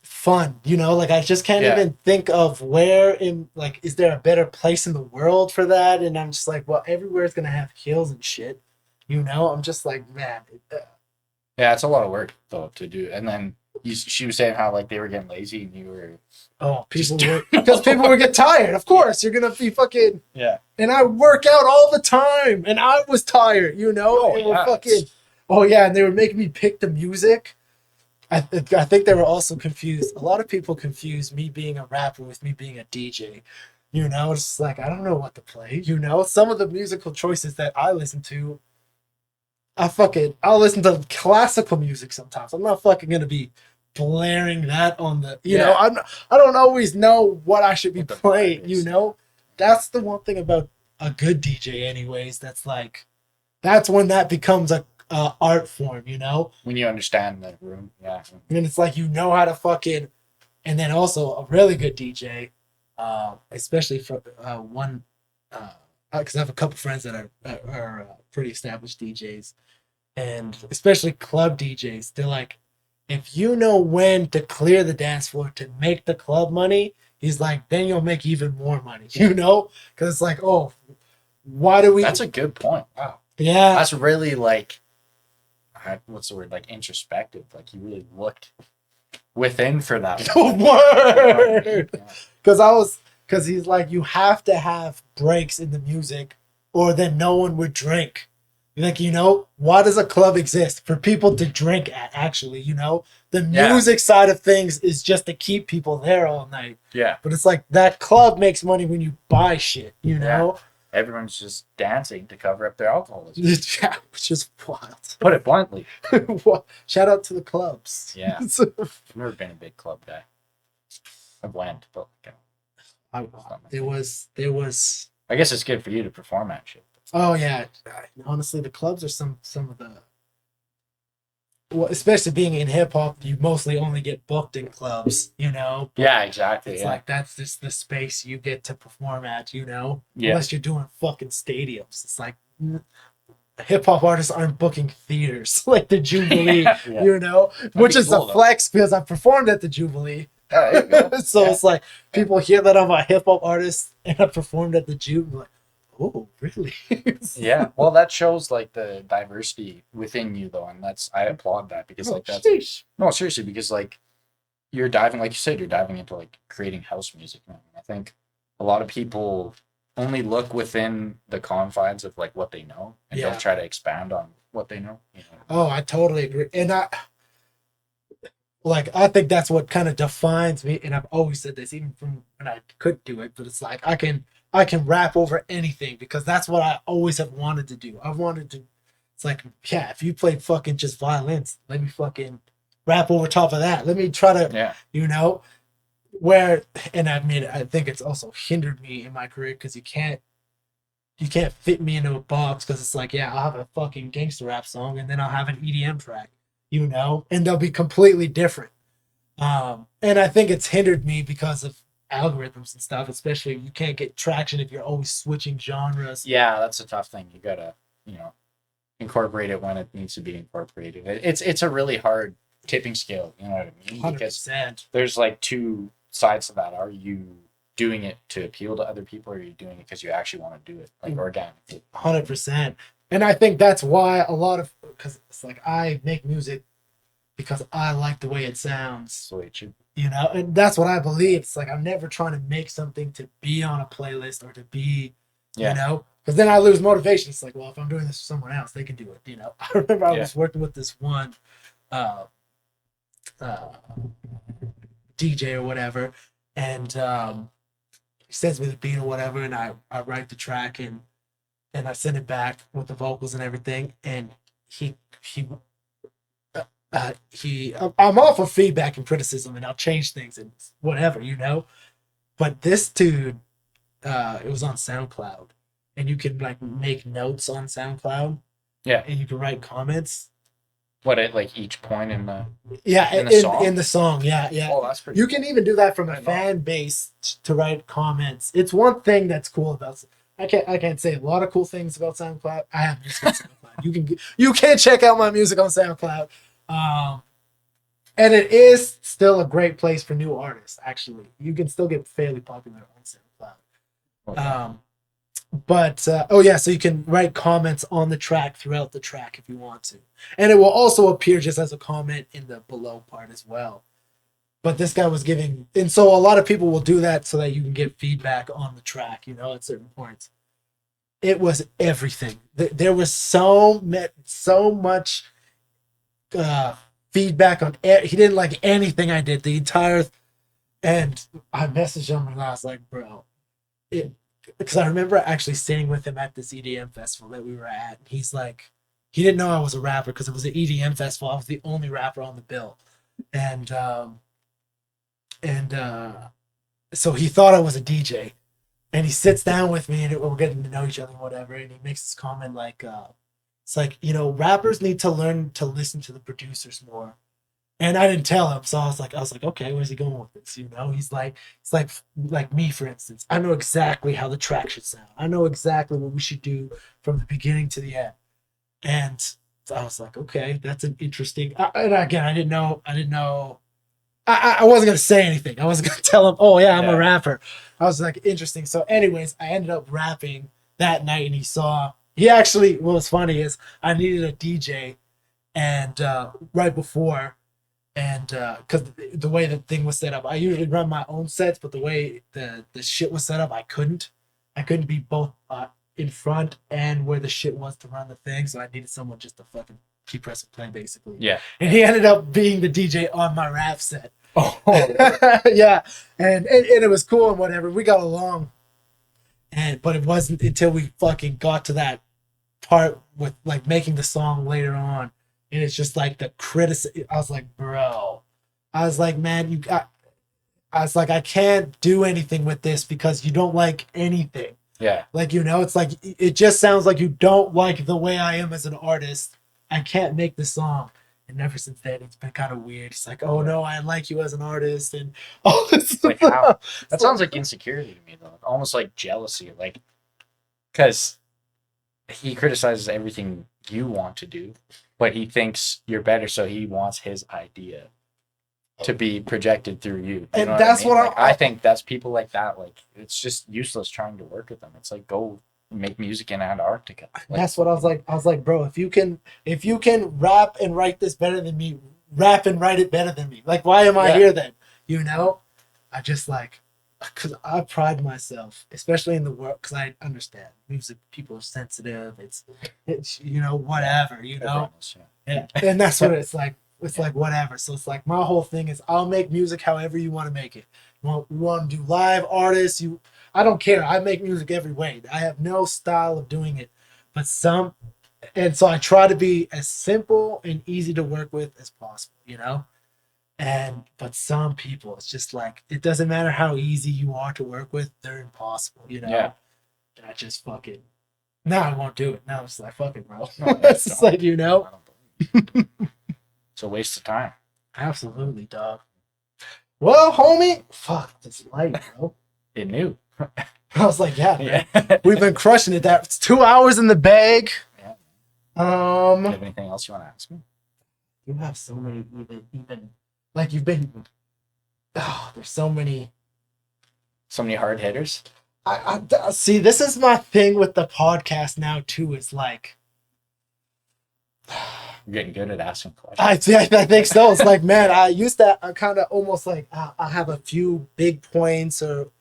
fun. Like, I just can't even think of where is there a better place in the world for that? And I'm just like, well, everywhere's gonna have hills and shit. I'm just like, man. Yeah, it's a lot of work though to do. And then she was saying how, like, they were getting lazy, and you were. Oh, because people would get tired. Of course, you're gonna be fucking. Yeah. And I work out all the time, and I was tired. And they were making me pick the music. I think they were also confused. A lot of people confuse me being a rapper with me being a DJ. It's like, I don't know what to play. Some of the musical choices that I listen to. I'll listen to classical music sometimes. I'm not fucking gonna be blaring that on the, I don't always know what I should be playing, That's the one thing about a good DJ anyways. That's when that becomes a art form, When you understand the room, yeah. And it's like, how to fucking, and then also a really good DJ, especially for one, because I have a couple friends that are pretty established DJs, and especially club DJs. They're like, if you know when to clear the dance floor to make the club money, he's like, then you'll make even more money, because it's like, oh, why do we? That's a good point. Wow. Yeah. That's really, like, what's the word? Like, introspective. Like, you really looked within for that. Word. Because he's like, you have to have breaks in the music, or then no one would drink. Like, why does a club exist? For people to drink at, actually, The music side of things is just to keep people there all night. Yeah. But it's like, that club makes money when you buy shit, Yeah. everyone's just dancing to cover up their alcoholism. Yeah, which is wild. Put it bluntly. Shout out to the clubs. Yeah. I've never been a big club guy. I went, but there was. I guess it's good for you to perform at shit. Oh yeah, honestly, the clubs are some of the. Well, especially being in hip hop, you mostly only get booked in clubs, you know. Yeah, exactly. It's like that's just the space you get to perform at, you know. Yeah. Unless you're doing fucking stadiums, it's like hip hop artists aren't booking theaters like the Jubilee, you know, which is cool, a flex because I performed at the Jubilee. So it's like people hear that I'm a hip hop artist and I performed at the Jubilee. Like, oh, really? Yeah. Well, that shows like the diversity within you, though, and I applaud that because no, seriously, because like you're diving, like you said, you're diving into like creating house music. I think a lot of people only look within the confines of like what they know and don't try to expand on what they know. You know? Oh, I totally agree, and I think that's what kind of defines me. And I've always said this, even from when I could do it, but it's like I can rap over anything because that's what I always have wanted to do. It's like, yeah, if you played fucking just violins, let me fucking rap over top of that. Let me try to, you know, and I think it's also hindered me in my career because you can't fit me into a box because it's like, yeah, I'll have a fucking gangster rap song and then I'll have an EDM track, you know, and they'll be completely different. And I think it's hindered me because of algorithms and stuff, especially you can't get traction if you're always switching genres. Yeah, that's a tough thing. You gotta, you know, incorporate it when it needs to be incorporated. It's a really hard tipping scale, you know what I mean? 100%. Because there's like two sides to that. Are you doing it to appeal to other people, or are you doing it because you actually want to do it like organically? 100%. And I think that's why because it's like I make music because I like the way it sounds. So it should. You know, and that's what I believe. It's like I'm never trying to make something to be on a playlist or to be, you know, because then I lose motivation. It's like, well, if I'm doing this for someone else, they can do it. You know, I remember I was working with this one DJ or whatever, and he sends me the beat or whatever, and I write the track and I send it back with the vocals and everything, and I'm all for feedback and criticism, and I'll change things and whatever, you know. But this dude, it was on SoundCloud, and you can like make notes on SoundCloud. Yeah. And you can write comments. What at like each point in the in the song, yeah. Oh, that's pretty. You can even do that from a fan base to write comments. It's one thing that's cool about. I can't say a lot of cool things about SoundCloud. I have music on SoundCloud. You can check out my music on SoundCloud. And it is still a great place for new artists, actually. You can still get fairly popular on SoundCloud. Okay. So you can write comments on the track throughout the track if you want to. And it will also appear just as a comment in the below part as well. But this guy was giving, and so a lot of people will do that so that you can get feedback on the track, you know, at certain points. It was everything. There was so much feedback on he didn't like anything I did the entire and I messaged him and I was like, bro, because I remember actually sitting with him at this EDM festival that we were at, and he's like, he didn't know I was a rapper because it was an EDM festival. I was the only rapper on the bill, and so he thought I was a DJ, and he sits down with me and we're getting to know each other and whatever, and he makes this comment like it's like, you know, rappers need to learn to listen to the producers more. And I didn't tell him, so I was like, okay, where's he going with this? You know, it's like me, for instance. I know exactly how the track should sound. I know exactly what we should do from the beginning to the end. And so I was like, okay, that's an interesting. And again, I didn't know. I wasn't gonna say anything. I wasn't gonna tell him, oh yeah, I'm a rapper. I was like, interesting. So, anyways, I ended up rapping that night, and he actually. What was funny is I needed a DJ, and right before. And because the way the thing was set up, I usually run my own sets, but the way the shit was set up, I couldn't be both in front and where the shit was to run the thing, so I needed someone just to fucking keep pressing play, basically. Yeah. And he ended up being the DJ on my rap set. Oh. Yeah. And it was cool and whatever. We got along. but it wasn't until we fucking got to that part with like making the song later on, and it's just like the criticism. I was like, bro, I was like, man, I was like, I can't do anything with this because you don't like anything. Yeah. Like, it's like, it just sounds like you don't like the way I am as an artist. I can't make the song. And ever since then, it's been kind of weird. It's like, oh no, I like you as an artist. And all this like how? That sounds like insecurity to me, though. Almost like jealousy. Like, because he criticizes everything you want to do, but he thinks you're better, so he wants his idea to be projected through you. And that's what like, I think that's people like that. Like, it's just useless trying to work with them. It's like, go make music in Antarctica. Like, that's what I was like. I was like, bro, if you can rap and write this better than me, rap and write it better than me. Like, why am I here then? I just like, because I pride myself, especially in the work, because I understand music. People are sensitive. It's whatever. Yeah. And that's what it's like. It's like whatever. So it's like my whole thing is I'll make music however you want to make it. You want to do live artists? I don't care. I make music every way. I have no style of doing it, but so I try to be as simple and easy to work with as possible. But some people, it's just like it doesn't matter how easy you are to work with, they're impossible. Yeah. And I just fucking now I won't do it. Now it's like fucking bro. No, it's just like I don't believe it. It's a waste of time. Absolutely, dog. Well, homie, fuck this light, bro. It knew. I was like, yeah, we've been crushing it. That's 2 hours in the bag. Yeah. Do you have anything else you want to ask me? You have so many, even like you've been. Oh, there's so many hard hitters. I see. This is my thing with the podcast now too. It's like. You're getting good at asking questions. I think so. It's like, man, I used to kind of almost like I have a few big points or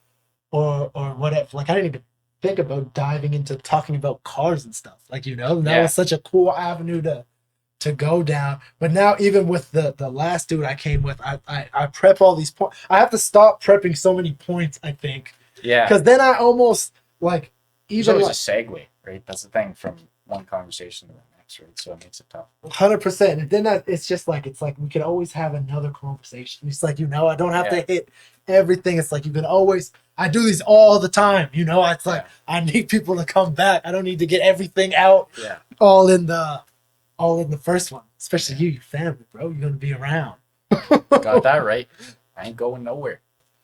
whatever. Like I didn't even think about diving into talking about cars and stuff. Like that was such a cool avenue to go down. But now even with the last dude I came with, I prep all these points. I have to stop prepping so many points. I think. Yeah. Because then I almost like even. There's always a segue, right? That's the thing from one conversation to the next, right? So it makes it tough. 100%. And then it's like we could always have another conversation. It's like I don't have to hit everything. It's like you can always. I do these all the time. It's like I need people to come back. I don't need to get everything out. Yeah. All in the first one. Especially you, your family, bro. You're gonna be around. Got that right. I ain't going nowhere.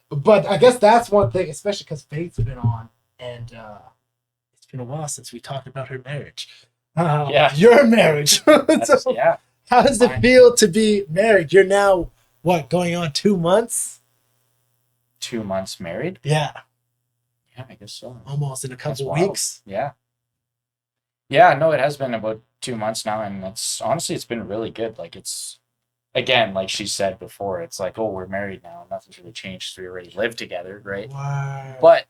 But I guess that's one thing, especially because Faith's been on, and it's been a while since we talked about her marriage. Your marriage. So, how does it feel to be married? You're now going on 2 months? 2 months married? Yeah. Yeah, I guess so. Almost in a couple weeks. Yeah. Yeah, no, it has been about 2 months now, and it's been really good. Like it's. Again, like she said before, it's like, oh, we're married now. Nothing's really changed. We already live together, right? Wow. But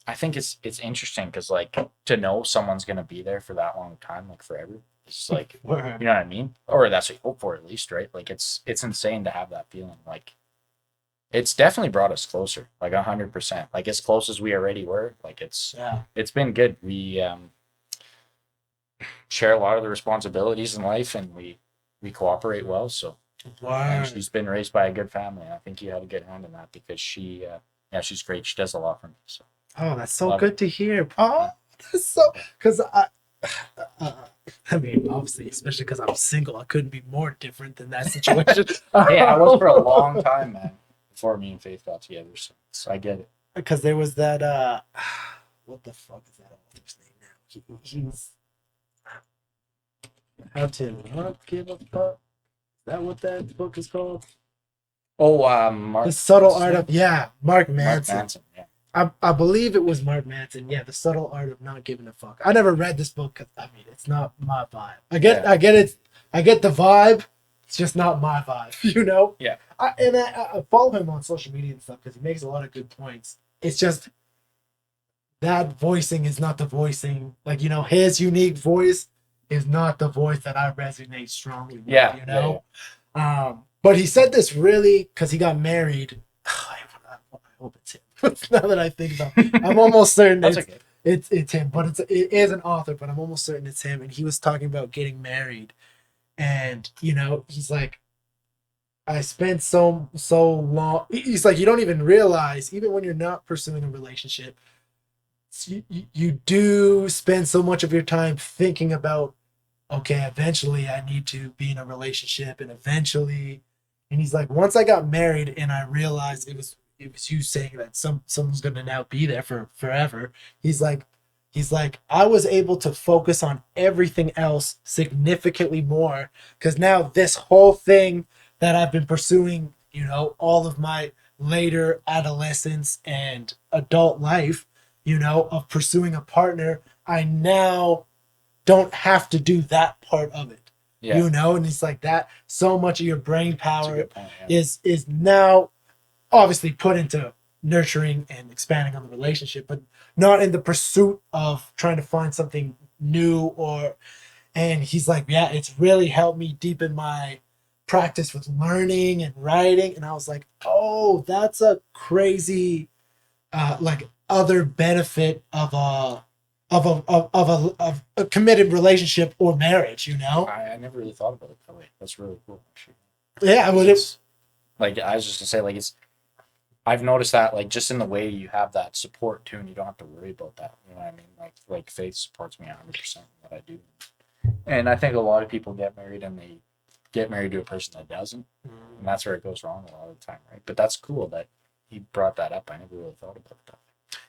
I think it's interesting because, like, to know someone's going to be there for that long time, like forever, it's like, you know what I mean? Or that's what you hope for, at least, right? Like, it's insane to have that feeling. Like, it's definitely brought us closer, like 100%. Like, as close as we already were. Like, it's been good. We share a lot of the responsibilities in life, and we cooperate well, so and she's been raised by a good family. I think you had a good hand in that because she's great. She does a lot for me. So that's so good to hear. That's so because I mean, obviously, especially because I'm single, I couldn't be more different than that situation. I was for a long time, man, before me and Faith got together. So I get it. Because there was that what the fuck is that author's name now? He's How to Not Give a Fuck. Is that what that book is called? Oh, Mark. The Subtle Art of Mark Manson. Mark Manson, yeah. I believe it was Mark Manson. Yeah, The Subtle Art of Not Giving a Fuck. I never read this book because it's not my vibe. I get it. I get the vibe. It's just not my vibe. Yeah. I follow him on social media and stuff because he makes a lot of good points. It's just that voicing is not the voicing. Like his unique voice is not the voice that I resonate strongly with. Yeah. But he said this really because he got married. I hope it's him. Now that I think about it, I'm almost certain That's okay. it's him, but it is an author, but I'm almost certain it's him. And he was talking about getting married, and he's like, I spent so long. He's like, you don't even realize, even when you're not pursuing a relationship, you do spend so much of your time thinking about, okay, eventually I need to be in a relationship, and eventually, and he's like, once I got married and I realized it was you saying that someone's gonna now be there for forever. He's like, I was able to focus on everything else significantly more, because now this whole thing that I've been pursuing, all of my later adolescence and adult life, of pursuing a partner, I now don't have to do that part of it. Yeah. And it's like that. So much of your brain power Point, yeah. is now obviously put into nurturing and expanding on the relationship, but not in the pursuit of trying to find something new. And he's like, yeah, it's really helped me deepen my practice with learning and writing. And I was like, oh, that's a crazy like other benefit of a committed relationship or marriage. I never really thought about it that way. That's really cool, actually. Yeah, I would. Like, I was just gonna say, like, I've noticed that, like, just in the way you have that support too, and you don't have to worry about that. You know what I mean? Like Faith supports me 100% in what I do, and I think a lot of people get married and they get married to a person that doesn't, and that's where it goes wrong a lot of the time, right? But that's cool that he brought that up. I never really thought about that.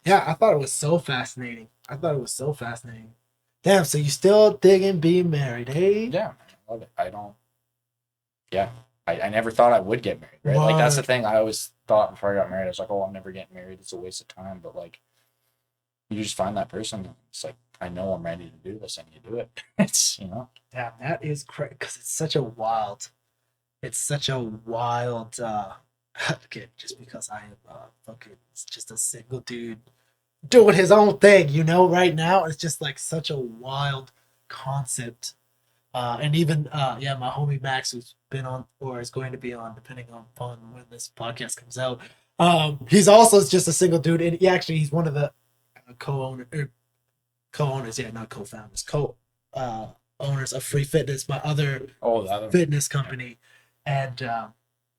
Yeah, I thought it was so fascinating. Damn, so you still digging being married, eh? Yeah, I love it. I never thought I would get married, right? Like, that's the thing. I always thought before I got married, I was like, oh, I'm never getting married. It's a waste of time. But, like, you just find that person, and it's like, I know I'm ready to do this, and you do it. It's, Damn, that is crazy, because it's such a wild, again, just because I am fucking just a single dude doing his own thing, right now, it's just like such a wild concept. And even my homie Max, who's been on or is going to be on, depending on when this podcast comes out, he's also just a single dude, and he's one of the co-owners, not co-founders, owners of Free Fitness, my other fitness company. And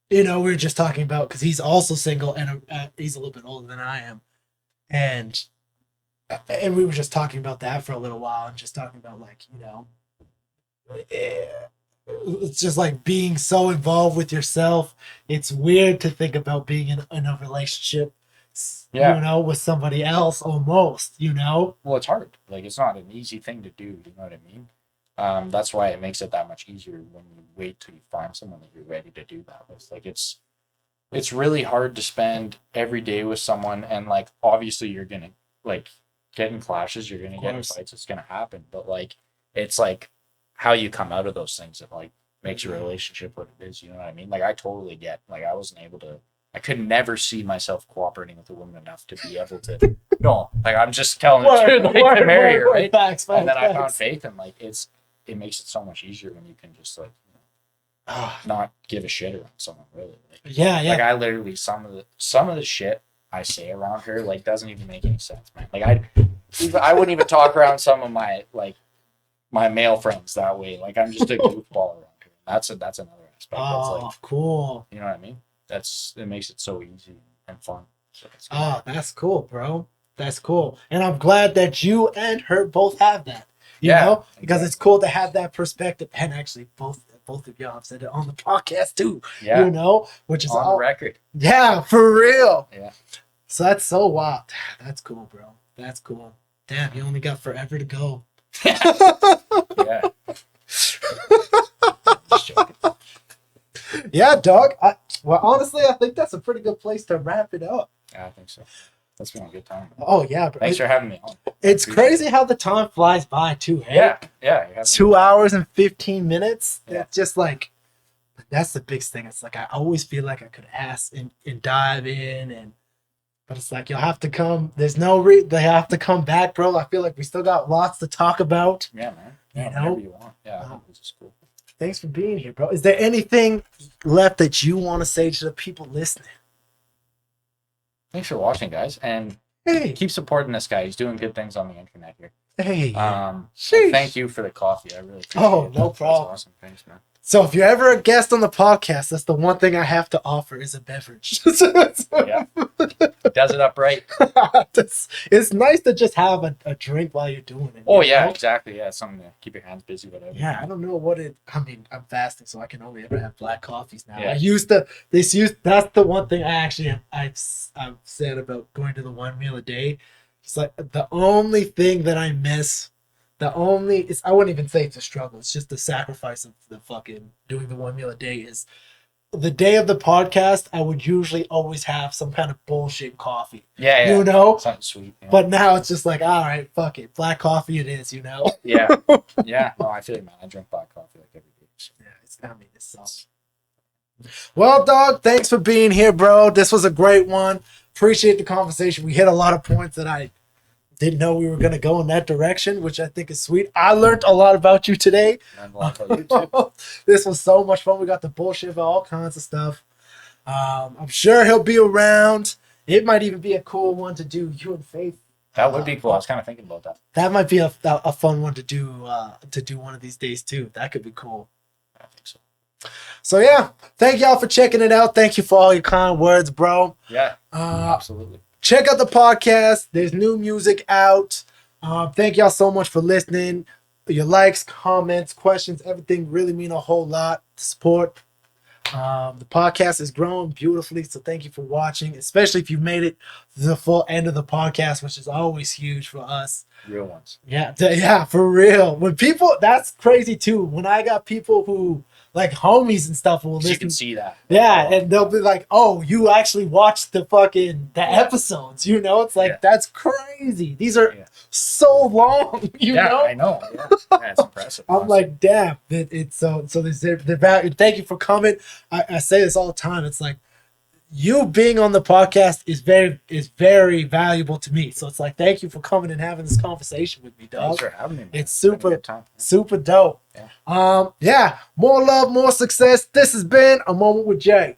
we were just talking about, because he's also single, and he's a little bit older than I am, and we were just talking about that for a little while, and just talking about, like, it's just like being so involved with yourself. It's weird to think about being in a relationship, with somebody else, almost. Well, it's hard. Like, it's not an easy thing to do. You know what I mean? That's why it makes it that much easier when you wait till you find someone that you're ready to do that with. Like, it's really hard to spend every day with someone, and, like, obviously you're gonna, like, get in clashes, you're gonna get in fights, it's gonna happen. But, like, it's like how you come out of those things that, like, makes your relationship what it is. You know what I mean? Like, I totally get, like, I could never see myself cooperating with a woman enough to be able to. No, like, I'm just telling the truth, like, to marry her, right? Facts, and then I found Faith, and, like, it makes it so much easier when you can just, like, not give a shit around someone, really. Like, yeah. Like, I literally, some of the shit I say around her, like, doesn't even make any sense, man. Like, I wouldn't even talk around some of my, like, my male friends that way. Like, I'm just a goofball around her. That's another aspect. Oh, that's, like, cool. You know what I mean? It makes it so easy and fun. So that's cool, bro. That's cool. And I'm glad that you and her both have that. You know? Because It's cool to have that perspective. And actually, both of y'all have said it on the podcast too. Yeah. Which is on the record. Yeah, for real. Yeah. So that's so wild. That's cool, bro. That's cool. Damn, you only got forever to go. Yeah. Yeah, dog. Well, honestly, I think that's a pretty good place to wrap it up. Yeah, I think so. That's been a good time. Oh, yeah. Bro. Thanks for having me on. It's crazy how the time flies by, too. Hey? Yeah. 2 hours and 15 minutes. Yeah. It's just like, that's the biggest thing. It's like, I always feel like I could ask and dive in, but it's like, you'll have to come. There's they have to come back, bro. I feel like we still got lots to talk about. Yeah, man. Yeah, whatever you want. Yeah, I think this is cool. Thanks for being here, bro. Is there anything left that you want to say to the people listening? Thanks for watching, guys, and keep supporting this guy. He's doing good things on the internet here. Thank you for the coffee. I really appreciate it. No problem. That's awesome. Thanks, man. So if you're ever a guest on the podcast, that's the one thing I have to offer is a beverage. Yeah. Does it up right. It's nice to just have a drink while you're doing it. Oh, yeah, exactly. Yeah, something to keep your hands busy, whatever. Yeah, I don't know what I'm fasting, so I can only ever have black coffees now. Yeah. That's the one thing I've said about going to the one meal a day. It's like the only thing that I miss. I wouldn't even say it's a struggle. It's just the sacrifice of the fucking doing the one meal a day is the day of the podcast. I would usually always have some kind of bullshit coffee. Yeah. You know? Something sweet. Yeah. But now it's just like, all right, fuck it. Black coffee it is, you know? Yeah. Yeah. No, I feel like, man. I drink black coffee like every day. So. Yeah, it sucks. Well, dog, thanks for being here, bro. This was a great one. Appreciate the conversation. We hit a lot of points that I didn't know we were going to go in that direction, which I think is sweet. I learned a lot about you today. And a lot about you too. This was so much fun. We got the bullshit about all kinds of stuff. I'm sure he'll be around. It might even be a cool one to do you and Faith. That would be cool. I was kind of thinking about that. That might be a fun one to do one of these days too. That could be cool. I think so. So yeah, thank y'all for checking it out. Thank you for all your kind words, bro. Yeah, absolutely. Check out the podcast. There's new music out. Thank y'all so much for listening. Your likes, comments, questions, everything really mean a whole lot. The support. The podcast is growing beautifully, so thank you for watching, especially if you made it to the full end of the podcast, which is always huge for us. Real ones. Yeah, for real. When people, that's crazy too. When I got people who like homies and stuff will listen. You can see that. Yeah, and they'll be like, "Oh, you actually watched the episodes?" You know, it's like that's crazy. These are so long. You know, I know. Yeah, it's impressive. I'm like, damn. It's so. They're value. Thank you for coming. I say this all the time. It's like you being on the podcast is very valuable to me. So it's like, thank you for coming and having this conversation with me, dog. Thanks for having me, man. It's super dope. Yeah. More love, more success. This has been A Moment with Jay.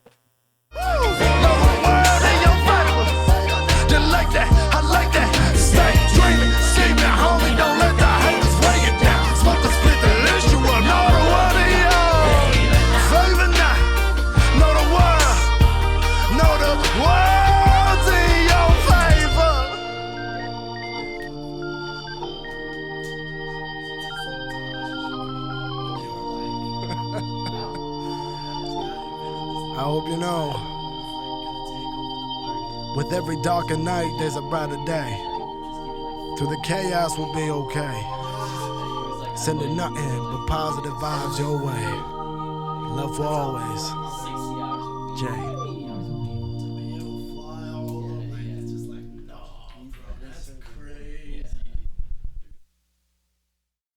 I hope you know, with every darker night, there's a brighter day. Through the chaos, we'll be okay. Sending nothing but positive vibes your way. Love for always. Jay.